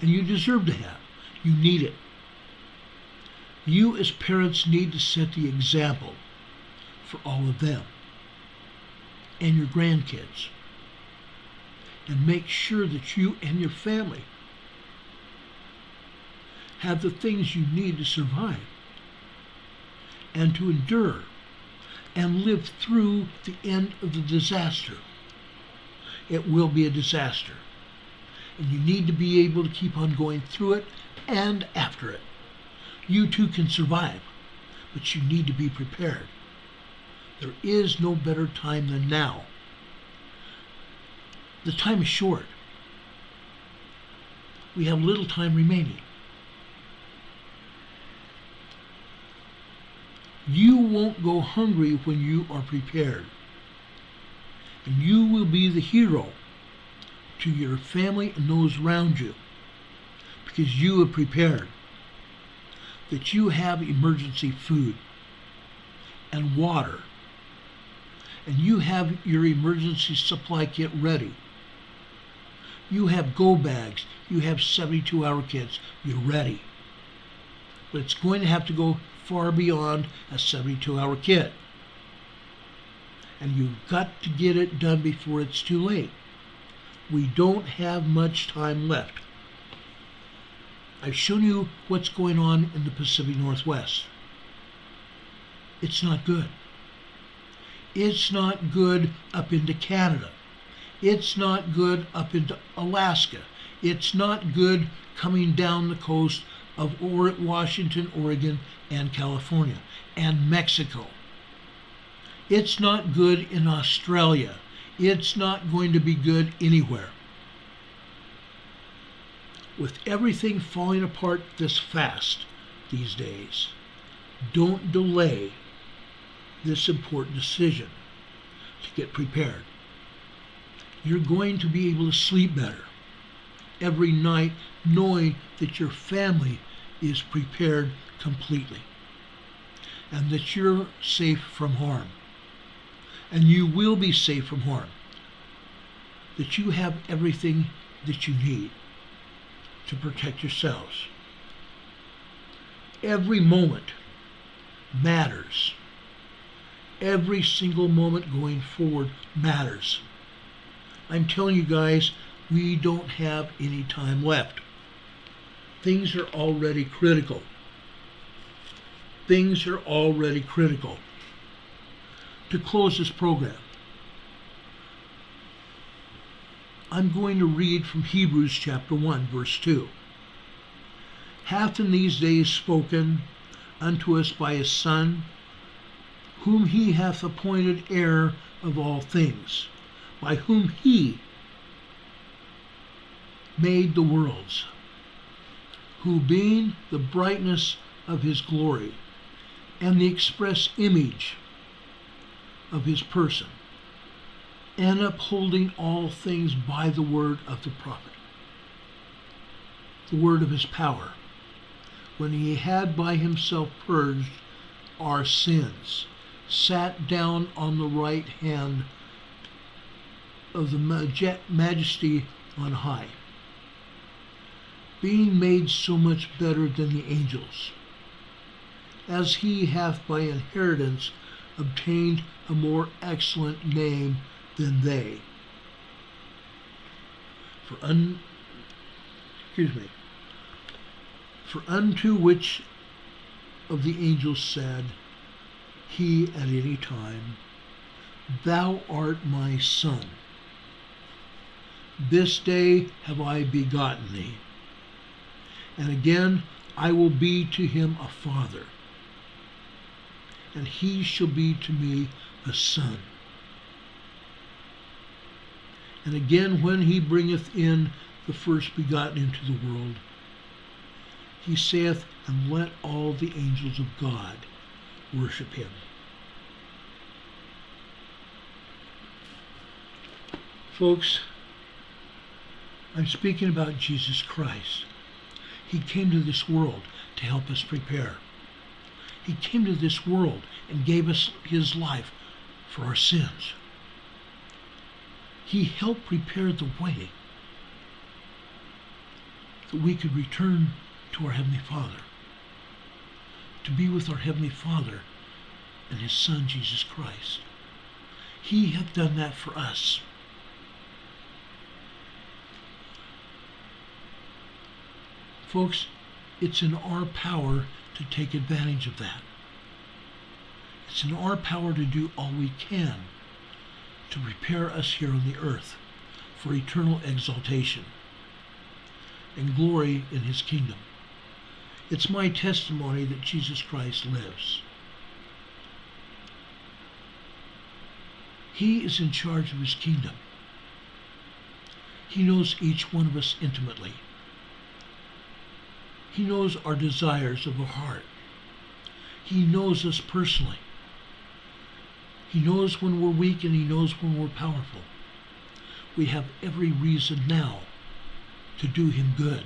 And you deserve to have. You need it. You as parents need to set the example for all of them and your grandkids. And make sure that you and your family have the things you need to survive and to endure and live through the end of the disaster. It will be a disaster. and you need to be able to keep on going through it and after it. You too can survive, but you need to be prepared. There is no better time than now. The time is short. We have little time remaining. You won't go hungry when you are prepared. And you will be the hero to your family and those around you because you have prepared. That you have emergency food and water, and you have your emergency supply kit ready. You have go bags, you have 72-hour kits, you're ready. But it's going to have to go far beyond a 72-hour kit. And you've got to get it done before it's too late. We don't have much time left. I've shown you what's going on in the Pacific Northwest. It's not good. It's not good up into Canada. It's not good up into Alaska. It's not good coming down the coast of Washington, Oregon, and California, and Mexico. It's not good in Australia. It's not going to be good anywhere. With everything falling apart this fast these days, don't delay this important decision to get prepared. You're going to be able to sleep better every night knowing that your family is prepared completely and that you're safe from harm. And you will be safe from harm. That you have everything that you need to protect yourselves. Every moment matters. Every single moment going forward matters. I'm telling you guys, we don't have any time left. Things are already critical. Things are already critical. To close this program, I'm going to read from Hebrews chapter 1, verse 2. Hath in these days spoken unto us by his Son, whom he hath appointed heir of all things, by whom he made the worlds, who being the brightness of his glory, and the express image of his person, and upholding all things by the word of the prophet, the word of his power, when he had by himself purged our sins, sat down on the right hand of the majesty on high, being made so much better than the angels, as he hath by inheritance obtained a more excellent name than they. For unto which of the angels said he at any time, Thou art my Son. This day have I begotten thee. And again, I will be to him a father, and he shall be to me a son. And again, when he bringeth in the first begotten into the world, he saith, And let all the angels of God worship him. Folks, I'm speaking about Jesus Christ. He came to this world to help us prepare. He came to this world and gave us his life for our sins. He helped prepare the way that we could return to our Heavenly Father, to be with our Heavenly Father and his Son, Jesus Christ. He hath done that for us. Folks, it's in our power to take advantage of that. It's in our power to do all we can to prepare us here on the earth for eternal exaltation. and glory in his kingdom. It's my testimony that Jesus Christ lives. He is in charge of his kingdom. He knows each one of us intimately. He knows our desires of our heart. He knows us personally. He knows when we're weak and he knows when we're powerful. We have every reason now to do him good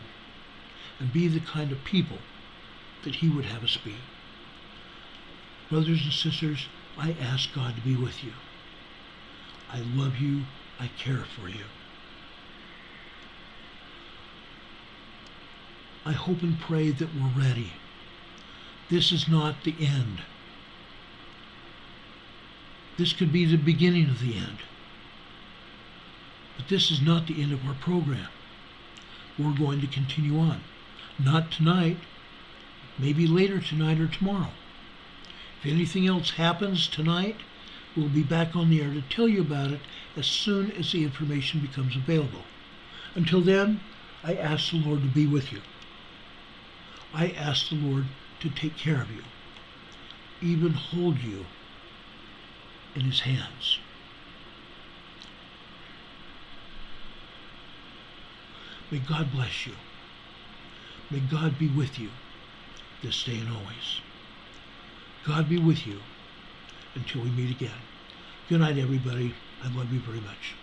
and be the kind of people that he would have us be. Brothers and sisters, I ask God to be with you. I love you. I care for you. I hope and pray that we're ready. This is not the end. This could be the beginning of the end. But this is not the end of our program. We're going to continue on. Not tonight, maybe later tonight or tomorrow. If anything else happens tonight, we'll be back on the air to tell you about it as soon as the information becomes available. Until then, I ask the Lord to be with you. I ask the Lord to take care of you, even hold you in his hands. May God bless you. May God be with you this day and always. God be with you until we meet again. Good night, everybody. I love you very much.